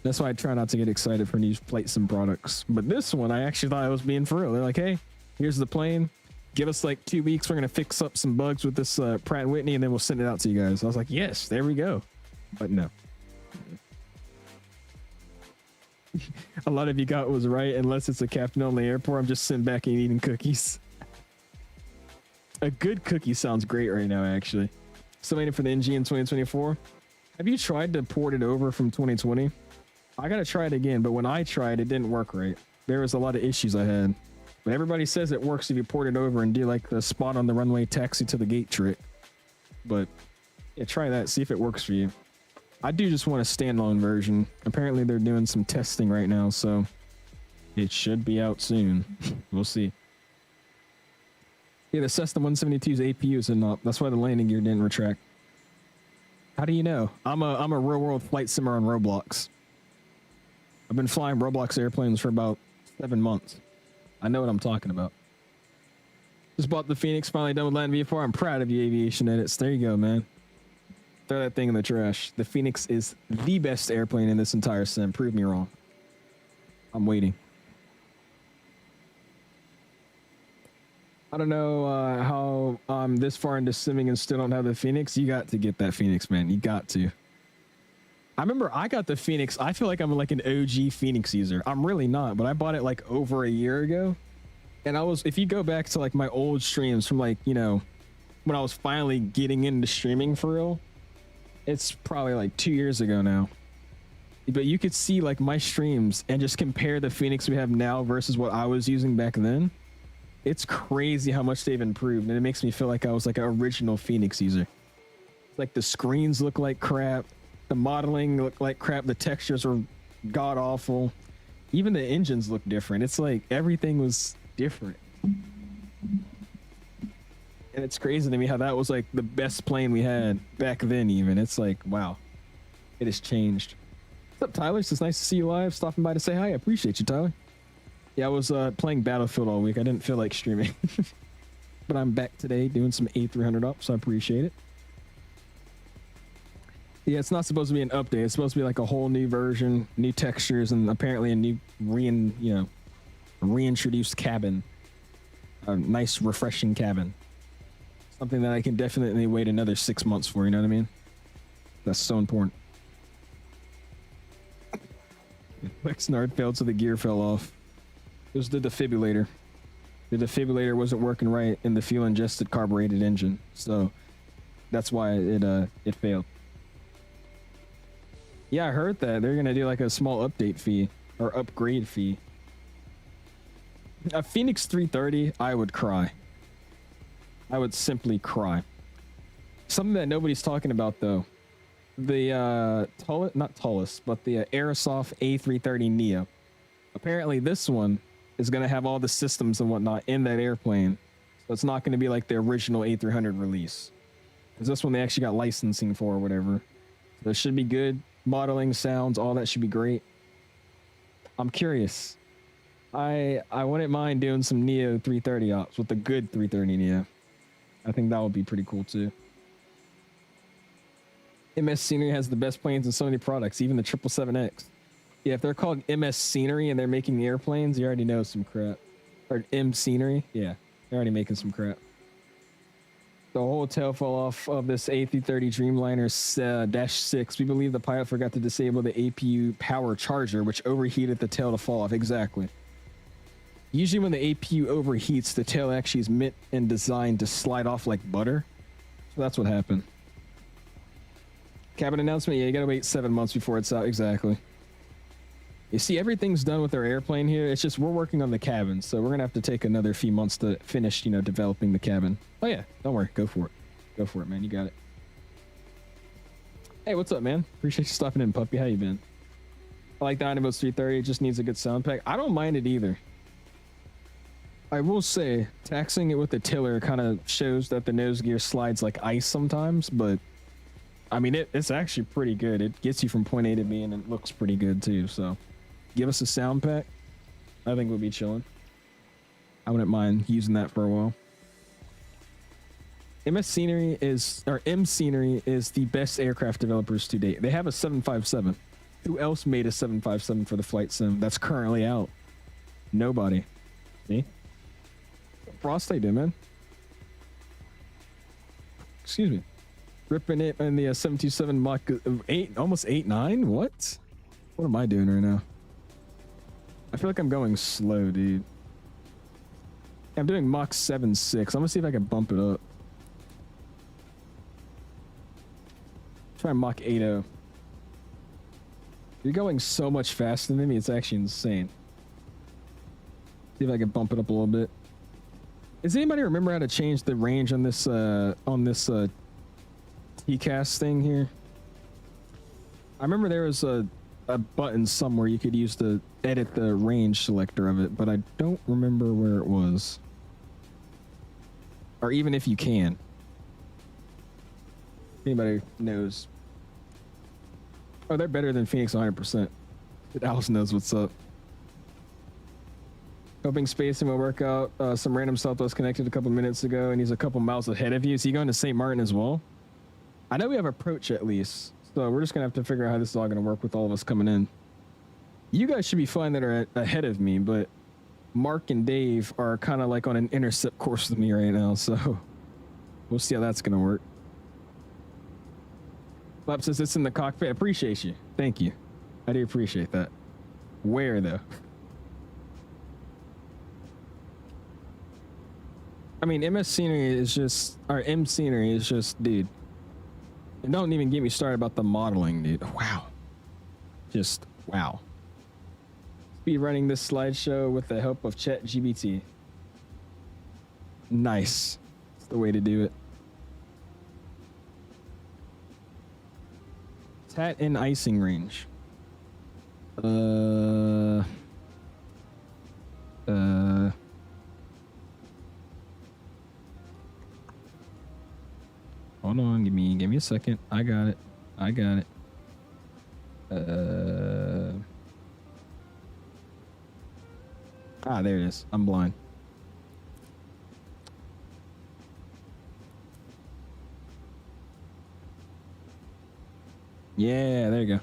That's why I try not to get excited for new flight sim products. But this one, I actually thought I was being for real. They're like, hey, here's the plane. Give us like 2 weeks. We're gonna fix up some bugs with this Pratt & Whitney, and then we'll send it out to you guys. I was like, yes, there we go. But no. A lot of you got was right. Unless it's a captain only airport, I'm just sitting back and eating cookies. A good cookie sounds great right now, actually. Still waiting for the NG in 2024. Have you tried to port it over from 2020? I gotta try it again, but when I tried, it didn't work right. There was a lot of issues I had. But everybody says it works if you port it over and do like the spot on the runway taxi to the gate trick. But yeah, try that, see if it works for you. I do just want a standalone version. Apparently they're doing some testing right now, so it should be out soon. We'll see. Yeah, the Cessna 172's APU is not. That's why the landing gear didn't retract. How do you know? I'm a real world flight simmer on Roblox. I've been flying Roblox airplanes for about 7 months. I know what I'm talking about. Just bought the Phoenix, finally done with Land V4. I'm proud of you, Aviation Edits. There you go, man. Throw that thing in the trash. The Phoenix is the best airplane in this entire sim. Prove me wrong. I'm waiting. I don't know how I'm this far into simming and still don't have the Phoenix. You got to get that Phoenix, man. You got to. I remember I got the Phoenix. I feel like I'm like an OG Phoenix user. I'm really not, but I bought it like over a year ago. And I was, if you go back to like my old streams from like, you know, when I was finally getting into streaming for real, it's probably like 2 years ago now. But you could see like my streams and just compare the Phoenix we have now versus what I was using back then. It's crazy how much they've improved, and it makes me feel like I was like an original Phoenix user. Like the screens look like crap, the modeling looked like crap, the textures were god awful, even the engines look different. It's like everything was different, and it's crazy to me how that was like the best plane we had back then. Even it's like, wow, it has changed. What's up, Tyler? It's nice to see you live. Stopping by to say hi. I appreciate you, Tyler. Yeah, I was playing Battlefield all week. I didn't feel like streaming. But I'm back today doing some A300 up, so I appreciate it. Yeah, it's not supposed to be an update. It's supposed to be like a whole new version, new textures, and apparently a new reintroduced cabin. A nice, refreshing cabin. Something that I can definitely wait another 6 months for, you know what I mean? That's so important. Lexnard failed, so the gear fell off. It was the defibrillator. The defibrillator wasn't working right in the fuel-ingested carbureted engine, so that's why it failed. Yeah, I heard that they're gonna do like a small update fee or upgrade fee. A Phoenix 330, I would cry. I would simply cry. Something that nobody's talking about though, the not Tullus, but the Aerosoft A330neo. Apparently, this one is going to have all the systems and whatnot in that airplane. So it's not going to be like the original A300 release. Because this one they actually got licensing for or whatever. So it should be good. Modeling, sounds, all that should be great. I'm curious. I wouldn't mind doing some Neo 330 ops with the good 330 Neo. I think that would be pretty cool too. MS Scenery has the best planes in so many products, even the 777X. Yeah, if they're called MS Scenery and they're making the airplanes, you already know some crap. Or M Scenery, yeah, they're already making some crap. The whole tail fell off of this A330 Dreamliner -6. We believe the pilot forgot to disable the APU power charger, which overheated the tail to fall off. Exactly. Usually when the APU overheats, the tail actually is meant and designed to slide off like butter. So that's what happened. Cabin announcement, yeah, you gotta wait 7 months before it's out. Exactly. You see, everything's done with our airplane here. It's just we're working on the cabin, so we're gonna have to take another few months to finish, you know, developing the cabin. Oh yeah, don't worry, go for it. Go for it, man. You got it. Hey, what's up, man? Appreciate you stopping in, puppy. How you been? I like the iniBuilds 330. It just needs a good sound pack. I don't mind it either. I will say, taxing it with the tiller kind of shows that the nose gear slides like ice sometimes, but I mean, it's actually pretty good. It gets you from point A to B, and it looks pretty good too. So, give us a sound pack. I think we'll be chilling. I wouldn't mind using that for a while. MS Scenery is, or M Scenery is the best aircraft developers to date. They have a 757. Who else made a 757 for the flight sim that's currently out? Nobody. Me? Frost, I do, man. Excuse me. Ripping it in the 727 Mach 8, almost 8.9? What? What am I doing right now? I feel like I'm going slow, dude. I'm doing Mach 7.6. I'm gonna see if I can bump it up. Try Mach 8.0. You're going so much faster than me, it's actually insane. See if I can bump it up a little bit. Does anybody remember how to change the range on this TCAS thing here? I remember there was a button somewhere you could use to edit the range selector of it, but I don't remember where it was. Or even if you can. Anybody knows. Oh, they're better than Phoenix 100%. Alice knows what's up. Hoping spacing will work out. Some random Southwest connected a couple minutes ago, and he's a couple miles ahead of you. Is he going to St. Martin as well? I know we have approach at least, so we're just going to have to figure out how this is all going to work with all of us coming in. You guys should be fine that are ahead of me, but Mark and Dave are kind of like on an intercept course with me right now, so we'll see how that's going to work. Lap says it's in the cockpit. Appreciate you. Thank you. I do appreciate that. Where though? I mean, MS Scenery is just, or M Scenery is just, dude. And don't even get me started about the modeling, dude. Wow. Just, wow. Be running this slideshow with the help of ChatGPT. Nice. That's the way to do it. Tat and icing range. Hold on, give me a second. I got it. There it is. I'm blind. Yeah, there you go.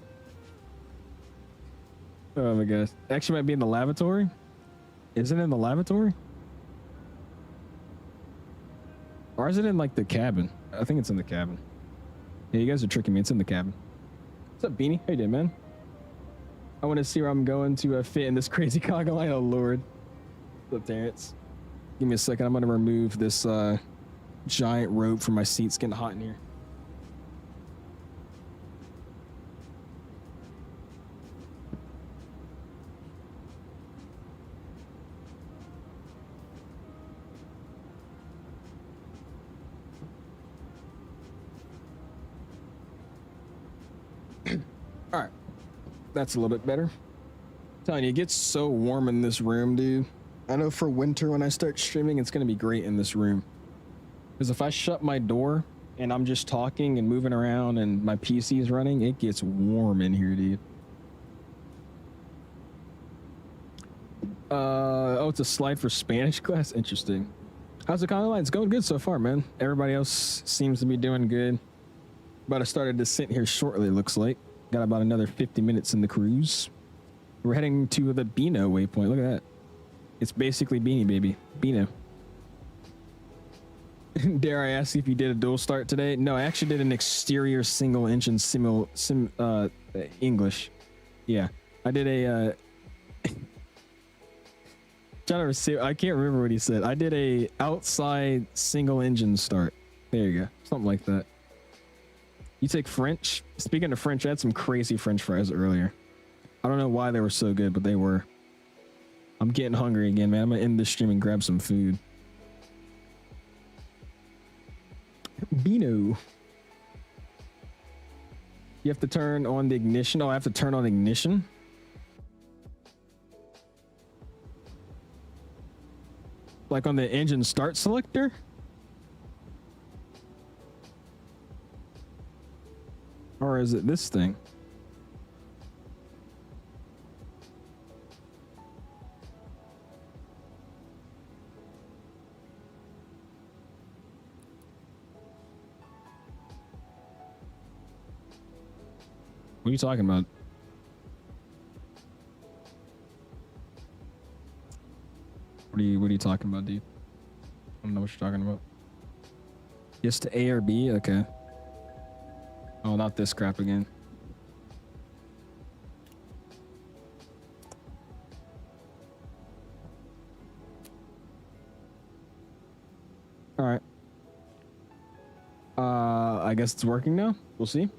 Oh my gosh. Actually might be in the lavatory. Is it in the lavatory? Or is it in like the cabin? I think it's in the cabin. Yeah, you guys are tricking me. It's in the cabin. What's up, Beanie? How you doing, man? I want to see where I'm going to fit in this crazy cargo line. Oh, Lord. What's up, Terrence? Give me a second. I'm going to remove this giant rope from my seat. It's getting hot in here. All right, that's a little bit better. I'm telling you, it gets so warm in this room, dude. I know for winter when I start streaming, it's gonna be great in this room. Because if I shut my door and I'm just talking and moving around and my PC is running, it gets warm in here, dude. Oh, it's a slide for Spanish class. Interesting. How's the conga line? It's going good so far, man. Everybody else seems to be doing good. About to start a descent here shortly, it looks like. Got about another 50 minutes in the cruise. We're heading to the Beano waypoint. Look at that. It's basically Beanie Baby. Beano. Dare I ask if you did a dual start today? No, I actually did an exterior single engine English. Yeah. I did a I can't remember what he said. I did a outside single engine start. There you go. Something like that. You take French? Speaking of French, I had some crazy French fries earlier. I don't know why they were so good, but they were. I'm getting hungry again, man. I'm gonna end this stream and grab some food. Beano. You have to turn on the ignition. Oh, I have to turn on ignition? Like on the engine start selector? Or is it this thing? What are you talking about? What are you talking about, dude? I don't know what you're talking about. Yes to A or B? Okay. Oh, not this crap again. All right. I guess it's working now. We'll see.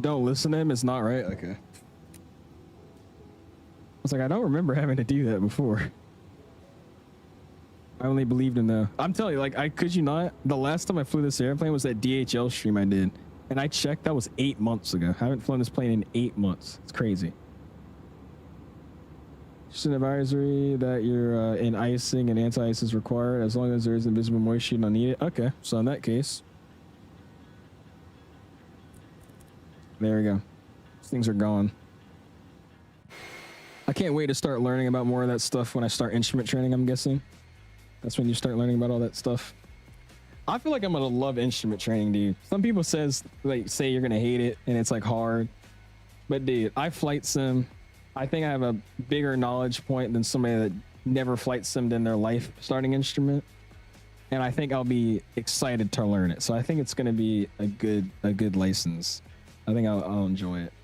Don't listen to him. It's not right. Okay. I was like, I don't remember having to do that before. I only believed in the. I'm telling you, like, I could you not. The last time I flew this airplane was that DHL stream I did, and I checked. That was 8 months ago. I haven't flown this plane in 8 months. It's crazy. Just an advisory that you're in icing and anti-ice is required as long as there is invisible moisture. You don't need it. Okay, so in that case, there we go. These things are gone. I can't wait to start learning about more of that stuff when I start instrument training. I'm guessing that's when you start learning about all that stuff. I feel like I'm gonna love instrument training, dude. Some people say you're gonna hate it and it's like hard, but dude, I flight sim. I think I have a bigger knowledge point than somebody that never flight simmed in their life starting instrument, and I think I'll be excited to learn it. So I think it's going to be a good license. I think I'll enjoy it.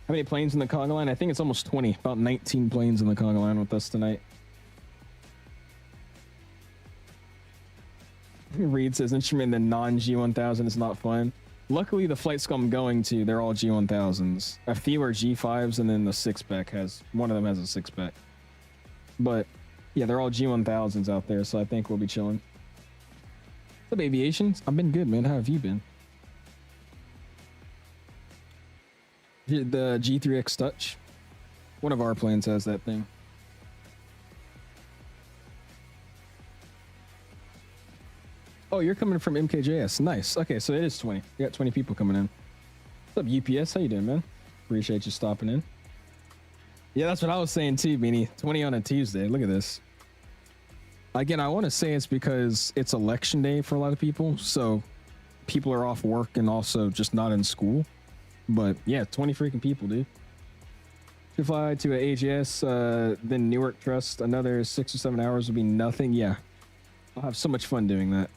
How many planes in the conga line? I think it's almost 20. About 19 planes in the conga line with us tonight. Reed says instrument in the non-G1000 is not fun. Luckily, the flight school I'm going to, they're all G1000s. A few are G5s, and then the six-pack one of them has a six-pack. But yeah, they're all G1000s out there, so I think we'll be chilling. What's up, aviation? I've been good, man. How have you been? The G3X Touch. One of our planes has that thing. Oh, you're coming from MKJS. Nice. Okay, so it is 20. We got 20 people coming in. What's up, UPS? How you doing, man? Appreciate you stopping in. Yeah, that's what I was saying too, Beanie. 20 on a Tuesday. Look at this. Again, I want to say it's because it's election day for a lot of people, so people are off work and also just not in school. But yeah, 20 freaking people, dude. Should fly to a AGS, then Newark Trust. Another 6 or 7 hours will be nothing. Yeah, I'll have so much fun doing that.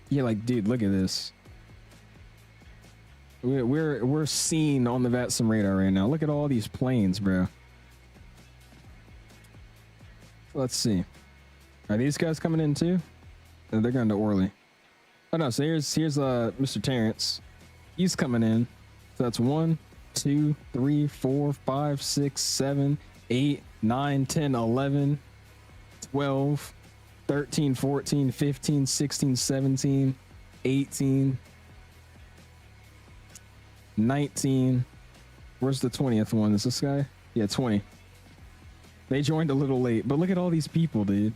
Yeah, like, dude, look at this. We're seen on the Vatsim radar right now. Look at all these planes, bro. Let's see. Are these guys coming in too? Oh, they're going to Orly. Oh no, so here's Mr. Terrence. He's coming in. So that's 1, 2, 3, 4, 5, 6, 7, 8, 9, 10, 11, 12, 13, 14, 15, 16, 17, 18, 19. Where's the 20th one? Is this guy? Yeah, 20. They joined a little late, but look at all these people, dude.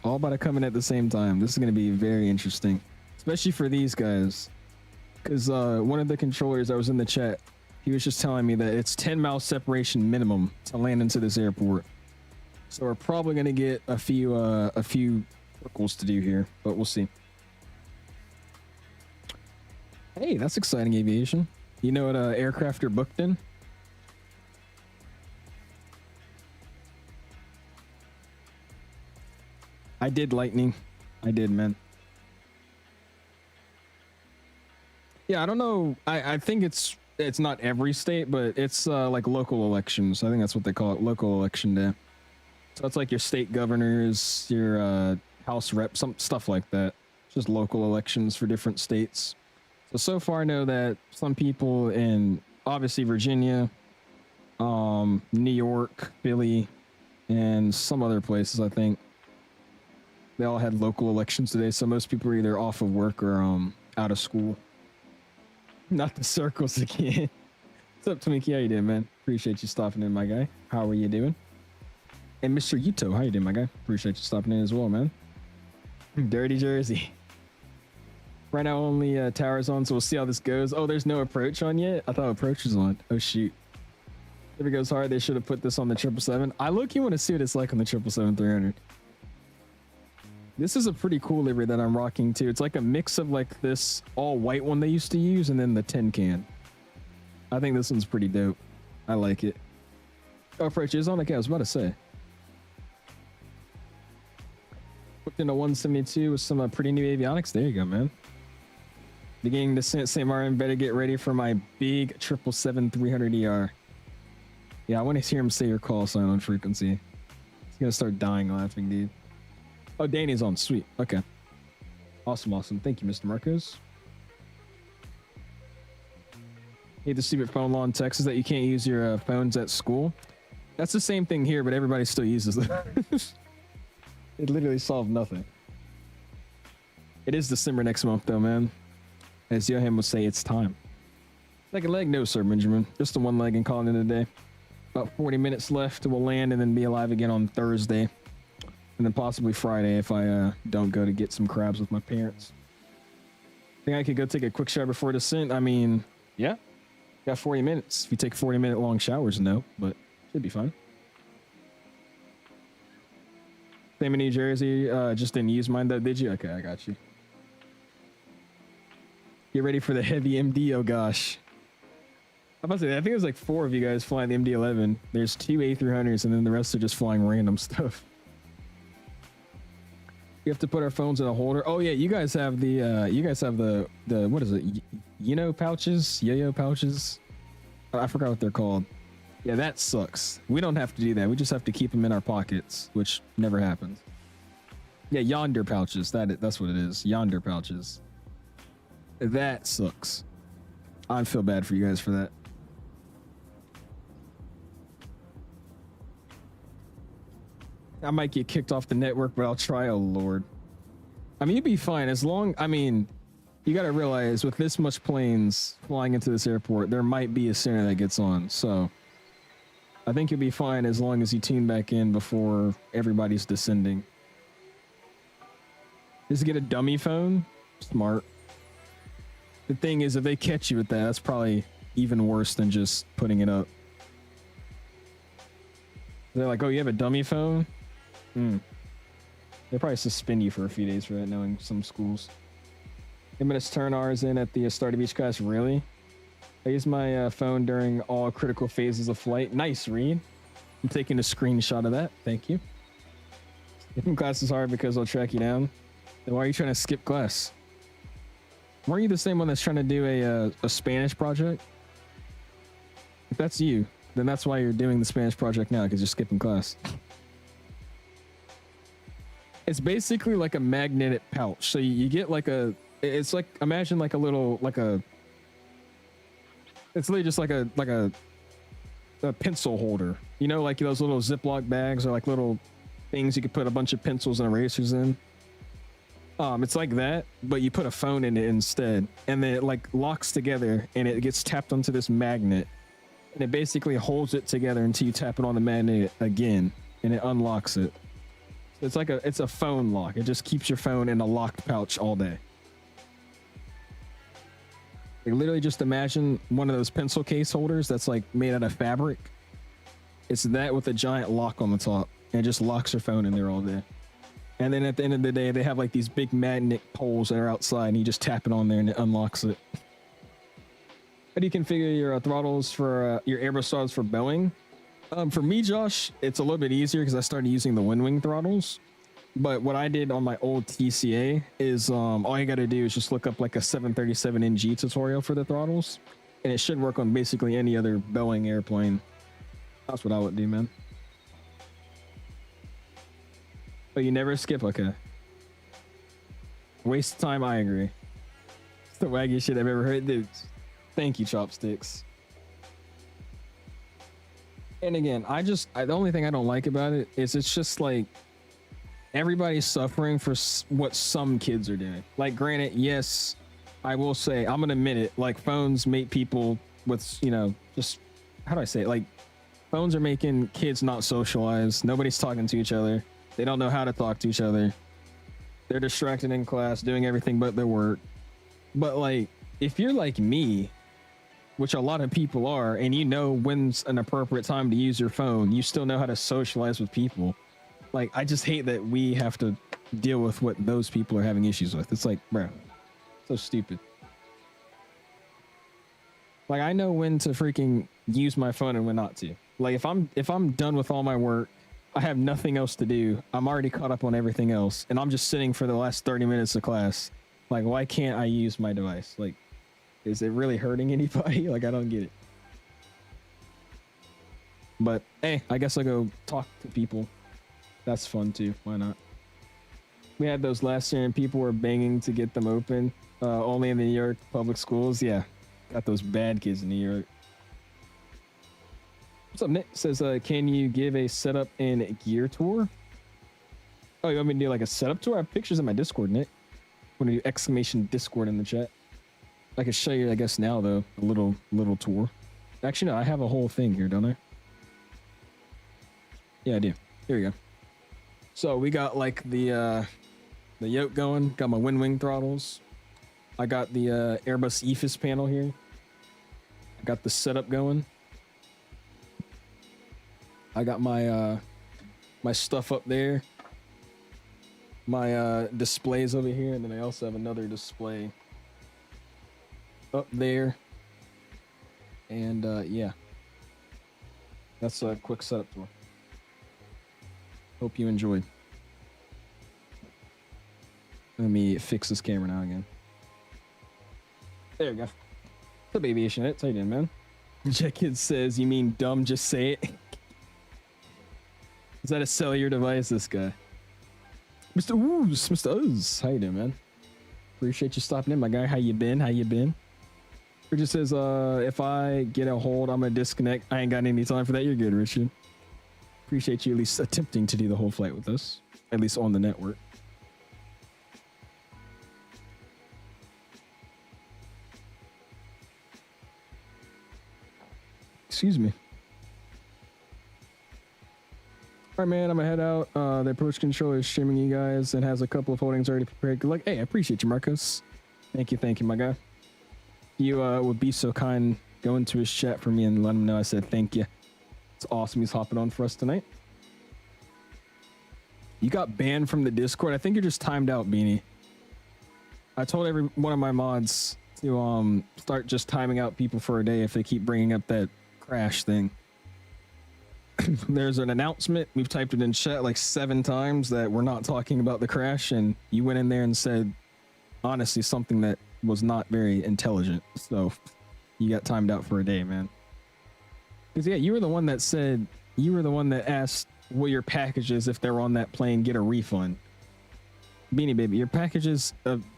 All about to come in at the same time. This is going to be very interesting, especially for these guys. Because one of the controllers that was in the chat, he was just telling me that it's 10-mile separation minimum to land into this airport. So we're probably going to get a few circles to do here, but we'll see. Hey, that's exciting, aviation. You know what aircraft you're booked in? I did Lightning. I did, man. Yeah, I don't know. I think it's not every state, but it's like local elections. I think that's what they call it, local election day. So it's like your state governors, your house rep, some stuff like that. It's just local elections for different states. So far I know that some people in obviously Virginia, New York, Philly, and some other places, I think they all had local elections today. So most people are either off of work or out of school. Not the circles again. What's up, Twinkie? How you doing, man? Appreciate you stopping in, my guy. How are you doing? And Mr. Yuto, how you doing, my guy? Appreciate you stopping in as well, man. Dirty Jersey. Right now only tower's on, so we'll see how this goes. Oh, there's no approach on yet? I thought approach was on. Oh, shoot. If it goes hard, they should have put this on the 777. I look, you want to see what it's like on the 777-300. This is a pretty cool livery that I'm rocking too. It's like a mix of like this all white one they used to use and then the tin can. I think this one's pretty dope. I like it. Oh, French is on the I was about to say. Booked into 172 with some pretty new avionics. There you go, man. Beginning to St. Maarten, better get ready for my big 777-300ER. Yeah, I want to hear him say your call sign on frequency. He's gonna start dying laughing, dude. Oh, Danny's on. Sweet. Okay. Awesome. Thank you, Mr. Marcos. Hate the stupid phone law in Texas that you can't use your phones at school. That's the same thing here, but everybody still uses them. It literally solved nothing. It is December next month, though, man. As Johan would say, it's time. Second leg? No, sir, Benjamin. Just the one leg and calling it a day. About 40 minutes left. We'll land and then be alive again on Thursday. And then possibly Friday if I don't go to get some crabs with my parents. Think I could go take a quick shower before descent? I mean, yeah. Got 40 minutes. If you take 40-minute long showers, no. But should be fine. Same in New Jersey. Just didn't use mine though, did you? Okay, I got you. Get ready for the heavy MD. Oh gosh. I'm about to say, I think it was like 4 of you guys flying the MD-11. There's 2 A300s and then the rest are just flying random stuff. You have to put our phones in a holder. Oh yeah, you guys have the what is it? Pouches? Yo-yo pouches? I forgot what they're called. Yeah, that sucks. We don't have to do that. We just have to keep them in our pockets, which never happens. Yeah, yonder pouches. That's what it is. Yonder pouches. That sucks. I feel bad for you guys for that. I might get kicked off the network, but I'll try. Oh Lord. I mean, you'd be fine as long. I mean, you got to realize with this much planes flying into this airport, there might be a center that gets on. So I think you'll be fine as long as you tune back in before everybody's descending. Just get a dummy phone. Smart. The thing is, if they catch you with that, that's probably even worse than just putting it up. They're like, oh, you have a dummy phone? They'll probably suspend you for a few days for that, knowing some schools. 10 minutes turn ours in at the start of each class. Really? I use my phone during all critical phases of flight. Nice, Reed. I'm taking a screenshot of that. Thank you. Skipping class is hard because they'll track you down. Then why are you trying to skip class? Weren't you the same one that's trying to do a Spanish project? If that's you, then that's why you're doing the Spanish project now, because you're skipping class. It's basically like a magnetic pouch. So you get like it's like, imagine like a little, it's literally just like a pencil holder. You know, like those little Ziploc bags or like little things you could put a bunch of pencils and erasers in. It's like that, but you put a phone in it instead, and then it like locks together and it gets tapped onto this magnet, and it basically holds it together until you tap it on the magnet again, and it unlocks it. So it's a phone lock. It just keeps your phone in a locked pouch all day. Like literally just imagine one of those pencil case holders that's like made out of fabric. It's that with a giant lock on the top, and it just locks your phone in there all day. And then at the end of the day, they have like these big magnet poles that are outside, and you just tap it on there and it unlocks it. How do you configure your throttles for your Airbus throttles for Boeing? For me, Josh, it's a little bit easier because I started using the WinWing throttles. But what I did on my old TCA is all you got to do is just look up like a 737NG tutorial for the throttles, and it should work on basically any other Boeing airplane. That's what I would do, man. Oh, you never skip? Okay. Waste of time, I agree. It's the waggiest shit I've ever heard, dude. Thank you, Chopsticks. And again, the only thing I don't like about it is it's just like everybody's suffering for what some kids are doing. Like, granted, yes, I will say, I'm gonna admit it, like phones make people with, you know, just, how do I say it? Like, phones are making kids not socialize. Nobody's talking to each other. They don't know how to talk to each other. They're distracted in class, doing everything but their work. But like, if you're like me, which a lot of people are, and you know when's an appropriate time to use your phone, you still know how to socialize with people. Like, I just hate that we have to deal with what those people are having issues with. It's like, bro, so stupid. Like, I know when to freaking use my phone and when not to. Like, if I'm done with all my work, I have nothing else to do, I'm already caught up on everything else, and I'm just sitting for the last 30 minutes of class. Like, why can't I use my device? Like, is it really hurting anybody? Like, I don't get it. But hey, I guess I'll go talk to people. That's fun too. Why not? We had those last year and people were banging to get them open. Only in the New York public schools. Yeah. Got those bad kids in New York. What's up, Nick? Says, can you give a setup and gear tour? Oh, you want me to do like a setup tour? I have pictures in my Discord, Nick. Want to do exclamation Discord in the chat? I can show you, I guess, now though, a little tour. Actually, no, I have a whole thing here, don't I? Yeah, I do. Here we go. So we got like the yoke going. Got my wing throttles. I got the Airbus EFIS panel here. I got the setup going. I got my my stuff up there. My displays over here, and then I also have another display up there. And yeah, that's a quick setup tour. Hope you enjoyed. Let me fix this camera now again. There we go. What's up, Aviation It? How you doing, man? Jet Kid says, you mean dumb, just say it? Is that a cellular device, this guy? Mr. Ooze, Mr. Oz. How you doing, man? Appreciate you stopping in, my guy. How you been? How you been? Richard says, if I get a hold, I'm gonna disconnect. I ain't got any time for that. You're good, Richard. Appreciate you at least attempting to do the whole flight with us, at least on the network. Excuse me. All right, man, I'm gonna head out. The approach controller is streaming you guys and has a couple of holdings already prepared. Good luck. Hey, I appreciate you, Marcos. Thank you, my guy. You would be so kind, go into his chat for me and let him know I said thank you. It's awesome he's hopping on for us tonight. You got banned from the Discord. I think you're just timed out, Beanie. I told every one of my mods to start just timing out people for a day if they keep bringing up that crash thing. There's an announcement. We've typed it in chat like 7 times that we're not talking about the crash, and you went in there and said, honestly, something that was not very intelligent. So you got timed out for a day, man. Because yeah, you were the one that said, you were the one that asked what your packages, if they're on that plane, get a refund. Beanie Baby, your packages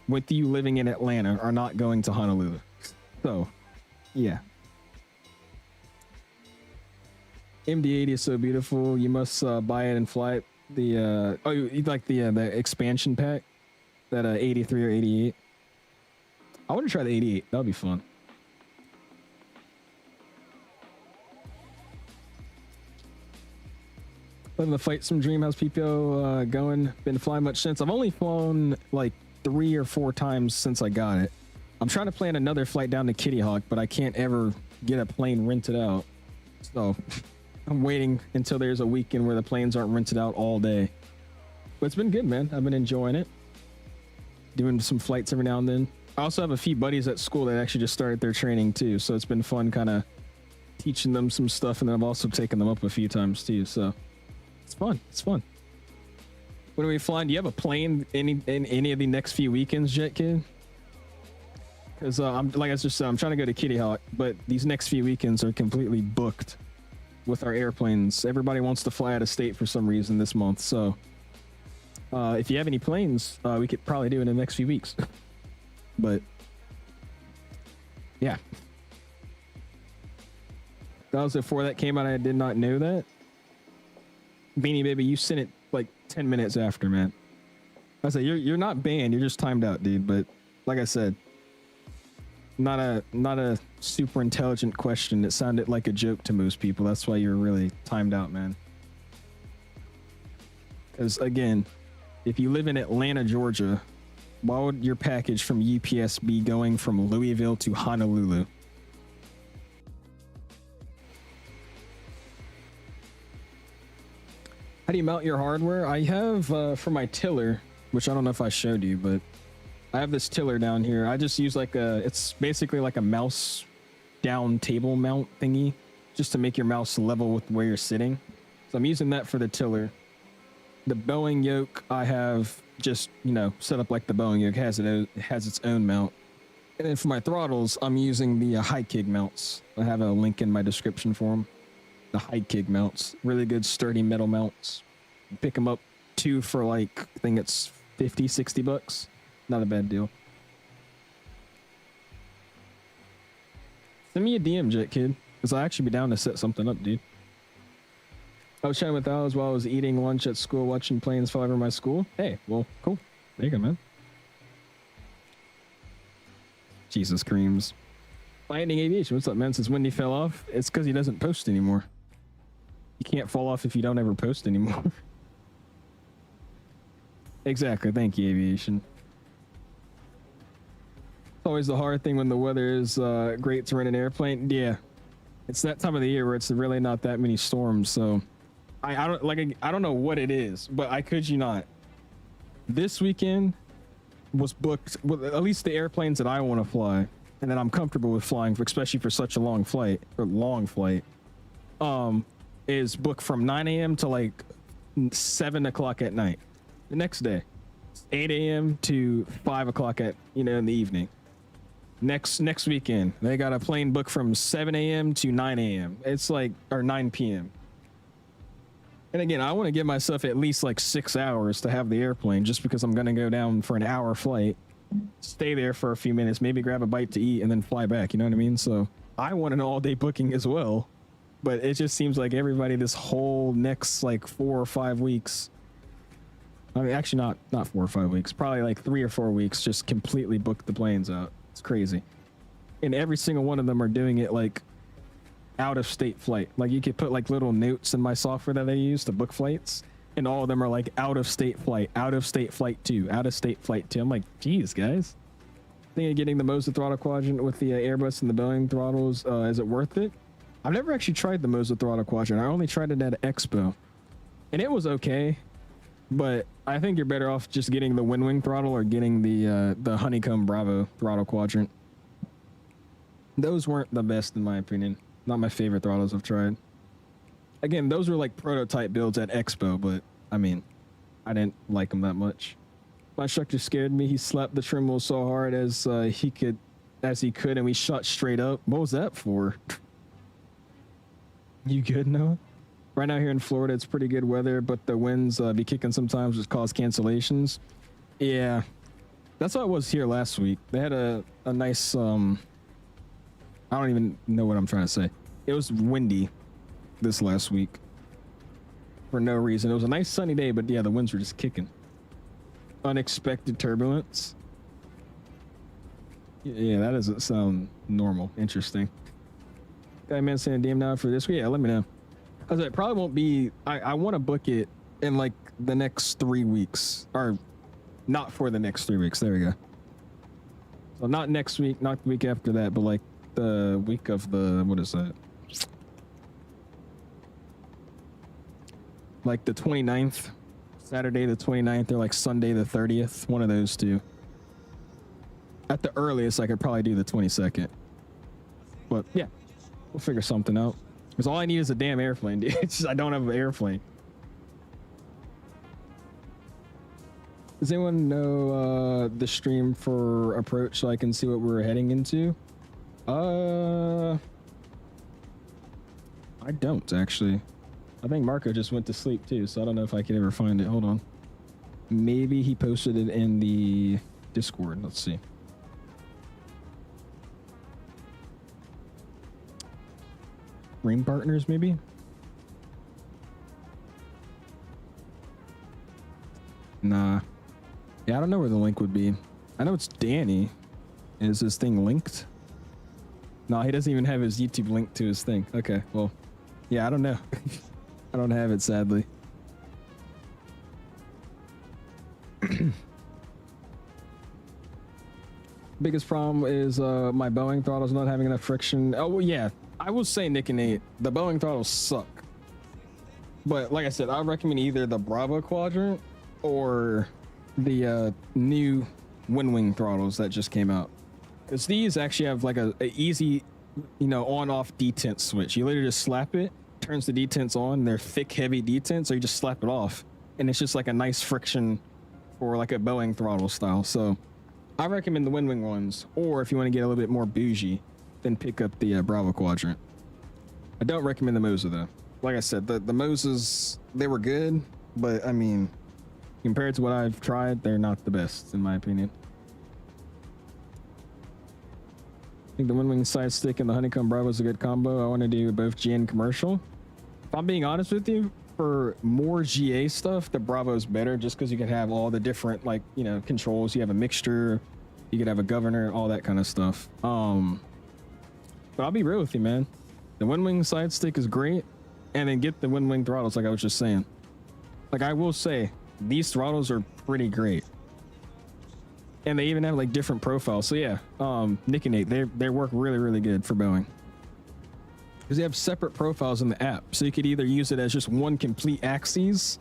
with you living in Atlanta are not going to Honolulu. So yeah. MD-80 is so beautiful. You must buy it and fly it. The oh, you like the expansion pack, that 83 or 88. I want to try the 88. That'll be fun. Letting the Flight Sim Dream, how's PPO going? Been flying much since? I've only flown like 3 or 4 times since I got it. I'm trying to plan another flight down to Kitty Hawk, but I can't ever get a plane rented out. So I'm waiting until there's a weekend where the planes aren't rented out all day. But it's been good, man. I've been enjoying it. Doing some flights every now and then. I also have a few buddies at school that actually just started their training too. So it's been fun kind of teaching them some stuff. And then I've also taken them up a few times too. So it's fun. It's fun. When are we flying? Do you have a plane in any of the next few weekends, Jet Kid? Because I'm like I just said, I'm trying to go to Kitty Hawk, but these next few weekends are completely booked with our airplanes. Everybody wants to fly out of state for some reason this month. So if you have any planes, we could probably do it in the next few weeks. But yeah, that was before that came out. I did not know that. Beanie Baby, you sent it like 10 minutes after, man. I said you're not banned, you're just timed out, dude. But like I said, not a super intelligent question. It sounded like a joke to most people. That's why you're really timed out, man. Because again, if you live in Atlanta, Georgia, why would your package from UPS be going from Louisville to Honolulu? How do you mount your hardware? I have for my tiller, which I don't know if I showed you, but I have this tiller down here. I just use like it's basically like a mouse down table mount thingy, just to make your mouse level with where you're sitting. So I'm using that for the tiller. The Boeing yoke I have just, you know, set up like the Boeing yoke, it has its own mount. And then for my throttles, I'm using the 𝐻𝐸𝐾𝐫 mounts. I have a link in my description for them. The 𝐻𝐸𝐾𝐫 mounts, really good sturdy metal mounts. You pick them up 2 for like, I think it's 50, 60 bucks. Not a bad deal. Send me a DM, Jet Kid, because I'll actually be down to set something up, dude. I was chatting with Al as well. I was eating lunch at school, watching planes fly over my school. Hey, well, cool. There you go, man. Jesus creams. Finding Aviation, what's up, man? Since Wendy fell off, it's because he doesn't post anymore. You can't fall off if you don't ever post anymore. Exactly. Thank you, Aviation. It's always the hard thing when the weather is great to rent an airplane. Yeah, it's that time of the year where it's really not that many storms. So I don't know what it is, but I kid you not, this weekend was booked with at least the airplanes that I want to fly and that I'm comfortable with flying, especially for such a long flight, is booked from 9 a.m. to like 7 o'clock at night. The next day, 8 a.m. to 5 o'clock in the evening. Next weekend, they got a plane booked from 7 a.m. to 9 a.m. It's like, or 9 p.m. And again, I want to give myself at least like 6 hours to have the airplane, just because I'm going to go down for an hour flight, stay there for a few minutes, maybe grab a bite to eat, and then fly back. You know what I mean? So I want an all-day booking as well, but it just seems like everybody this whole next like 4 or 5 weeks, I mean, actually not 4 or 5 weeks, probably like 3 or 4 weeks, just completely booked the planes out. It's crazy. And every single one of them are doing it like out of state flight. Like you could put like little notes in my software that I use to book flights, and all of them are like out of state flight 2, out of state flight 2. I'm like, geez, guys. Thinking of getting the Moza throttle quadrant with the Airbus and the Boeing throttles. Is it worth it? I've never actually tried the Moza throttle quadrant. I only tried it at Expo, and it was okay. But I think you're better off just getting the Wing throttle or getting the Honeycomb Bravo throttle quadrant. Those weren't the best in my opinion. Not my favorite throttles I've tried. Again, those were like prototype builds at Expo, but I mean, I didn't like them that much. My instructor scared me. He slapped the trim wheel so hard as he could, and we shot straight up. What was that for? You good, Noah? Right now here in Florida, it's pretty good weather, but the winds be kicking sometimes, which cause cancellations. Yeah, that's how it was here last week. They had a nice, I don't even know what I'm trying to say. It was windy this last week for no reason. It was a nice sunny day, but yeah, the winds were just kicking. Unexpected turbulence. Yeah, that doesn't sound normal. Interesting. Guy man saying DM now for this week? Yeah, let me know. I was like, probably won't be. I want to book it in like the next 3 weeks, or not for the next 3 weeks. There we go. So not next week, not the week after that, but like the week of the, what is that? Like the 29th, Saturday the 29th, or like Sunday the 30th. One of those two. At the earliest, I could probably do the 22nd. But yeah, we'll figure something out. Because all I need is a damn airplane, dude. It's just I don't have an airplane. Does anyone know the stream for approach so I can see what we're heading into? I don't actually. I think Marco just went to sleep too, so I don't know if I can ever find it. Hold on. Maybe he posted it in the Discord. Let's see. Stream partners, maybe? Nah. Yeah, I don't know where the link would be. I know it's Danny. Is this thing linked? No, he doesn't even have his YouTube link to his thing. Okay, well, yeah, I don't know. I don't have it, sadly. Biggest problem is my Boeing throttle's not having enough friction. Oh, well, yeah. I will say, Nick and Nate, the Boeing throttles suck. But like I said, I recommend either the Bravo quadrant or the new wind wing throttles that just came out, because these actually have like a easy, you know, on off detent switch. You literally just slap it, turns the detents on. They're thick, heavy detents, so you just slap it off, and it's just like a nice friction for like a Boeing throttle style. So I recommend the wind wing ones, or if you want to get a little bit more bougie, then pick up the Bravo quadrant. I don't recommend the Moza though. Like I said, the Mozas, they were good, but I mean, compared to what I've tried, they're not the best in my opinion. I think the wind wing side stick and the Honeycomb Bravo is a good combo. I want to do both GA and commercial. If I'm being honest with you, for more GA stuff, the Bravo is better, just because you can have all the different, like, you know, controls. You have a mixture, you could have a governor, all that kind of stuff. But I'll be real with you, man. The wind wing side stick is great, and then get the wind wing throttles, like I was just saying. Like, I will say, these throttles are pretty great, and they even have like different profiles. So yeah, Nick and Nate, they work really good for Boeing, because they have separate profiles in the app. So you could either use it as just one complete axis,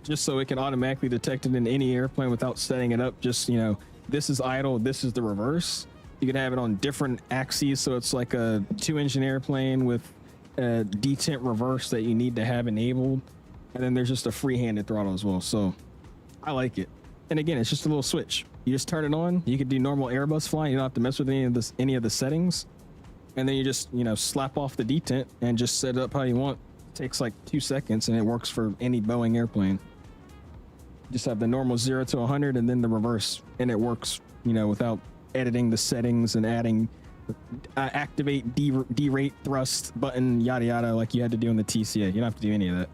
just so it can automatically detect it in any airplane without setting it up. Just, you know, this is idle, this is the reverse. You can have it on different axes, so it's like a 2-engine airplane with a detent reverse that you need to have enabled, and then there's just a free-handed throttle as well. So I like it. And again, it's just a little switch. You just turn it on. You can do normal Airbus flying. You don't have to mess with any of the settings, and then you just, you know, slap off the detent and just set it up how you want. It takes like 2 seconds, and it works for any Boeing airplane. Just have the normal 0 to 100 and then the reverse, and it works, you know, without editing the settings and adding activate derate thrust button, yada yada, like you had to do in the TCA. You don't have to do any of that.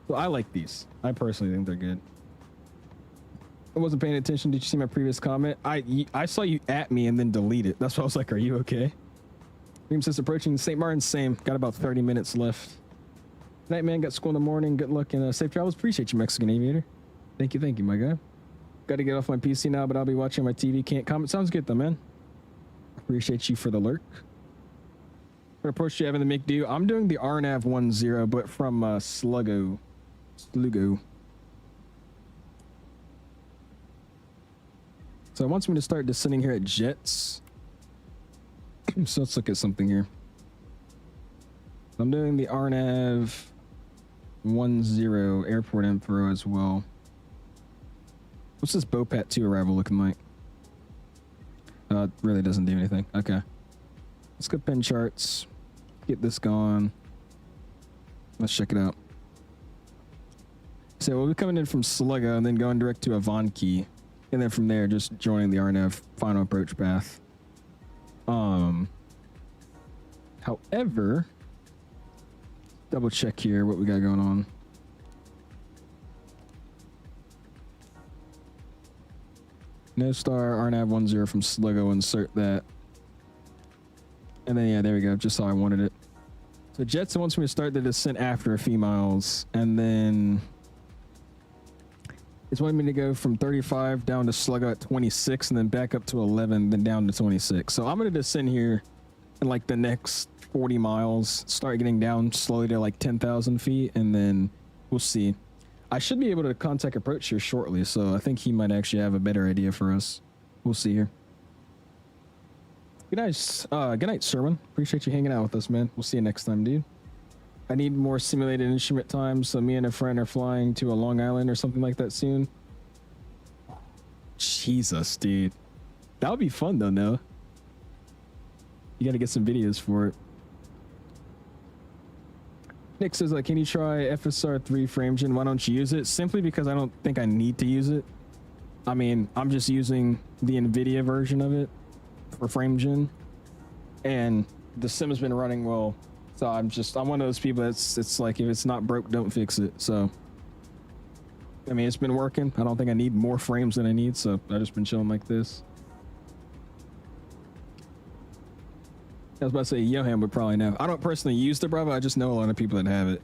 So I like these. I personally think they're good. I wasn't paying attention. Did you see my previous comment? I saw you at me and then delete it. That's why I was like, are you okay? Dream says approaching St. Martin's. Same. Got about 30 minutes left. Good night, man. Got school in the morning. Good luck and safe travels. Appreciate you, Mexican aviator. Thank you, my guy. Got to get off my PC now, but I'll be watching my TV. Can't comment. Sounds good though, man. Appreciate you for the lurk. What approach do you have in the McDo? I'm doing the RNAV 10, but from Slugo. So it wants me to start descending here at Jets. So let's look at something here. I'm doing the RNAV 10 airport info as well. What's this BOPAT 2 arrival looking like? It really doesn't do anything. Okay. Let's go pin charts. Get this going. Let's check it out. So we'll be coming in from Slugo and then going direct to Ivonki. And then from there, just joining the RNAV final approach path. However, double check here what we got going on. No star RNAV 10 from Slugo. Insert that. And then, yeah, there we go. Just how I wanted it. So Jetson wants me to start the descent after a few miles. And then it's wanting me to go from 35 down to Slugo at 26 and then back up to 11, then down to 26. So I'm going to descend here in like the next 40 miles, start getting down slowly to like 10,000 feet, and then we'll see. I should be able to contact approach here shortly, so I think he might actually have a better idea for us. We'll see here. Good night, Sherman. Appreciate you hanging out with us, man. We'll see you next time, dude. I need more simulated instrument time, so me and a friend are flying to a Long Island or something like that soon. Jesus, dude. That would be fun, though, no? You gotta get some videos for it. Nick says, can you try FSR3 frame gen? Why don't you use it? Simply because I don't think I need to use it. I mean, I'm just using the NVIDIA version of it for frame gen, and the sim's been running well. So I'm one of those people that's, it's like, if it's not broke, don't fix it. So, I mean, it's been working. I don't think I need more frames than I need, so I've just been chilling like this. I was about to say Johan would probably know. I don't personally use the Bravo. I just know a lot of people that have it.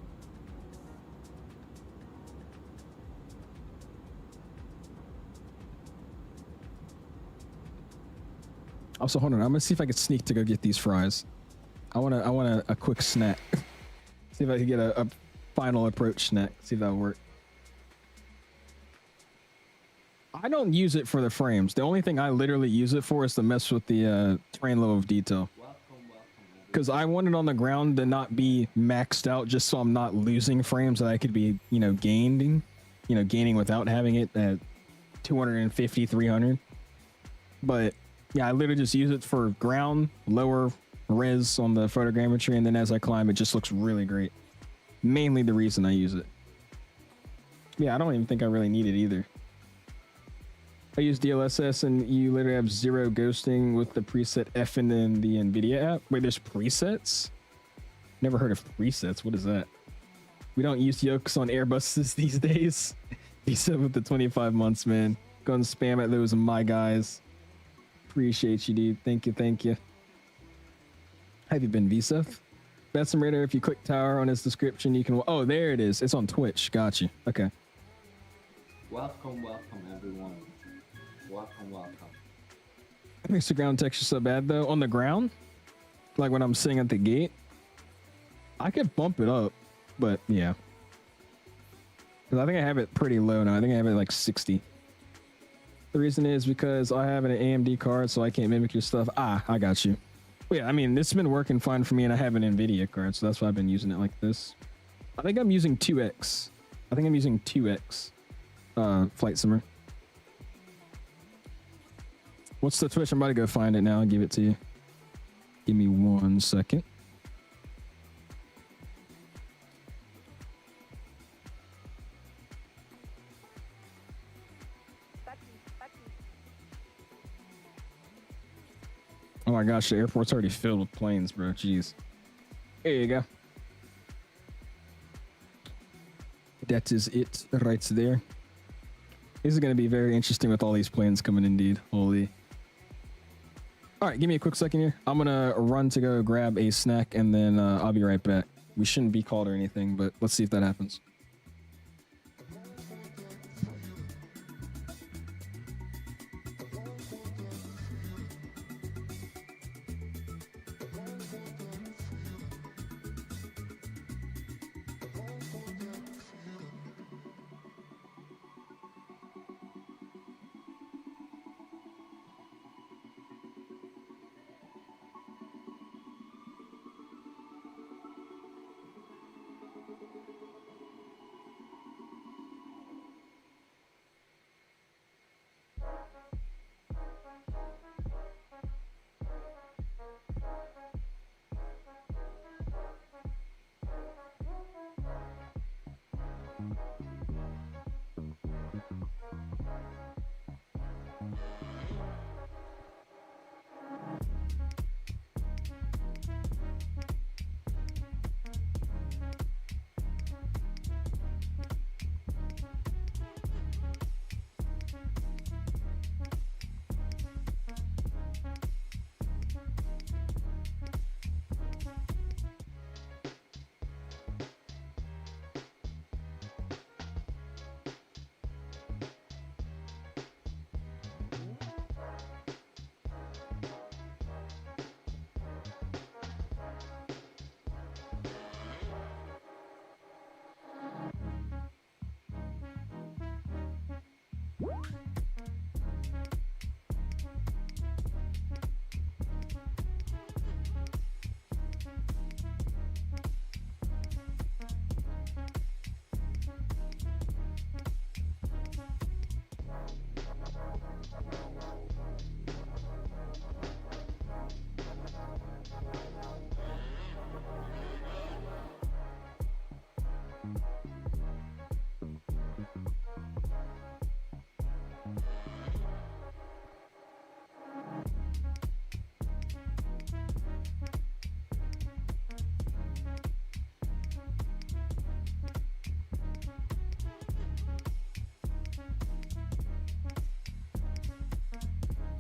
Also, hold on. I'm gonna see if I can sneak to go get these fries. I want a quick snack. See if I can get a final approach snack. See if that'll work. I don't use it for the frames. The only thing I literally use it for is to mess with the terrain level of detail. Because I want it on the ground to not be maxed out, just so I'm not losing frames that I could be, gaining without having it at 250, 300. But yeah, I literally just use it for ground, lower res on the photogrammetry, and then as I climb, it just looks really great. Mainly the reason I use it. Yeah, I don't even think I really need it either. I use DLSS and you literally have 0 ghosting with the preset F and then the NVIDIA app. Wait, there's presets? Never heard of presets. What is that? We don't use yokes on Airbuses these days. He said with the 25 months, man. Go and spam at those, my guys. Appreciate you, dude. Thank you, thank you. Have you been VSEF? Vatsim Radar, if you click tower on his description, you can... Oh, there it is. It's on Twitch. Got you. Okay. Welcome, welcome, everyone. Welcome, welcome. It makes the ground texture so bad, though. On the ground, like when I'm sitting at the gate, I could bump it up, but yeah. Because I think I have it pretty low now. I think I have it like 60. The reason is because I have an AMD card, so I can't mimic your stuff. Ah, I got you. Well, yeah, I mean, this has been working fine for me, and I have an NVIDIA card, so that's why I've been using it like this. I think I'm using 2X. I think I'm using 2X Flight Simmer. What's the Twitch? I'm about to go find it now and give it to you. Give me 1 second. Oh my gosh, the airport's already filled with planes, bro. Jeez. There you go. That is it right there. This is going to be very interesting with all these planes coming indeed. Holy. All right, give me a quick second here. I'm going to run to go grab a snack and then I'll be right back. We shouldn't be called or anything, but let's see if that happens.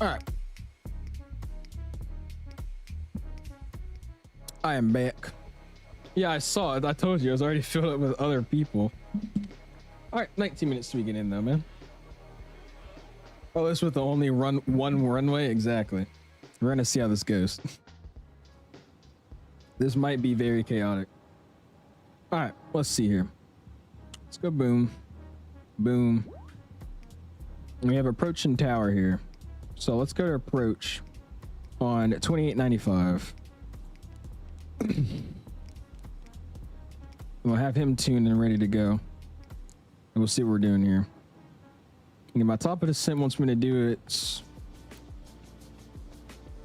All right. I am back. Yeah, I saw it. I told you I was already filled up with other people. All right, 19 minutes till we get in though, man. Oh, this with the only one runway? Exactly. We're gonna see how this goes. This might be very chaotic. All right, let's see here. Let's go boom, boom. We have approaching tower here. So let's go to approach on 2895. We'll have him tuned and ready to go. And we'll see what we're doing here. And my top of the Sint wants me to do it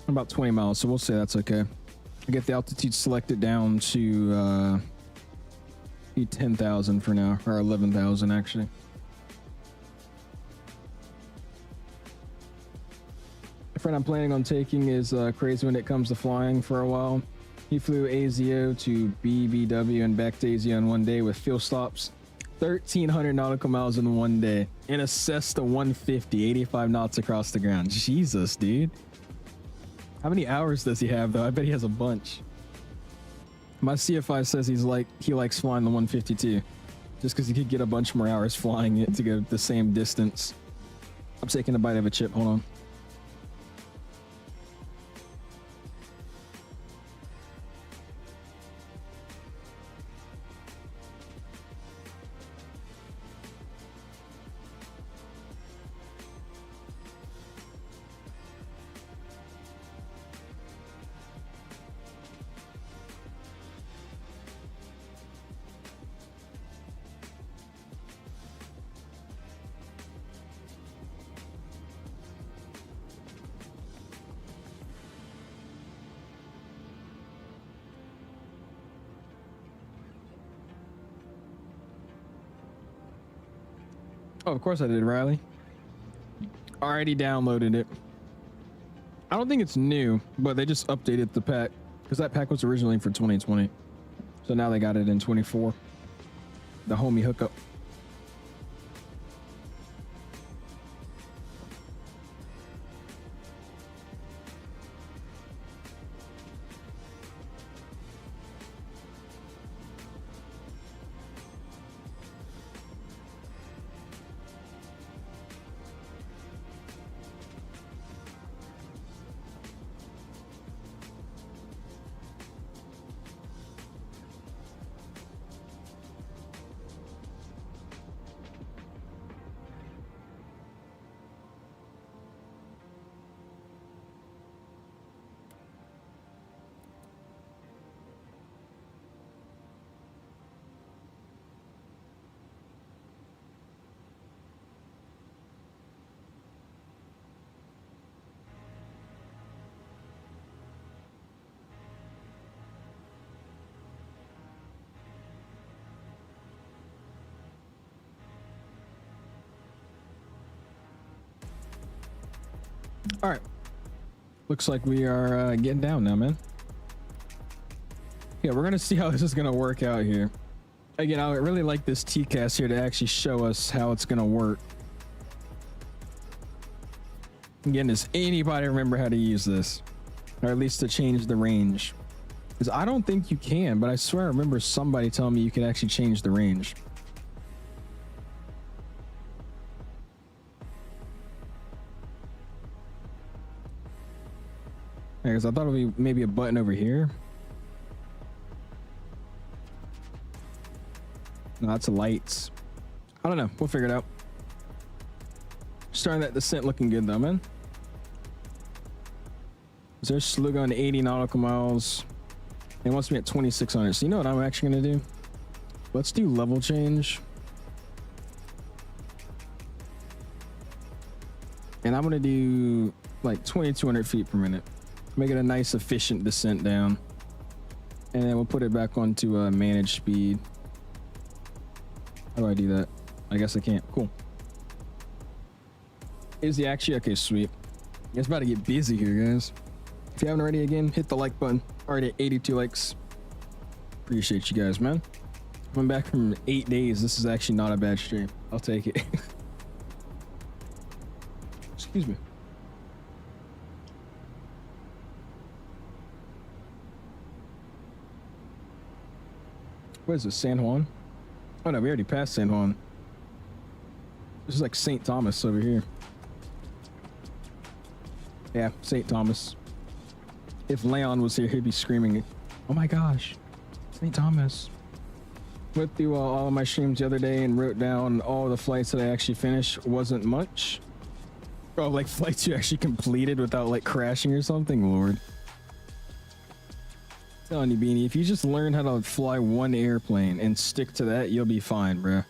about 20 miles, so we'll say that's okay. I get the altitude selected down to 10,000 for now, or 11,000 actually. The friend I'm planning on taking is crazy when it comes to flying for a while. He flew 𝐂𝐨𝐬 to BBW and back to 𝐂𝐨𝐬 in one day with fuel stops. 1,300 nautical miles in one day. In a Cessna 150, 85 knots across the ground. Jesus, dude. How many hours does he have, though? I bet he has a bunch. My CFI says he likes flying the 152, just because he could get a bunch more hours flying it to go the same distance. I'm taking a bite of a chip. Hold on. Oh, of course I did, Riley. Already downloaded it. I don't think it's new, but they just updated the pack because that pack was originally for 2020. So now they got it in 24. The homie hookup. All right. Looks like we are getting down now, man. Yeah, we're going to see how this is going to work out here. Again, I really like this TCAS here to actually show us how it's going to work. Again, does anybody remember how to use this? Or at least to change the range? Because I don't think you can, but I swear I remember somebody telling me you could actually change the range. Because I thought it would be maybe a button over here. No, that's the lights. I don't know. We'll figure it out. Starting that descent looking good though, man. Is there slow going to 80 nautical miles? It wants me at 2,600. So you know what I'm actually going to do? Let's do level change. And I'm going to do like 2,200 feet per minute. Make it a nice efficient descent down. And then we'll put it back onto manage speed. How do I do that? I guess I can't. Cool. Is the actually okay? Sweet. It's about to get busy here, guys. If you haven't already, again, hit the like button. Already at 82 likes. Appreciate you guys, man. Coming back from 8 days. This is actually not a bad stream. I'll take it. Excuse me. What is this, San Juan? Oh no, we already passed San Juan. This is like St. Thomas over here. Yeah, St. Thomas. If Leon was here, he'd be screaming, "Oh my gosh, St. Thomas." Went through all of my streams the other day and wrote down all the flights that I actually finished. Wasn't much. Oh, like flights you actually completed without like crashing or something. Lord. Telling you, Beanie, if you just learn how to fly one airplane and stick to that, you'll be fine, bro.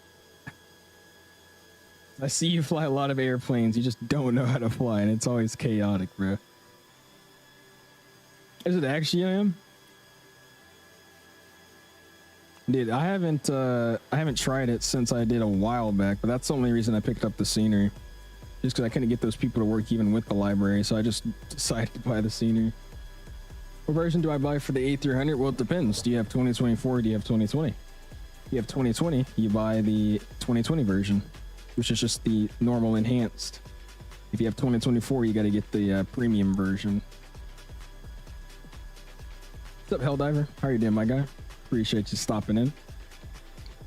I see you fly a lot of airplanes, you just don't know how to fly, and it's always chaotic, bro. Is it actually I am? Dude, I haven't tried it since I did a while back, but that's the only reason I picked up the scenery. Just because I couldn't get those people to work even with the library, so I just decided to buy the scenery. What version do I buy for the A300? Well, it depends. Do you have 2024 or do you have 2020? If you have 2020, you buy the 2020 version, which is just the normal enhanced. If you have 2024, you got to get the premium version. What's up, Helldiver? How are you doing, my guy? Appreciate you stopping in.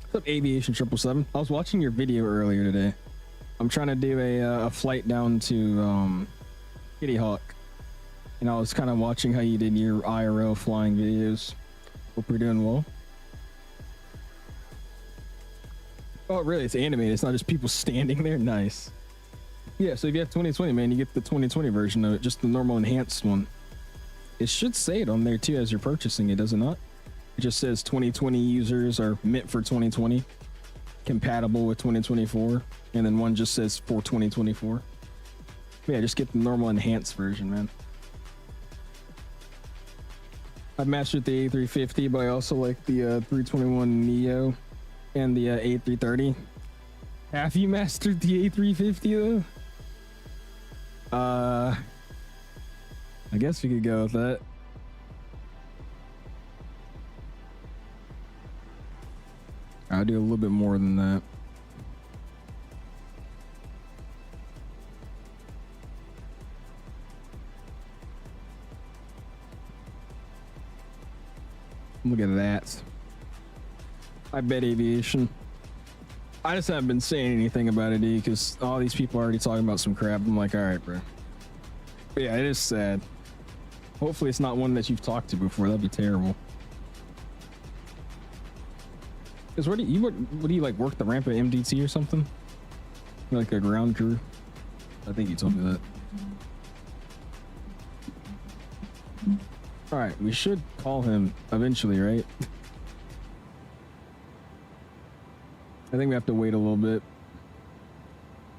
What's up, Aviation 777? I was watching your video earlier today. I'm trying to do a flight down to Kitty Hawk. And I was kind of watching how you did your IRL flying videos. Hope you're doing well. Oh, really? It's animated. It's not just people standing there. Nice. Yeah, so if you have 2020, man, you get the 2020 version of it, just the normal enhanced one. It should say it on there too as you're purchasing it, does it not? It just says 2020 users are meant for 2020, compatible with 2024, and then one just says for 2024. But yeah, just get the normal enhanced version, man. I've mastered the A350, but I also like the 321neo and the A330. Have you mastered the A350 though? I guess we could go with that. I'll do a little bit more than that. Look at that. I bet aviation. I just haven't been saying anything about it, because all these people are already talking about some crap. I'm like, all right, bro. But yeah, it is sad. Hopefully it's not one that you've talked to before. That'd be terrible. Because what do you like, work the ramp at MDT or something? You're like a ground crew? I think you told me that. All right, we should call him eventually, right? I think we have to wait a little bit.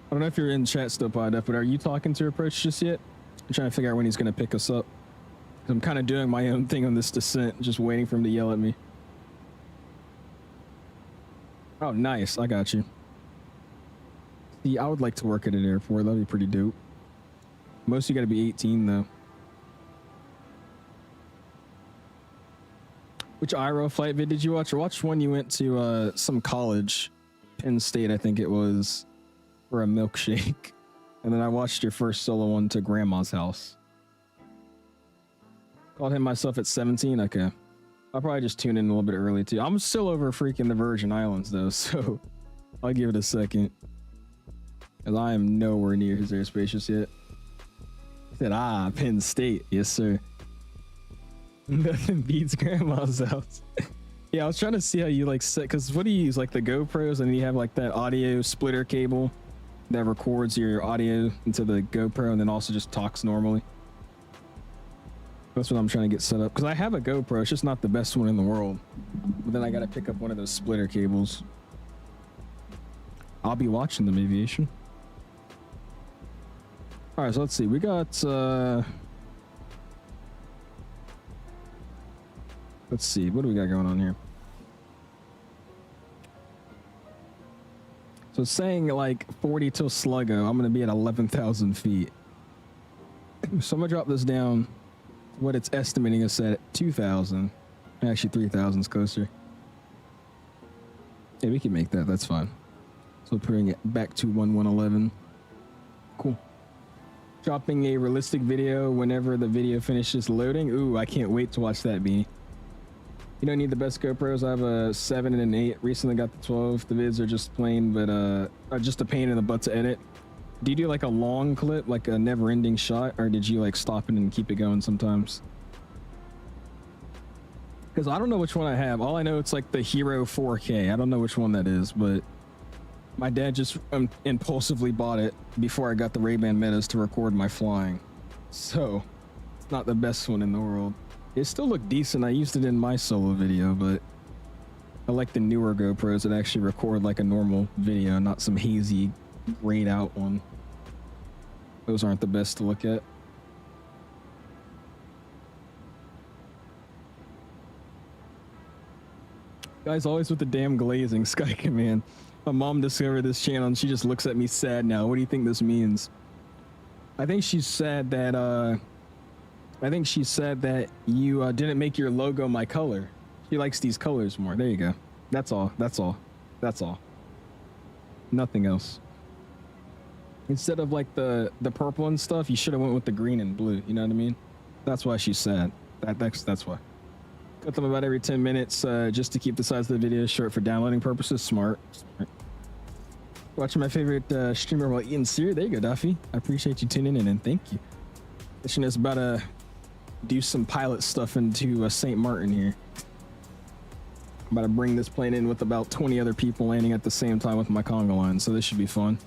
I don't know if you're in chat still, Pod, but are you talking to Approach just yet? I'm trying to figure out when he's going to pick us up. I'm kind of doing my own thing on this descent, just waiting for him to yell at me. Oh, nice. I got you. See, I would like to work at an airport. That'd be pretty dope. Most of you got to be 18, though. Which IRO flight vid did you watch? I watched one you went to some college, Penn State, I think it was, for a milkshake. And then I watched your first solo one to Grandma's house. Called him myself at 17. Okay. I'll probably just tune in a little bit early too. I'm still over freaking the Virgin Islands though, so I'll give it a second. Because I am nowhere near his airspace just yet. He said, Penn State. Yes, sir. Nothing beats Grandma's house. Yeah, I was trying to see how you like set, because what do you use, like the GoPros, and then you have like that audio splitter cable that records your audio into the GoPro and then also just talks normally. That's what I'm trying to get set up, because I have a GoPro, it's just not the best one in the world. But then I got to pick up one of those splitter cables. I'll be watching them, aviation. All right, so let's see. We got let's see, what do we got going on here? So it's saying like 40 till Sluggo. I'm going to be at 11,000 feet. So I'm going to drop this down. What it's estimating us at 2,000. Actually, 3,000 is closer. Yeah, we can make that. That's fine. So putting it back to 1111. Cool. Dropping a realistic video whenever the video finishes loading. Ooh, I can't wait to watch that, Beanie. You don't need the best GoPros. I have a 7 and an 8. Recently got the 12. The vids are just plain, but are just a pain in the butt to edit. Do you do like a long clip, like a never-ending shot, or did you like stop it and keep it going sometimes? Because I don't know which one I have. All I know it's like the Hero 4K. I don't know which one that is, but my dad just impulsively bought it before I got the Ray-Ban Metas to record my flying. So, not the best one in the world. It still looked decent. I used it in my solo video, but I like the newer GoPros that actually record like a normal video, not some hazy, grayed out one. Those aren't the best to look at. Guys, always with the damn glazing, Sky Command. My mom discovered this channel and she just looks at me sad now. What do you think this means? I think she's sad that you didn't make your logo my color. She likes these colors more. There you go. That's all. That's all. That's all. Nothing else. Instead of like the purple and stuff, you should have went with the green and blue. You know what I mean? That's why she's sad. That's why. Cut them about every 10 minutes just to keep the size of the video short for downloading purposes. Smart. Watching my favorite streamer while eating cereal. There you go, Duffy. I appreciate you tuning in and thank you. Mission is about to do some pilot stuff into St. Maarten here. I'm about to bring this plane in with about 20 other people landing at the same time with my conga line, so this should be fun.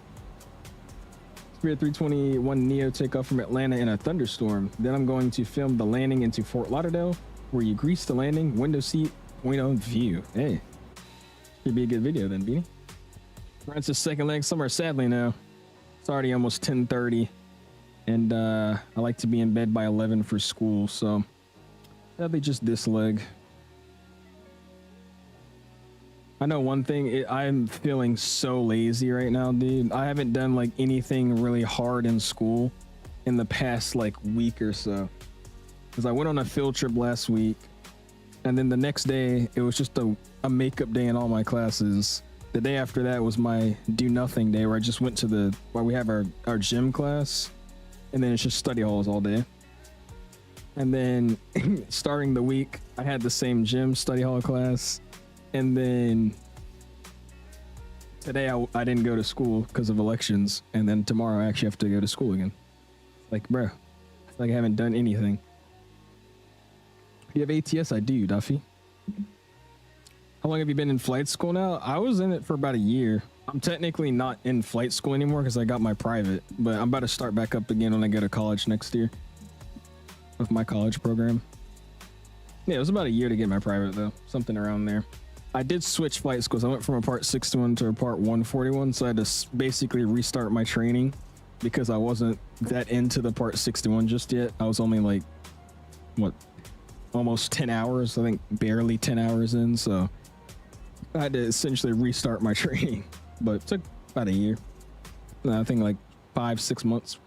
Spirit 321 Neo takeoff from Atlanta in a thunderstorm. Then I'm going to film the landing into Fort Lauderdale, where you grease the landing, window seat, point of view. Hey, should be a good video then, Beanie. Francis second leg somewhere sadly now. It's already almost 10:30, and I like to be in bed by 11 for school, so sadly just this leg. I know one thing, I'm feeling so lazy right now, dude. I haven't done like anything really hard in school in the past like week or so. Because I went on a field trip last week, and then the next day it was just a makeup day in all my classes. The day after that was my do nothing day, where I just went to where we have our gym class, and then it's just study halls all day. And then starting the week, I had the same gym study hall class, and then today I didn't go to school because of elections, and then tomorrow I actually have to go to school again. Like, bro, it's like I haven't done anything. You have ATS? I do, Duffy. How long have you been in flight school now? I was in it for about a year. I'm technically not in flight school anymore because I got my private, but I'm about to start back up again when I go to college next year with my college program. Yeah, it was about a year to get my private though, something around there. I did switch flight schools. I went from a part 61 to a part 141, so I had to basically restart my training because I wasn't that into the part 61 just yet. I was only like, what, almost 10 hours, I think barely 10 hours in, so I had to essentially restart my training, but it took about a year. I think like 5-6 months.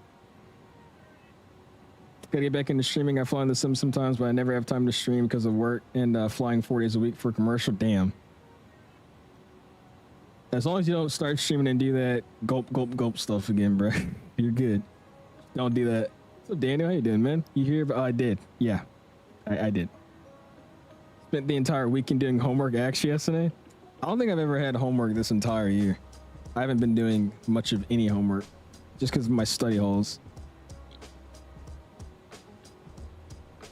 Gotta get back into streaming. I fly in the Sims sometimes, but I never have time to stream because of work and flying 4 days a week for commercial. Damn. As long as you don't start streaming and do that gulp, gulp, gulp stuff again, bro, you're good. Don't do that. So Daniel, how you doing, man? You here? Oh, I did. Yeah, I did. Spent the entire weekend doing homework actually yesterday. I don't think I've ever had homework this entire year. I haven't been doing much of any homework just because of my study halls.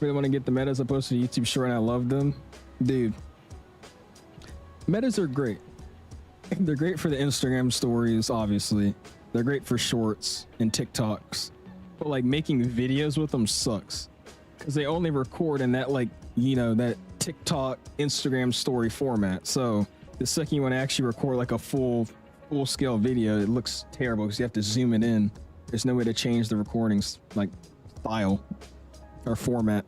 Really want to get the metas. I posted a YouTube short and I love them. Dude, metas are great. They're great for the Instagram stories, obviously. They're great for shorts and TikToks. But like making videos with them sucks. Because they only record in that, like, you know, that TikTok, Instagram story format. So the second you want to actually record like a full scale video, it looks terrible because you have to zoom it in. There's no way to change the recordings like style or format.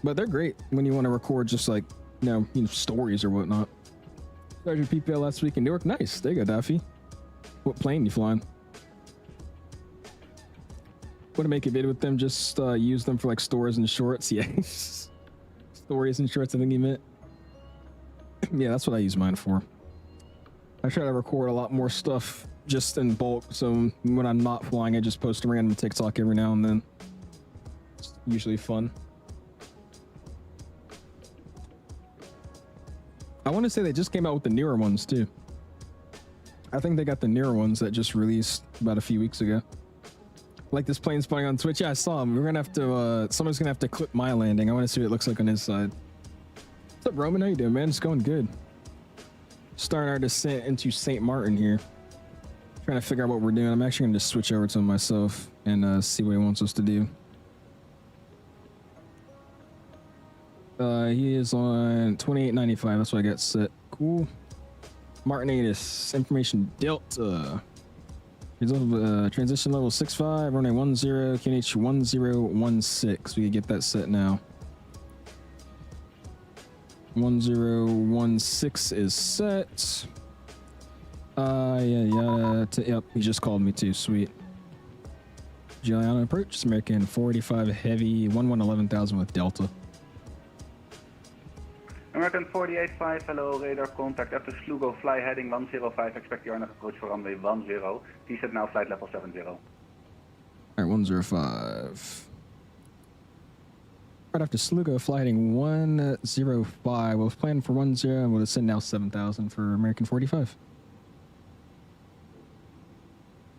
But they're great when you want to record just like, you know, stories or whatnot. Started your PPL last week in Newark. Nice. There you go, Duffy. What plane you flying? Want to make a video with them, just use them for like stories and shorts. Yeah. Stories and shorts, I think you meant. Yeah, that's what I use mine for. I try to record a lot more stuff just in bulk, so when I'm not flying I just post a random TikTok every now and then. It's usually fun. I want to say they just came out with the newer ones too. I think they got the newer ones that just released about a few weeks ago. Like this plane spawning on Twitch. Yeah, I saw him. We're gonna have to. Someone's gonna have to clip my landing. I want to see what it looks like on his side. What's up, Roman? How you doing, man? It's going good. Starting our descent into St. Maarten here. Trying to figure out what we're doing. I'm actually gonna just switch over to him myself and see what he wants us to do. He is on 2895. That's what I got set. Cool. Martinatus information Delta. Transition level 65, runway 10, QNH 1016. We can get that set now. 1016 is set. Yep, he just called me too. Sweet. Giuliano approach. American 485 heavy 11,000 with Delta. American 485, hello, radar contact after Slugo, fly heading 105, expect the RNAV approach for runway 10, descent now flight level 70. Alright, 105. Right after Slugo, fly heading 105, we'll plan for 10 and we'll descend now 7,000 for American 45.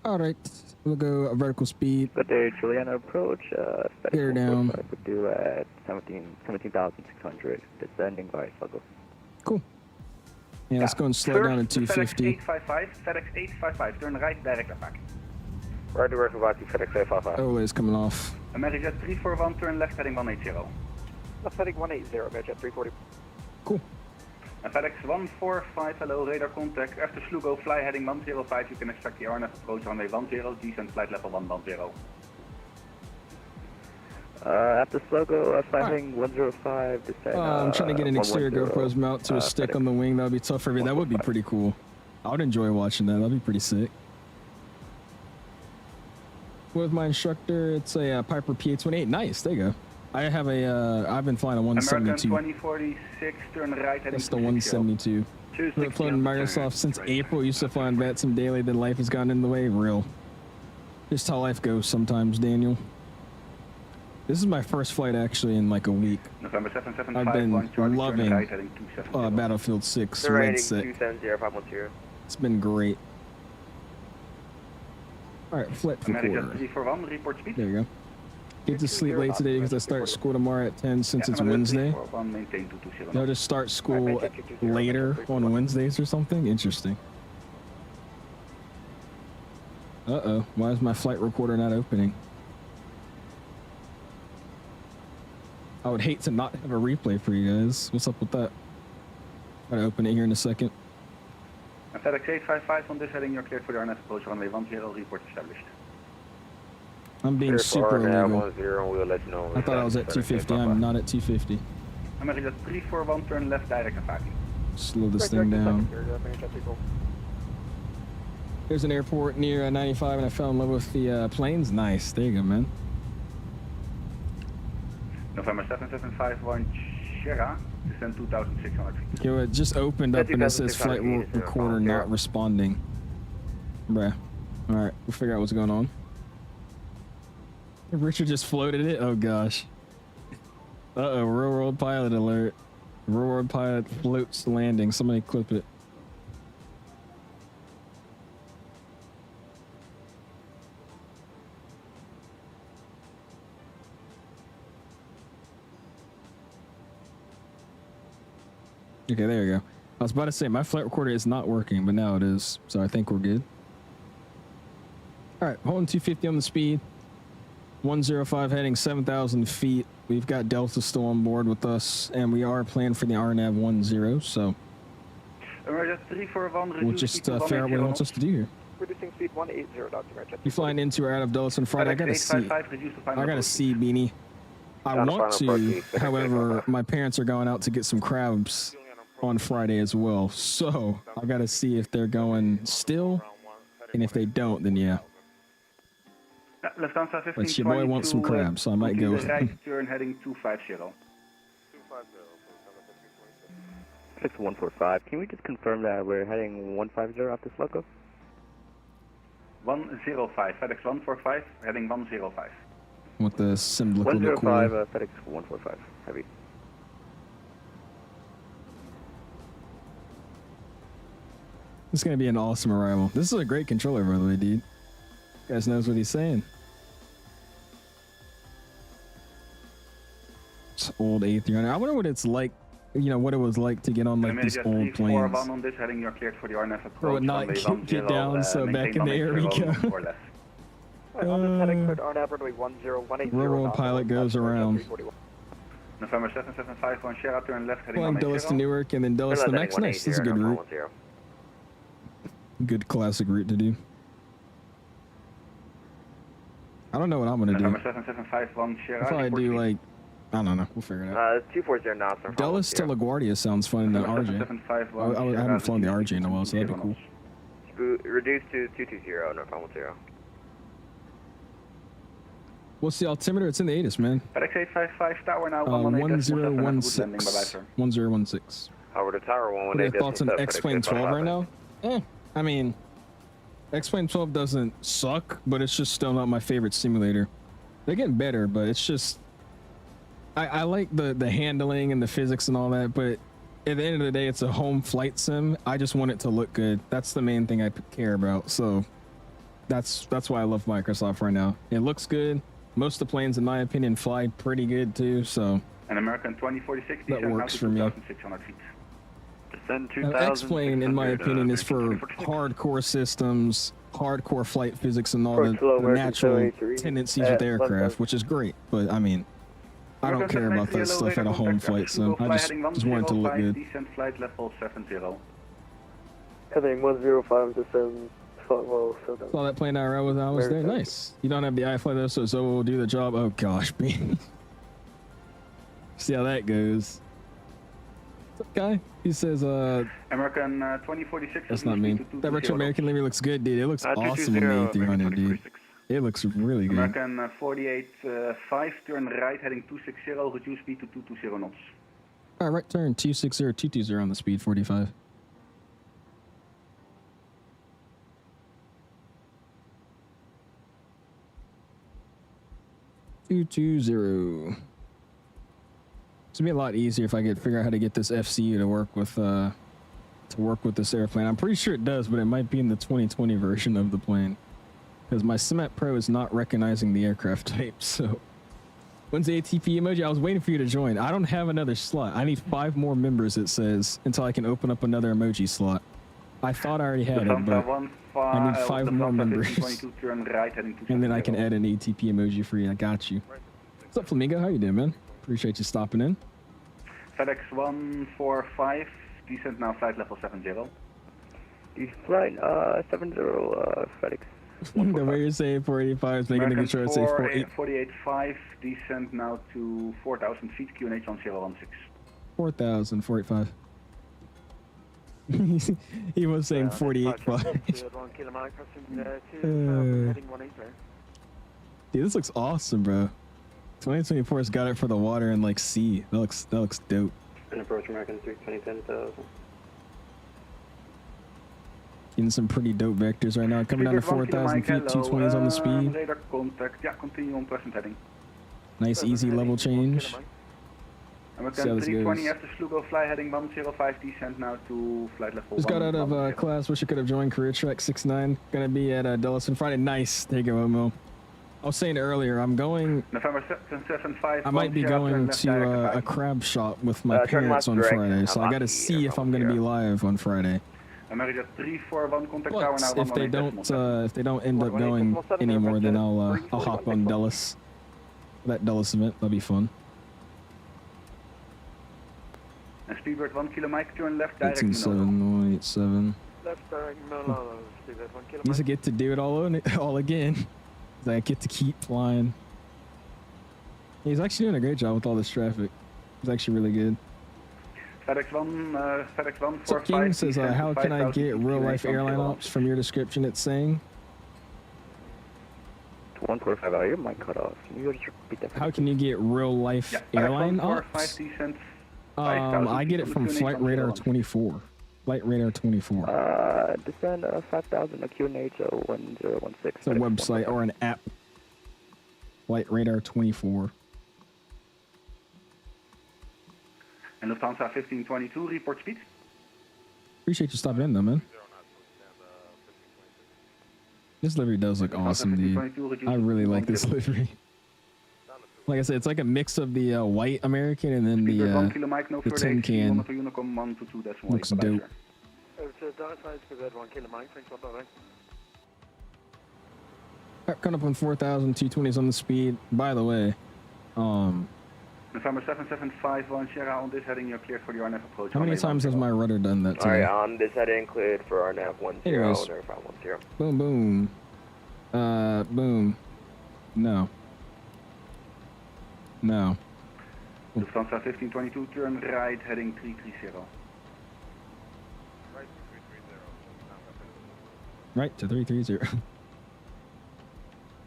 Alright, we'll go vertical speed. Good day, Juliana approach. Gear down. Would do at 17,600. Descending by Sluggo. Cool. Yeah, let's go and slow down to 250. FedEx 855, turn right, direct attack. Right to Vatsim, FedEx 855. Overlay is coming off. Amerijet 341, turn left heading 180. Left heading 180, Amerijet 340. Cool. FedEx 145, hello, radar contact. After Slugo, fly heading 105, you can expect the RNAV approach runway 10, descent flight level 110. After Slugo, fly heading 105, descent. I'm trying to get an exterior GoPro's mount to a stick on the wing. That would be tough for me. That would be pretty cool. I would enjoy watching that. That'd be pretty sick. With my instructor, it's a Piper PA-28. Nice, there you go. I have a, I've been flying a 172. American 2046, turn right heading That's the 172. I've been flying Microsoft since April. Used to fly on Vatsim daily, then life has gotten in the way. Real. Just how life goes sometimes, Daniel. This is my first flight actually in like a week. November 775, I've been loving right heading 270. Battlefield 6 Red Set. It's been great. Alright, flip for quarter. 341, report speed. There you go. Get to sleep late today because I start school tomorrow at 10 since it's Wednesday. They'll just start school later on Wednesdays or something? Interesting. Uh-oh. Why is my flight recorder not opening? I would hate to not have a replay for you guys. What's up with that? I'm gonna open it here in a second. FedEx 855 on this heading, you're cleared for the RNAV approach runway 10, report established. I'm being super illegal. We'll let you know. I thought I was at 250. I'm not at 250. Amerijet 341, turn left direct attack. Slow this thing down. There's an airport near 95 and I fell in love with the planes. Nice. There you go, man. November 7751, Sierra, descend 2,600 feet. Yo, it just opened up and it says flight recorder not responding. Bruh. Alright, we'll figure out what's going on. Richard just floated it? Oh gosh. Uh-oh, real world pilot alert. Real world pilot floats landing. Somebody clip it. Okay, there you go. I was about to say my flight recorder is not working, but now it is. So I think we're good. All right, holding 250 on the speed. 105 heading 7,000 feet. We've got Delta still on board with us, and we are planning for the RNAV 10. So we'll just figure out what he wants us to do here. Reducing speed 180, Dr. You flying into or out of Dulles on Friday? I gotta see, Beanie. I want to, however, my parents are going out to get some crabs on Friday as well. So I gotta see if they're going still, and if they don't, then yeah. But your boy wants some crabs, so I might go with him. Turn heading 250. 6145. Can we just confirm that we're heading 150 after Sluggo? 105. FedEx 145 heading 105. With the symbol look 105. cool. FedEx 145 heavy. This is gonna be an awesome arrival. This is a great controller, by the way, dude. You guys knows what he's saying. old A300. I wonder what it's like, you know, what it was like to get on like these old planes. 341 on this heading, you're cleared for the RNF approach. Bro, not get down, so back in the air we go. On this heading, cleared RNAV runway 10180. Railroad pilot goes around. November 7751, share out, turn left, heading Flying Dulles to Newark and then Dulles to Max. Nice, this is a good route. Good classic route to do. I don't know what I'm gonna do. November 7751, share I'll out. probably do like, I don't know, we'll figure it out. 240 now, sir. Dulles to LaGuardia sounds fun in the RJ. I haven't flown the RJ in a while, so that'd be cool. Reduce to 220, no problem 0. What's the altimeter? It's in the ATIS, man. FedEx 855 tower now, 1016. 1016. Over to tower 118. What are your thoughts on X-Plane 12 right now? I mean, X-Plane 12 doesn't suck, but it's just still not my favorite simulator. They're getting better, but it's just... I like the handling and the physics and all that, but at the end of the day, it's a home flight sim. I just want it to look good. That's the main thing I care about. So that's why I love Microsoft right now. It looks good. Most of the planes, in my opinion, fly pretty good too. So an American 2046 that works for me. 2,600 feet. X-Plane, in my opinion, is for hardcore systems, hardcore flight physics, and all the natural tendencies with aircraft, which is great. But I mean, I don't care about that stuff at a home flight sim. I just want it to look good. Descent flight level 70. Heading 105 descend. Saw that plane IRL when I was there. Nice. You don't have the iFly though, so Zoe will do the job. Oh gosh, man. See how that goes. What's up, guy? He says, American 2046. That's not me. That retro American livery looks good, dude. It looks awesome on the A300, dude. It looks really good. American 48.5, turn right, heading 260, reduce speed to 220 knots. All right, right turn 260, 220 on the speed 45. It's gonna be a lot easier if I could figure out how to get this FCU to work with this airplane. I'm pretty sure it does, but it might be in the 2020 version of the plane because my Simet Pro is not recognizing the aircraft type. So when's the ATP emoji? I was waiting for you to join. I don't have another slot. I need 5 more members, it says, until I can open up another emoji slot. I thought I already had it, but I need 5 more members. And then I can add an ATP emoji for you. I got you. What's up, Flamingo? How you doing, man? Appreciate you stopping in. FedEx 145, descent now flight level 70. Flight 70, FedEx. The way you're saying 485 is making the sure it says 48.5, descent now to 4,000 feet, QNH on 016. 4,000, 485. He was saying 48.5. Dude, this looks awesome, bro. 2024's got it for the water and like sea. That looks dope. And approach American 320, Getting some pretty dope vectors right now. Coming down to 4,000 feet, 220s on the speed. Radar contact. Yeah, continue on present heading. Nice, easy level change. American 320 after Slugo, fly heading 105, descent now to flight level 1. Just got out of class. Wish I could have joined Career Track 69. Gonna be at Dulles on Friday. Nice. There you go, Omo. I was saying earlier, I'm going. November 775. I might be going to a crab shop with my parents on Friday, so I got to see if I'm going to be live on Friday. America 341 contact tower now. If they don't end up going anymore, then I'll hop on Dulles. That Dulles event, that'll be fun. And Speedbird 1 kilo Mike, turn left direct. 187. Left direct, no, Speedbird 1 kilo. Used to get to do it all again. I get to keep flying. He's actually doing a great job with all this traffic. He's actually really good. FedEx 1 So King says, how can I get real life airline ops from your description? It's saying. 145 out, your mic cut off. Can you just repeat that? How can you get real life airline ops? I get it from Flight Radar 24. Flight Radar 24. Descend 5,000 𝐂𝐨𝐬𝐢𝐵 1016. It's a website or an app. Flight Radar 24. And Lufthansa 1522, report speed. Appreciate you stopping in though, man. This livery does look awesome, dude. I really like this livery. Like I said, it's like a mix of the white American and then Speedbird 1 the kilo Mike, no further tin HC, can. monitor Unicom 122.8. Looks dope. Coming up on 4,000, 220s on the speed. By the way, November 7751 Sierra on this heading, you're cleared for the RNAV approach. how many times has my rudder done that today? Alright, on this heading, cleared for RNAV 10, Anyways. or 510. Boom, boom. Boom. No. No. Lufthansa 1522, turn right, heading 330. Right to 330.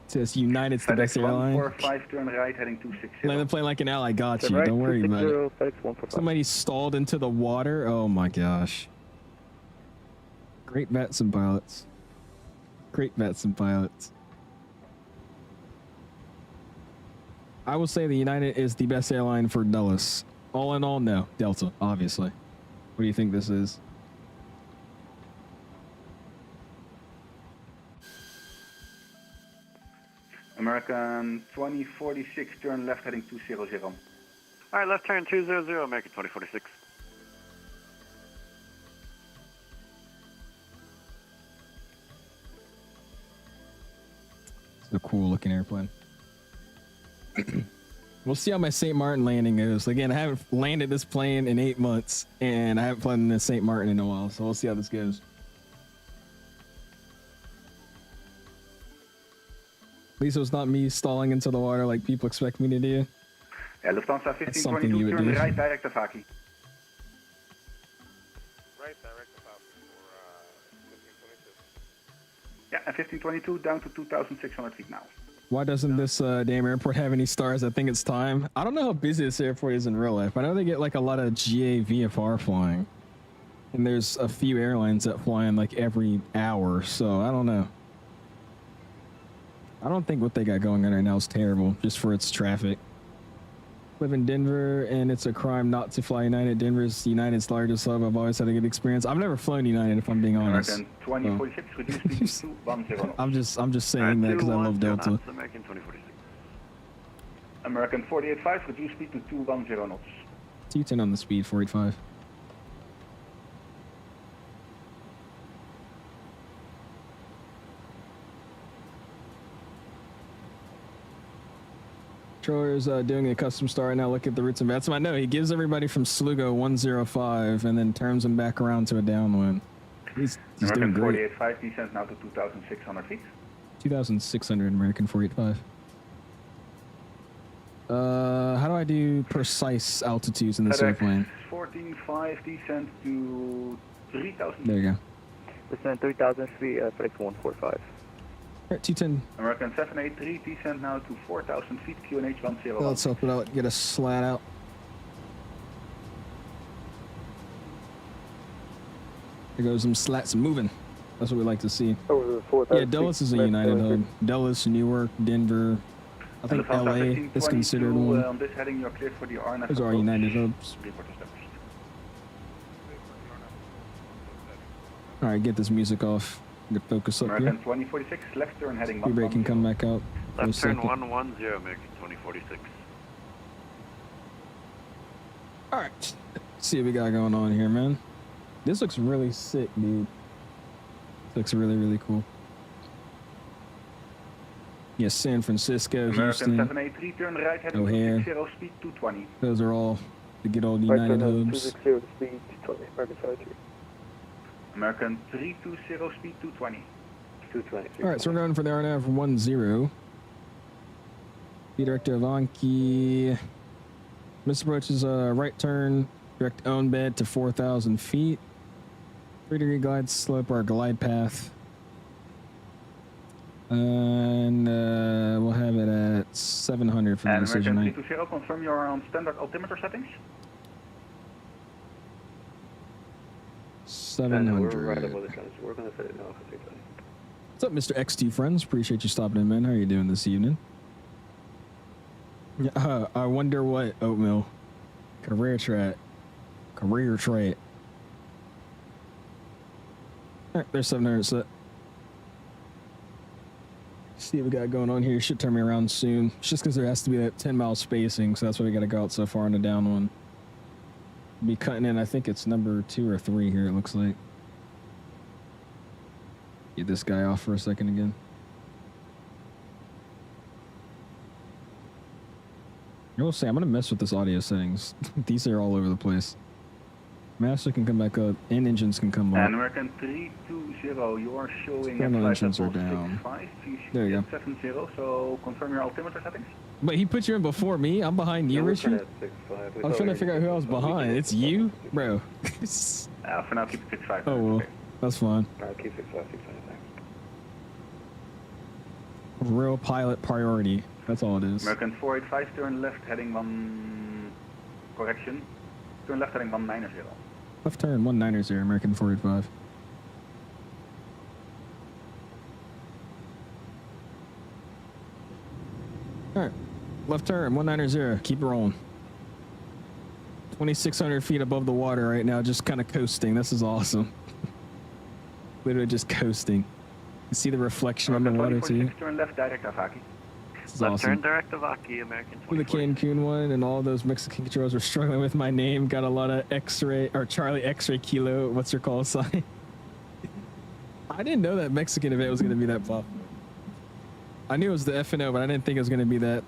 Says United's the best FedEx airline. 145, turn right, heading 260. Land the plane like an ally. Got you. Don't worry about it. Somebody stalled into the water. Oh my gosh. Great Vatsim pilots. Great Vatsim pilots. I will say the United is the best airline for Dulles. All in all, no. Delta, obviously. What do you think this is? American 2046, turn left, heading 200. Alright, left turn 200, American 2046. It's a cool looking airplane. We'll see how my St. Martin landing goes. Again, I haven't landed this plane in 8 months, and I haven't flown in the St. Martin in a while, so we'll see how this goes. At least it was not me stalling into the water like people expect me to do. Yeah, Lufthansa That's something you 1522, would turn do. right, direct to Vaki. Right, direct to Vaki for 1522. Yeah, and 1522 down to 2,600 feet now. Why doesn't this damn airport have any stars? I think it's time. I don't know how busy this airport is in real life. I know they get like a lot of GA VFR flying. And there's a few airlines that fly in like every hour, so I don't know. I don't think what they got going on right now is terrible, just for its traffic. Live in Denver, and it's a crime not to fly United. Denver is United's largest hub. I've always had a good experience. I've never flown United, if I'm being honest. American 2046, reduce speed to 210. I'm just saying that because I love Delta. American 2046. American 485, reduce speed to 210 knots. 210 on the speed, 485. Controller's doing a custom start right now. Look at the routes and Vatsim. I know he gives everybody from Slugo 105 and then turns them back around to a downwind. He's doing American great. 485, descent now to 2,600 feet. 2,600 American 485. How do I do precise altitudes in this airplane? 14.5, descent to 3,000. There you go. Descent 3,000 feet, FedEx 145. Alright, 210. American 783, descent now to 4,000 feet, QNH 101. Let's help it out. Get a slat out. There goes some slats moving. That's what we like to see. Over the 4,000 Yeah, Dulles is a United hub. Dulles, Newark, Denver. I think LA is considered one. On this heading, you're cleared for the RNAV. Those are our United hubs. Report established. Alright, get this music off. Get focus up American here. 2046, left turn heading Speed brake can come back out for a Left turn second. 110, American 2046. Alright, see what we got going on here, man. This looks really sick, dude. This looks really, really cool. Yes, San Francisco, American Houston, 783, turn right heading O'Hare. 260, speed 220. Those are all the good old United hubs. 260, speed 220, American 73. American 320, speed 220. 220. Alright, so we're going for the RNAV 10. Be director of Anki. This approach is a right turn, direct own bed to 4,000 feet. 3-degree glide slope or glide path. And we'll have it at 700 for the And decision American height. 320, confirm you're on standard altimeter settings. 700. We're right above the guns. We're going to set it now for 320. What's up, Mr. XT friends? Appreciate you stopping in, man. How are you doing this evening? Yeah, I wonder what oatmeal. Career trait. Career trait. Alright, there's 700 set. See what we got going on here. Should turn me around soon. It's just because there has to be that 10-mile spacing, so that's why we got to go out so far on the down one. Be cutting in, I think it's number 2 or 3 here, it looks like. Get this guy off for a second again. I will say, I'm going to mess with this audio settings. These are all over the place. Master can come back up, and engines can come up. And American 320, you are showing at engines are down. 65, There you go. 70, so confirm your altimeter settings. But he put you in before me. I'm behind you, Richard. I'm trying to figure out who I was behind. It's you, bro. For now, keep it 65. Oh well, okay. that's fine. Keep 65, 65, thanks. Real pilot priority. That's all it is. American 485, turn left, heading 1... Correction. Turn left, heading 190. Left turn 190, American 485. All right, left turn 190. Keep it rolling. 2,600 feet above the water right now, just kind of coasting. This is awesome. Literally just coasting. You see the reflection on the water too. Turn left, direct Avaki. This is Left awesome. turn direct Ivaki, American The 24. Cancun one and all those Mexican controllers were struggling with my name. Got a lot of X-ray or Charlie X-ray kilo. What's your call sign? I didn't know that Mexican event was going to be that buff. I knew it was the FNO, but I didn't think it was going to be that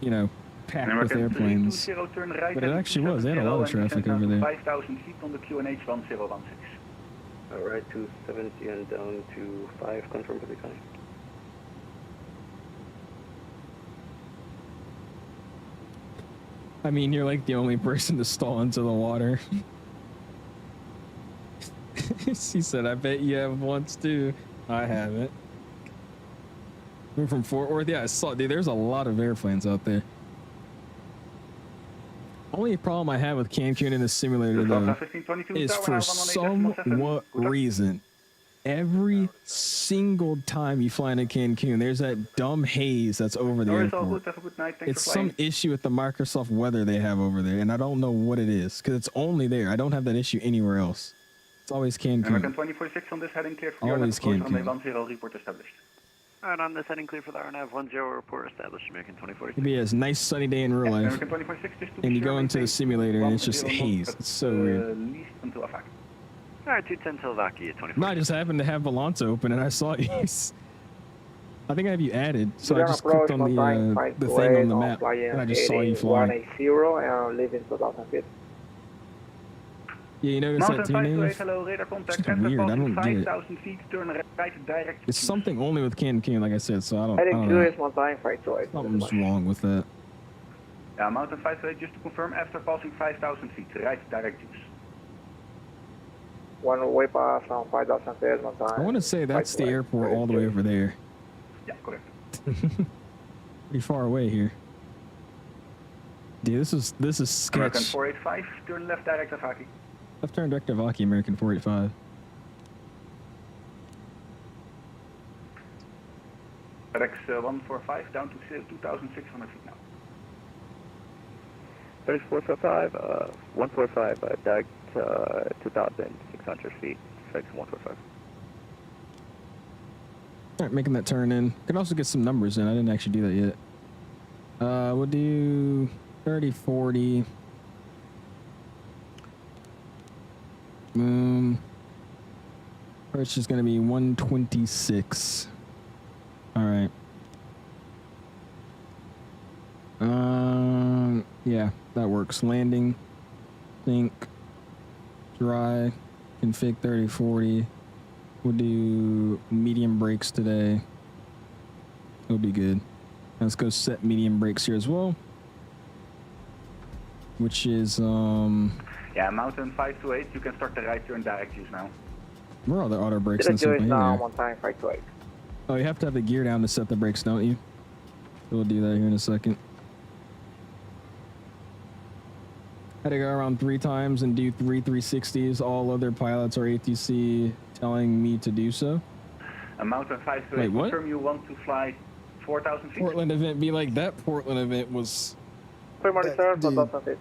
you know, packed with airplanes. But it actually was. They had a lot of traffic over there. 5,000 feet on the QNH 1016. Alright, 270 and down to 5, confirm for the time. I mean, you're like the only person to stall into the water. She said, I bet you have once too. I haven't. We're from Fort Worth. Yeah, I saw. Dude, there's a lot of airplanes out there. Only problem I have with Cancun in the simulator though is for some reason, every single time you fly into Cancun, there's that dumb haze that's over the airport. It's some issue with the Microsoft weather they have over there, and I don't know what it is because it's only there. I don't have that issue anywhere else. It's always Cancun. American 246 on this heading, cleared for Always Cancun. 10 report established. Alright, on this heading clear for the RNAV 10 report established, American 24. It'd be a nice sunny day in real life, American 246, just to and be you go sure, into the maintain simulator and it's just 10 haze. It's so weird. Least until Avaki. Alright, 210 till Vaki at 24. No, I just happened to have Volante open and I saw you. I think I have you added, so I just clicked on the thing on the map and I just saw you flying. 180 and leaving 2,000 feet. Yeah, you notice that too, Nave? Hello, radar contact. It's weird. I don't get it. 5,000 feet, turn right direct. It's something only with Cancun, like I said, so I don't Heading know. 2 is 1,528. Something's wrong with that. Yeah, Mountain 528, just to confirm, after passing 5,000 feet, right direct use. One way pass on 5,000 feet, I want to say that's the airport all the way over there. Yeah, correct. Pretty far away here. Dude, this is American sketch. 485, turn left direct Avaki. Left turn direct Ivaki, American 485. Rex 145 down to 2,600 feet now. 3455, 145, direct 2,600 feet, Rex 145. All right, making that turn in. Can also get some numbers in. I didn't actually do that yet. We'll do 30, 40. Which is going to be 126. All right. Yeah, that works. Landing, think, dry, config 30, 40. We'll do medium brakes today. It'll be good. Let's go set medium brakes here as well. Which is, Yeah, Mountain 528, you can start the right turn direct use now. where are the auto brakes Did and it do stuff? it Here now, they are. 1,528. Oh, you have to have the gear down to set the brakes, don't you? We'll do that here in a second. Had to go around 3 times and do 3 360s. All other pilots are ATC telling me to do so. A Mountain 528, Wait, what? confirm you want to fly 4,000 feet. Portland event be like that. Portland event was. Good morning, sir, Dude. 4,000 feet.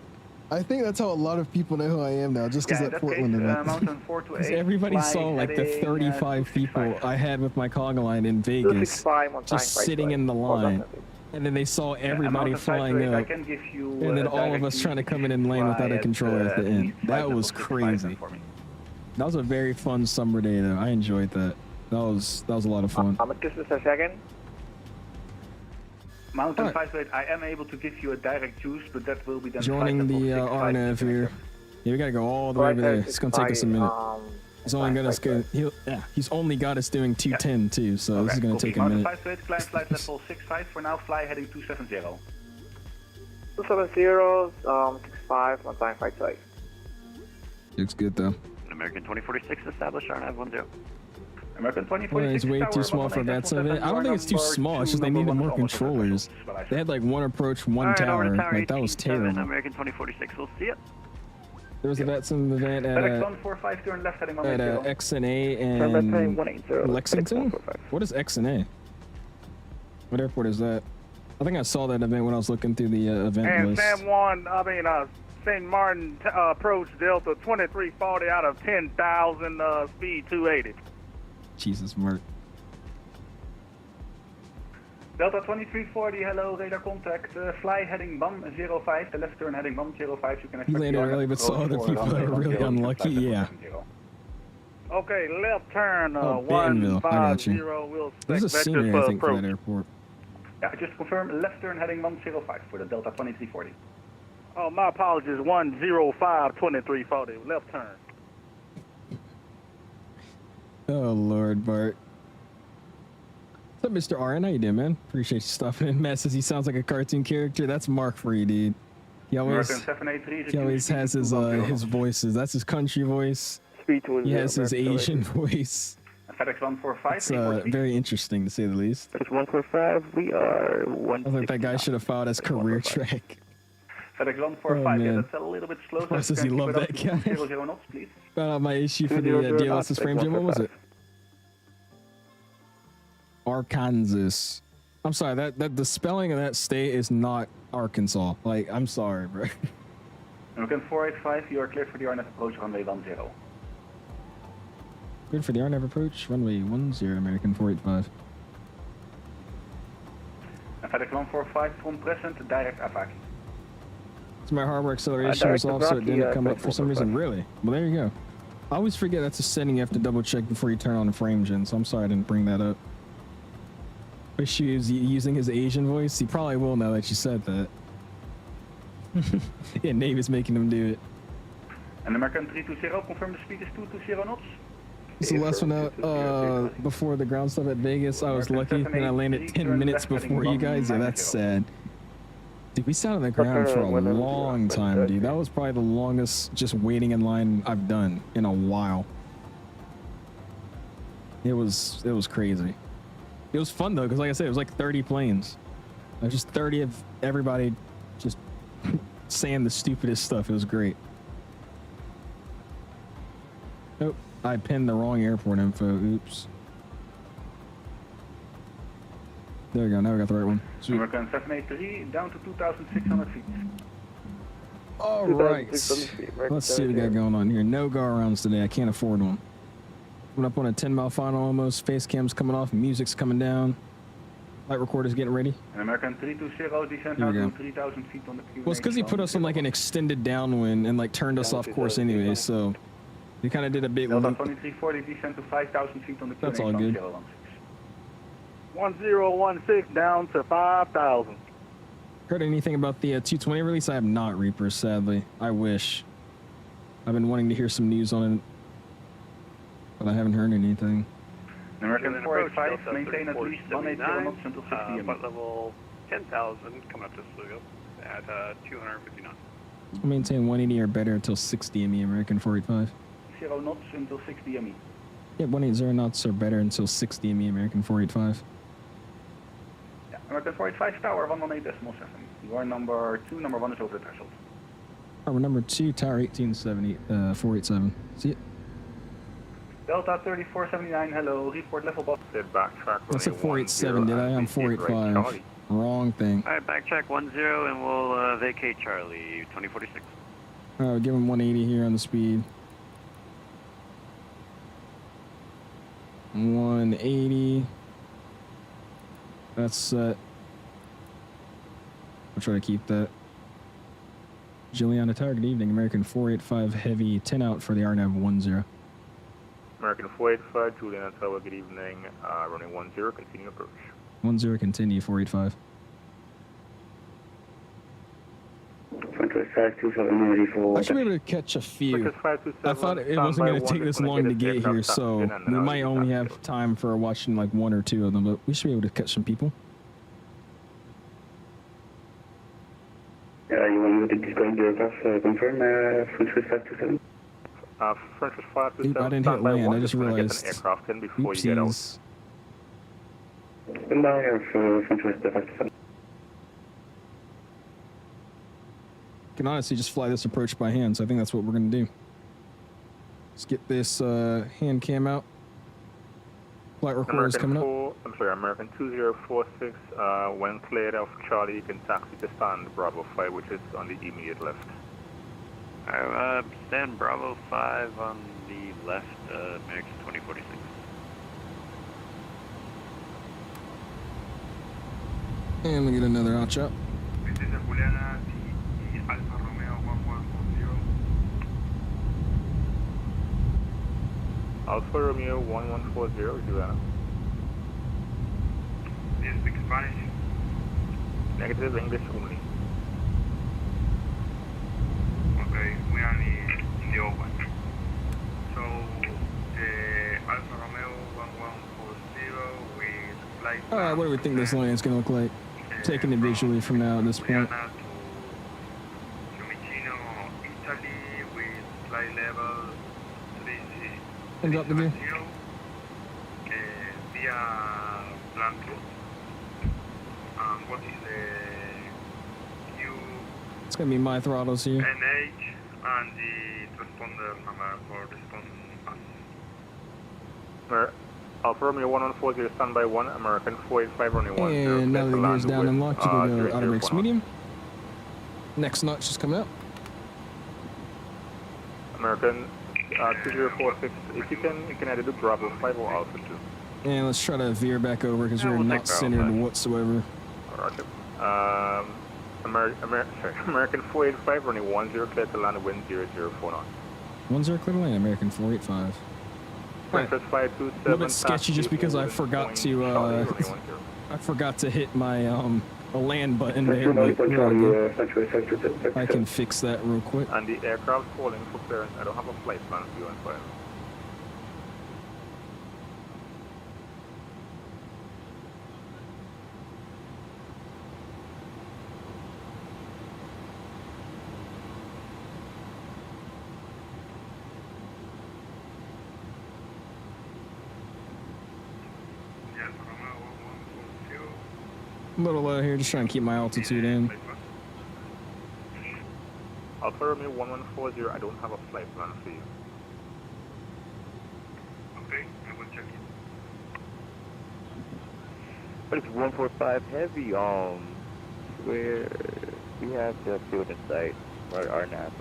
I think that's how a lot of people know who I am now, just because Yeah, that in that Portland case, event. Mountain 428. Everybody fly saw like the heading, 35 people 265. I had with my 𝐂𝐸 in Vegas, 265 on time, just sitting in the line, and then they saw everybody flying I up, can give you, and then all of us trying to come in lane without a controller at the end. That was crazy. That was a very fun summer day, though. I enjoyed that. That was a lot of fun. I'm a distance a second. Mountain Alright. 58, I am able to give you a direct juice, but that will be then Joining the RNAV here. Yeah, we gotta go all the way over there. It's gonna take us a minute. He's only got us good. He's only got us doing 210 too, so this is gonna take a minute. Mountain 58, climb flight level 65 for now, fly heading 270. 270, 65 on time, flight site. Looks good though. American 2046, establish RNAV 10. American Well, 2046 it's way too small for that event. I don't think it's too small. It's just they needed more controllers. They had like one approach, one tower. Like that was terrible. American 2046, we'll see it. There was a Vatsim event at FedEx 145, turn left heading 180. XNA and Lexington. What is XNA? What airport is that? I think I saw that event when I was looking through the event And list. San Juan, St. Martin approach Delta 2340 out of 10,000, speed 280. Jesus, Mark. Delta 2340, hello, radar contact. Fly heading BAM 05, the left turn heading BAM 05. You can He expect landed early, but saw other people that were really unlucky. Yeah. Okay, left turn, Oh, Banville. I got 150. you. We'll There's a expect scenery, vector I for think, for approach. that airport. Yeah, just confirm left turn heading 105 for the Delta 2340. Oh, my apologies, 105 2340, left turn. Oh, Lord, Bart. What's up, Mr. RN? How you doing, man? Appreciate you stopping in. Matt says he sounds like a cartoon character. That's Mark for you, dude. He always has his voices. That's his country voice. He has his Asian voice. FedEx 145. It's very interesting, to say the least. FedEx 145, we are I think that guy should have filed as career track. FedEx 145, Oh, yeah, man. that's a little bit slow. Why does he love that guy? 00 knots, please. Found out my issue for the DLS's frame jam. What was it? Arkansas. I'm sorry, that the spelling of that state is not Arkansas. Like, I'm sorry, bro. American 485, you are cleared for the RNF approach runway 10. Good for the RNAV approach. Runway 10, American 485. FedEx 145, from present, direct AVAC. So my hardware acceleration was off, so it didn't come up for some reason. Really? Well, there you go. I always forget that's a setting you have to double check before you turn on the frame gen, so I'm sorry I didn't bring that up. Wish he was using his Asian voice. He probably will now that you said that. Yeah, Navy's making him do it. And American 320, confirm the speed is 220 knots. So the last one out before the ground stuff at Vegas, I was lucky and I landed 10 minutes before you guys. Yeah, that's sad. Dude, we sat on the ground for a long time, dude. That was probably the longest just waiting in line I've done in a while. It was crazy. It was fun though, because like I said, it was like 30 planes. It was just 30 of everybody just saying the stupidest stuff. It was great. Nope, I pinned the wrong airport info. Oops. There we go. Now we got the right one. Sweet. American 783, down to 2,600 feet. All right. Let's see what we got going on here. No go-arounds today. I can't afford one. Coming up on a 10-mile final almost. Face cam's coming off. Music's coming down. Light recorder's getting ready. And American 320, descent down to 3,000 feet on the Q. Well, it's because he put us on like an extended downwind and like turned us off course anyway, so we kind of did a big Delta loop. 2340, descent to 5,000 feet on the Q. That's all good. 1016 down to 5,000. Heard anything about the 220 release? I have not, Reaper, sadly. I wish. I've been wanting to hear some news on it, but I haven't heard anything. American 485, maintain at least 180 knots until 60 m. Flight level 10,000, coming up to Slugo at 250 knots. I'll maintain 180 or better until 60 ME, American 485. 0 knots until 60 ME. Yeah, 180 knots or better until 60 ME, American 485. Yeah, American 485, tower 118.7. You are number 2, number 1 is over the threshold. Tower number 2, tower 1870, 487. See it? Delta 3479, hello, report level box. Backtrack. I said 487, did I? I'm 485. Wrong thing. Alright, backtrack 10 and we'll vacate Charlie 2046. All right, give him 180 here on the speed. 180. That's set. I'll try to keep that. Juliana Tower, good evening. American 485 Heavy, 10 out for the RNAV 10. American 485, Juliana Tower, good evening. Running 10, continue approach. 10, continue, 485. I should be able to catch a few. I thought it wasn't going to take this long to get here, so we might only have time for watching like 1 or 2 of them, but we should be able to catch some people. You want to display the aircraft, confirm, French 527? French 527, Oop, I didn't hit land, I just realized. Aircraft in before you get out. Oopsies. Stand by for French 527. Can honestly just fly this approach by hand, so I think that's what we're going to do. Let's get this hand cam out. Flight recorder is coming up. I'm sorry, American 2046, when cleared of Charlie, you can taxi to stand Bravo 5, which is on the immediate left. Stand Bravo 5 on the left, American 2046. And we get another out shot. This is Juliana, the Alfa Romeo 1140. Alfa Romeo 1140, Juliana. Do you speak Spanish? Negative, English only. Okay, we are in the open. So, the Alfa Romeo 1140 with flight... Alright, what do we think this land's going to look like? Taking it visually from now at this point. Italy with flight level 30. And drop the gear. Via Blanco. What is the It's going to be my throttles here. NH and the transponder number for response us. Alfa Romeo 1140, standby 1, American 485 running 10. And now the gear's down and locked, you can go outer brakes medium. Next notch is coming up. American 2046, if you can either do Bravo 5 or Alpha 2. And let's try to veer back over because we're not centered whatsoever. Roger. American 485 running 10, clear to land, wind 0049. 10 clear to land, American 485. Right. A little bit sketchy just because I forgot to hit my land button there, but I can fix that real quick. And the aircraft calling for clearance. I don't have a flight plan for you on file. A little low here, just trying to keep my altitude in. Alfa Romeo 1140, I don't have a flight plan for you. Okay, I will check it. It's 145 heavy, where we have the field in sight, where our nav,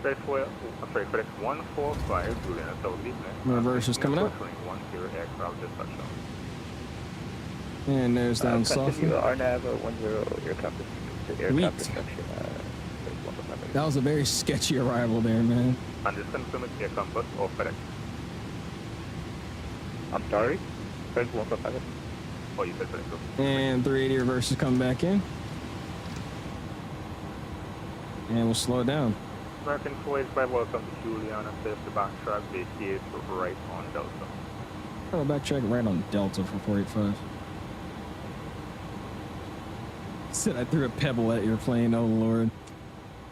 I'm sorry, FedEx 145, Juliana, so leave me. Reverse is coming up. 10 aircraft just touched down. And nose down softly. Our nav 10, aircraft destruction. That was a very sketchy arrival there, man. And this confirm it's Air Compass or FedEx. I'm sorry? FedEx 145. Oh, you said FedEx. And 380 reverse is coming back in. And we'll slow it down. American 485, welcome to Juliana. Safe to backtrack, vacate right on Delta. Oh, backtrack right on Delta for 485. Said I threw a pebble at your plane, oh lord.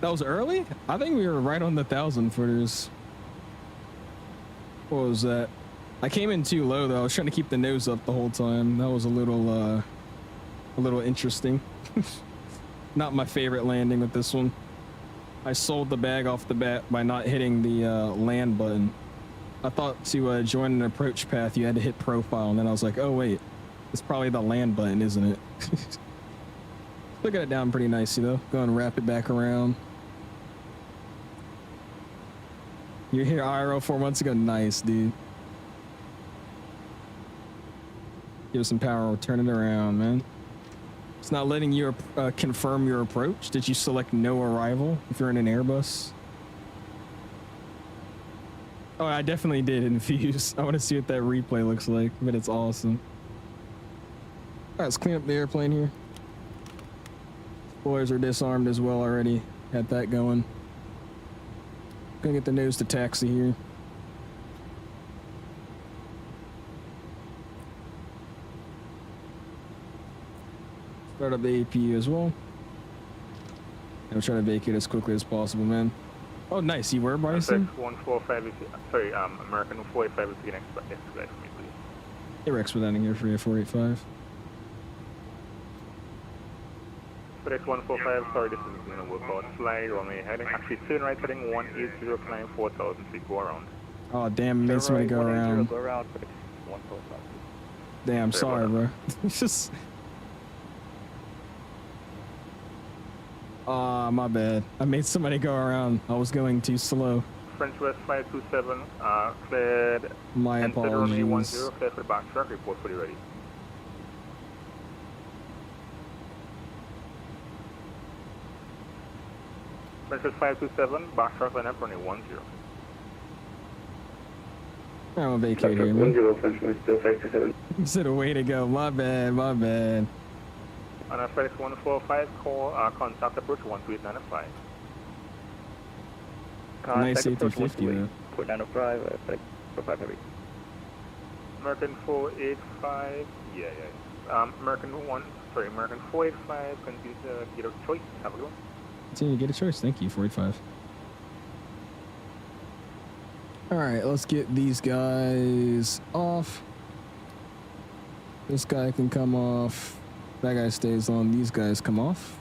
That was early? I think we were right on the 1,000 footers. What was that? I came in too low though. I was trying to keep the nose up the whole time. That was a little interesting. Not my favorite landing with this one. I sold the bag off the bat by not hitting the land button. I thought to join an approach path you had to hit profile, and then I was like, oh wait, it's probably the land button, isn't it? Still got it down pretty nicely though. Go and wrap it back around. You're here IRL 4 months ago. Nice, dude. Give us some power. We'll turn it around, man. It's not letting you confirm your approach. Did you select no arrival if you're in an Airbus? Oh, I definitely did infuse. I want to see what that replay looks like, but it's awesome. All right, let's clean up the airplane here. Spoilers are disarmed as well already. Had that going. Gonna get the nose to taxi here. Start up the APU as well. And we'll try to vacate as quickly as possible, man. Oh, nice. You were, Bryson? 145 is, sorry, American 485 is getting expected for me, please. Hey, Rex, with landing here for you, 485. FedEx 145, sorry, this is going to work out. Slide runway heading, actually turn right heading 180, climb 4,000 feet, go around. Oh, damn, it made somebody go around. Go around, FedEx 145. Damn, sorry, bro. It's just... Ah, my bad. I made somebody go around. I was going too slow. French West 527, cleared. My apologies. 10, cleared for the backtrack, report fully ready. French West 527, backtrack line up running 10. I'm gonna vacate here, man. 10, French West, still 527. You said a way to go. My bad, my bad. On a FedEx 145, call contact approach 12895. Nice A350 though. Put down a drive, FedEx 45 heavy. American 485, yeah. American 485, continue to get a choice. Have a good one. Continue to get a choice. Thank you, 485. All right, let's get these guys off. This guy can come off. That guy stays on. These guys come off.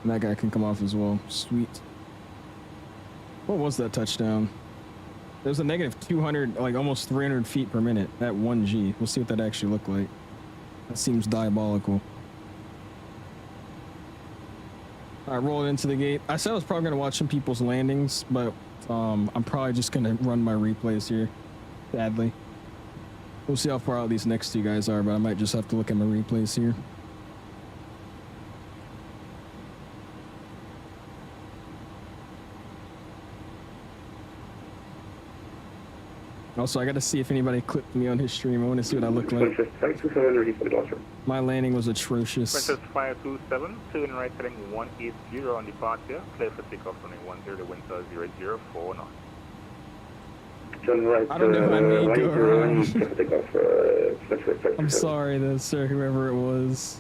And that guy can come off as well. Sweet. What was that touchdown? There's a negative 200, like almost 300 feet per minute at 1G. We'll see what that actually looked like. That seems diabolical. All right, roll it into the gate. I said I was probably going to watch some people's landings, but I'm probably just going to run my replays here, sadly. We'll see how far out these next two guys are, but I might just have to look at my replays here. Also, I got to see if anybody clipped me on his stream. I want to see what I look like. My landing was atrocious. Princess 527, turn right heading 180 on departure. Clear for takeoff running 10, the wind 004 knots. Turn right, I don't know if I may go around. Takeoff, I'm sorry though, sir, whoever it was.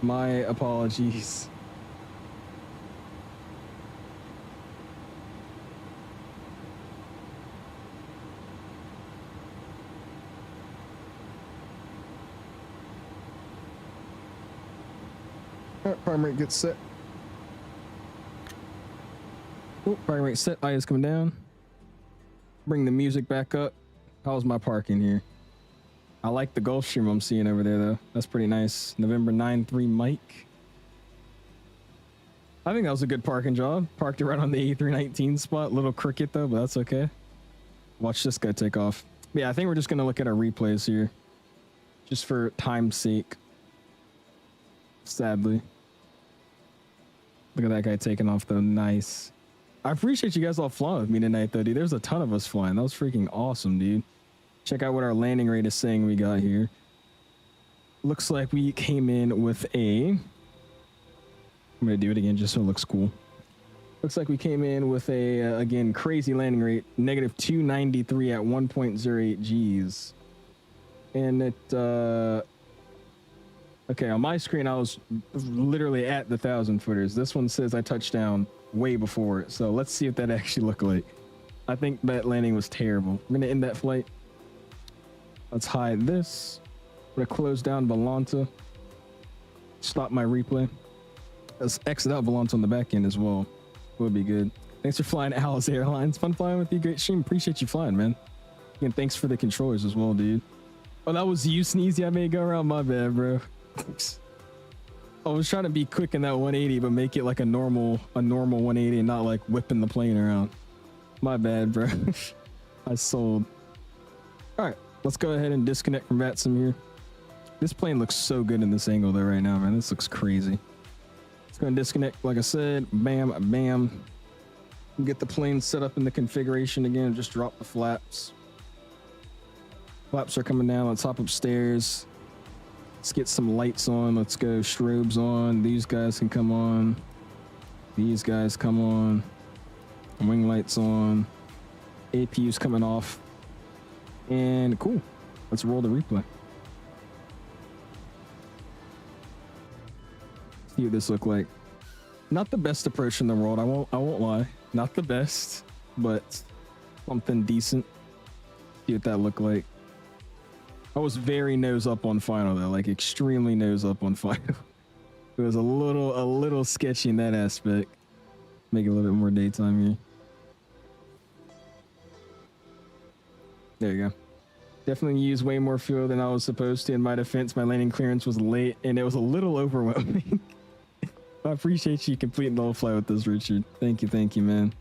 My apologies. Alright, prime rate gets set. Oh, prime rate set. I is coming down. Bring the music back up. How's my parking here? I like the Gulfstream I'm seeing over there though. That's pretty nice. November 9-3 Mike. I think that was a good parking job. Parked it right on the A319 spot. Little cricket though, but that's okay. Watch this guy take off. But yeah, I think we're just gonna look at our replays here. Just for time's sake. Sadly. Look at that guy taking off though. Nice. I appreciate you guys all flying with me tonight though, dude. There's a ton of us flying. That was freaking awesome, dude. Check out what our landing rate is saying we got here. Looks like we came in with a... I'm going to do it again just so it looks cool. Looks like we came in with a, again, crazy landing rate. Negative 293 at 1.08 Gs. And it... Okay, on my screen, I was literally at the 1,000 footers. This one says I touched down way before it. So let's see what that actually looked like. I think that landing was terrible. I'm going to end that flight. Let's hide this. I'm going to close down Volanta. Stop my replay. Let's exit out Volanta on the back end as well. Would be good. Thanks for flying Alice Airlines. Fun flying with you. Great stream. Appreciate you flying, man. And thanks for the controllers as well, dude. Oh, that was you, Sneezy. I made go around. My bad, bro. was trying to be quick in that 180, but make it like a normal 180 and not like whipping the plane around. My bad, bro. I sold. All right, let's go ahead and disconnect from Vatsim here. This plane looks so good in this angle though right now, man. This looks crazy. Let's go and disconnect, like I said. Bam, bam. Get the plane set up in the configuration again. Just drop the flaps. Flaps are coming down. Let's hop upstairs. Let's get some lights on. Let's go. Strobes on. These guys can come on. These guys come on. Wing lights on. APU's coming off. And cool. Let's roll the replay. See what this look like. Not the best approach in the world. I won't lie. Not the best, but something decent. See what that looked like. I was very nose up on final though, like extremely nose up on final. It was a little sketchy in that aspect. Make it a little bit more daytime here. There you go. Definitely used way more fuel than I was supposed to. In my defense, my landing clearance was late and it was a little overwhelming. I appreciate you completing the whole flight with us, Richard. Thank you, man.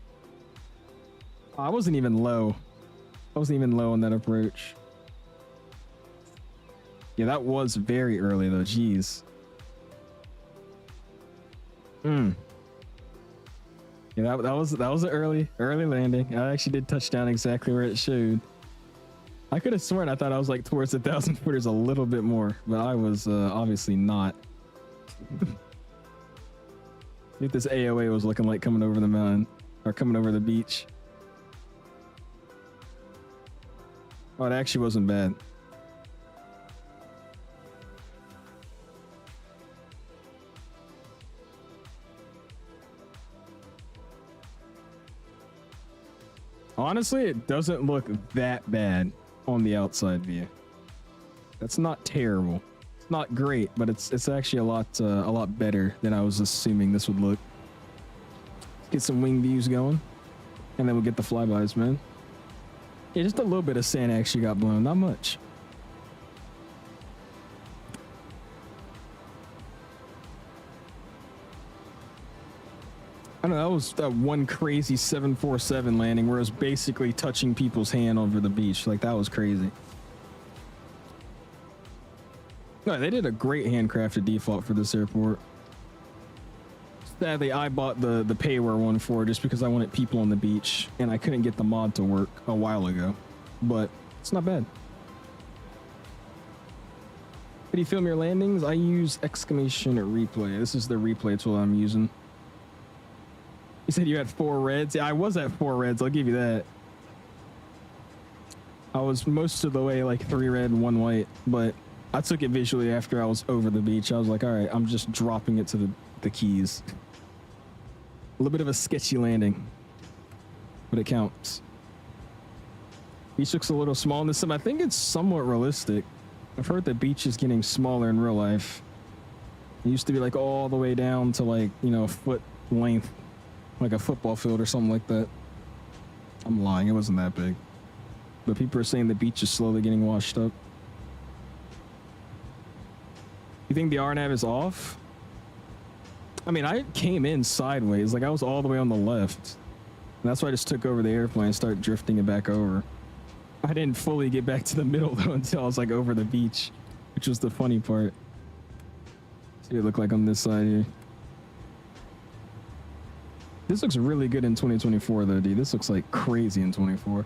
I wasn't even low. I wasn't even low on that approach. Yeah, that was very early though. Jeez. Yeah, that was an early landing. I actually did touch down exactly where it showed. I could have sworn I thought I was like towards the 1,000 footers a little bit more, but I was obviously not. See what this AOA was looking like coming over the mountain or coming over the beach. Oh, it actually wasn't bad. Honestly, it doesn't look that bad on the outside view. That's not terrible. It's not great, but it's actually a lot better than I was assuming this would look. Let's get some wing views going, and then we'll get the flybys, man. Yeah, just a little bit of sand actually got blown, not much. I don't know, that was that one crazy 747 landing where it was basically touching people's hand over the beach. Like, that was crazy. No, they did a great handcrafted default for this airport. Sadly, I bought the payware one for it just because I wanted people on the beach, and I couldn't get the mod to work a while ago. But it's not bad. Did you film your landings? I use exclamation replay. This is the replay tool I'm using. You said you had 4 reds. Yeah, I was at 4 reds. I'll give you that. I was most of the way like 3 red, 1 white, but I took it visually after I was over the beach. I was like, all right, I'm just dropping it to the keys. A little bit of a sketchy landing, but it counts. Beach looks a little small in this sim. I think it's somewhat realistic. I've heard the beach is getting smaller in real life. It used to be like all the way down to like, you know, foot length, like a football field or something like that. I'm lying, it wasn't that big. But people are saying the beach is slowly getting washed up. You think the RNAV is off? I mean, I came in sideways, like I was all the way on the left. And that's why I just took over the airplane and started drifting it back over. I didn't fully get back to the middle though until I was like over the beach, which was the funny part. See what it looked like on this side here. This looks really good in 2024 though, dude. This looks like crazy in 24.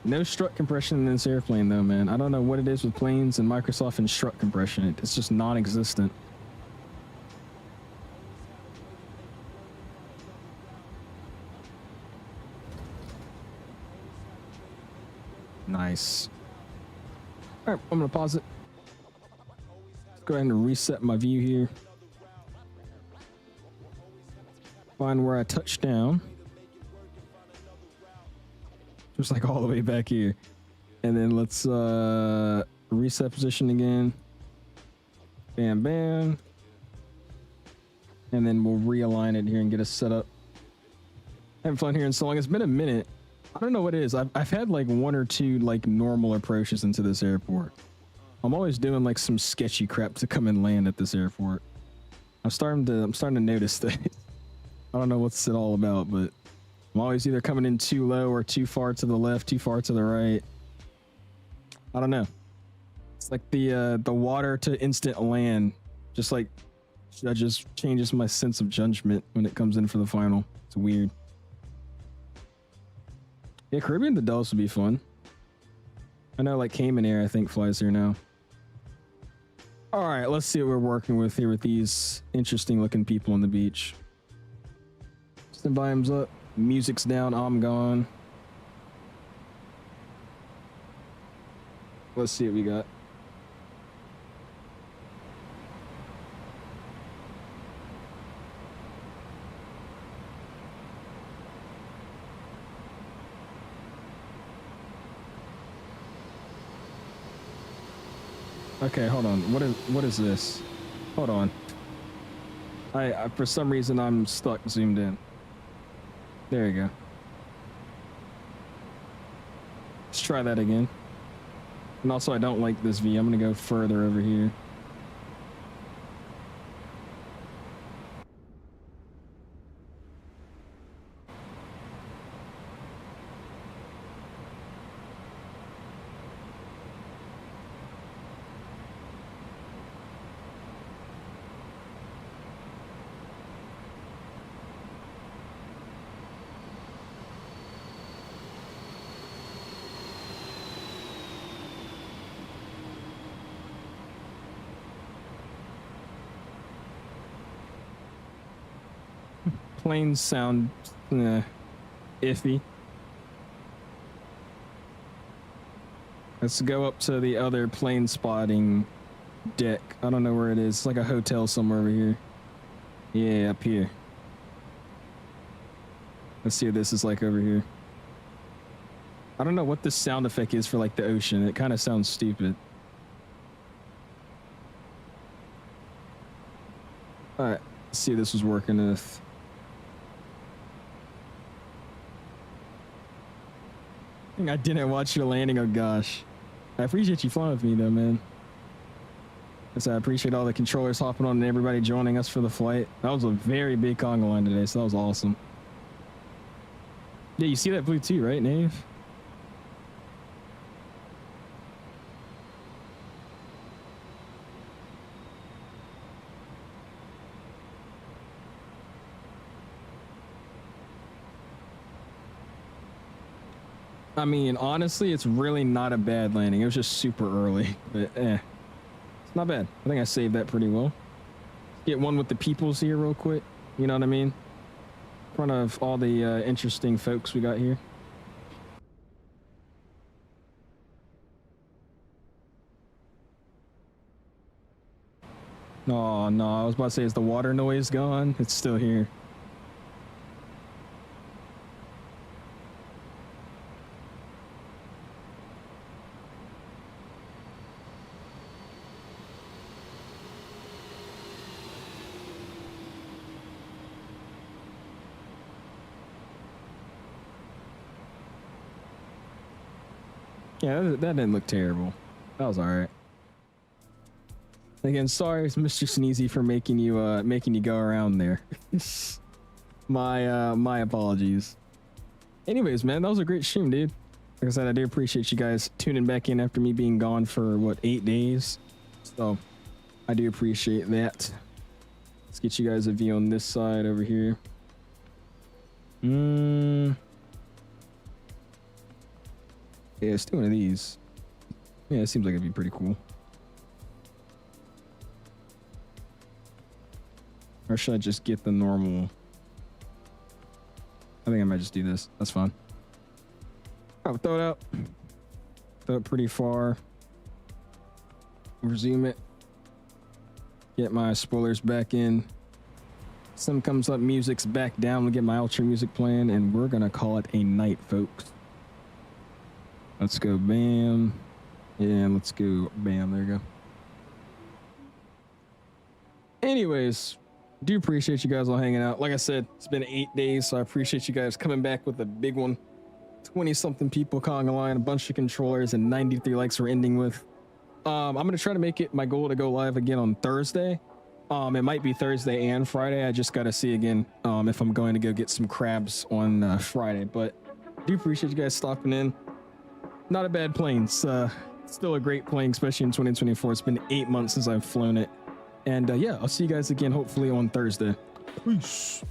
No strut compression in this airplane though, man. I don't know what it is with planes and Microsoft and strut compression. It's just non-existent. Nice. All right, I'm gonna pause it. Let's go ahead and reset my view here. Find where I touched down. Just like all the way back here. And then let's reset position again. Bam, bam. And then we'll realign it here and get us set up. Having fun here in so long. It's been a minute. I don't know what it is. I've had like one or two like normal approaches into this airport. I'm always doing like some sketchy crap to come and land at this airport. I'm starting to notice that. I don't know what's it all about, but I'm always either coming in too low or too far to the left, too far to the right. I don't know. It's like the water to instant land. Just like that just changes my sense of judgment when it comes in for the final. It's weird. Yeah, Caribbean to Dulles would be fun. I know like KMIA I think flies here now. All right, let's see what we're working with here with these interesting looking people on the beach. Stand volume's up, music's down, I'm gone. Let's see what we got. Okay, hold on. What is this? Hold on. I for some reason I'm stuck zoomed in. There you go. Let's try that again. And also I don't like this view. I'm gonna go further over here. Planes sound iffy. Let's go up to the other plane spotting deck. I don't know where it is. It's like a hotel somewhere over here. Yeah, up here. Let's see what this is like over here. I don't know what this sound effect is for like the ocean. It kind of sounds stupid. All right, let's see if this was working with. I didn't watch your landing. Oh gosh, I appreciate you flying with me though, man. I appreciate all the controllers hopping on and everybody joining us for the flight. That was a very big conga line today, so that was awesome. Yeah, you see that blue too, right, Nave? I mean, honestly, it's really not a bad landing. It was just super early, but it's not bad. I think I saved that pretty well. Get one with the peoples here real quick. You know what I mean? In front of all the interesting folks we got here. Oh, no, I was about to say, is the water noise gone? It's still here. Yeah, that didn't look terrible. That was all right. Again, sorry, Mr. Sneezy, for making you go around there. My apologies. Anyways, man, that was a great stream, dude. Like I said, I do appreciate you guys tuning back in after me being gone for what, 8 days. So I do appreciate that. Let's get you guys a view on this side over here. Yeah, let's do one of these. Yeah, it seems like it'd be pretty cool. Or should I just get the normal? I think I might just do this. That's fine. I'll throw it out. Throw it pretty far. Resume it. Get my spoilers back in. Some comes up, music's back down. We'll get my ultra music playing, and we're gonna call it a night, folks. Let's go bam. And let's go bam. There you go. Anyways, do appreciate you guys all hanging out. Like I said, it's been 8 days, so I appreciate you guys coming back with a big one 20 something people calling a line, a bunch of controllers, and 93 likes we're ending with. I'm going to try to make it my goal to go live again on Thursday. It might be Thursday and Friday. I just got to see again if I'm going to go get some crabs on Friday. But I do appreciate you guys stopping in. Not a bad plane. It's still a great plane, especially in 2024. It's been 8 months since I've flown it. And yeah, I'll see you guys again hopefully on Thursday. Peace.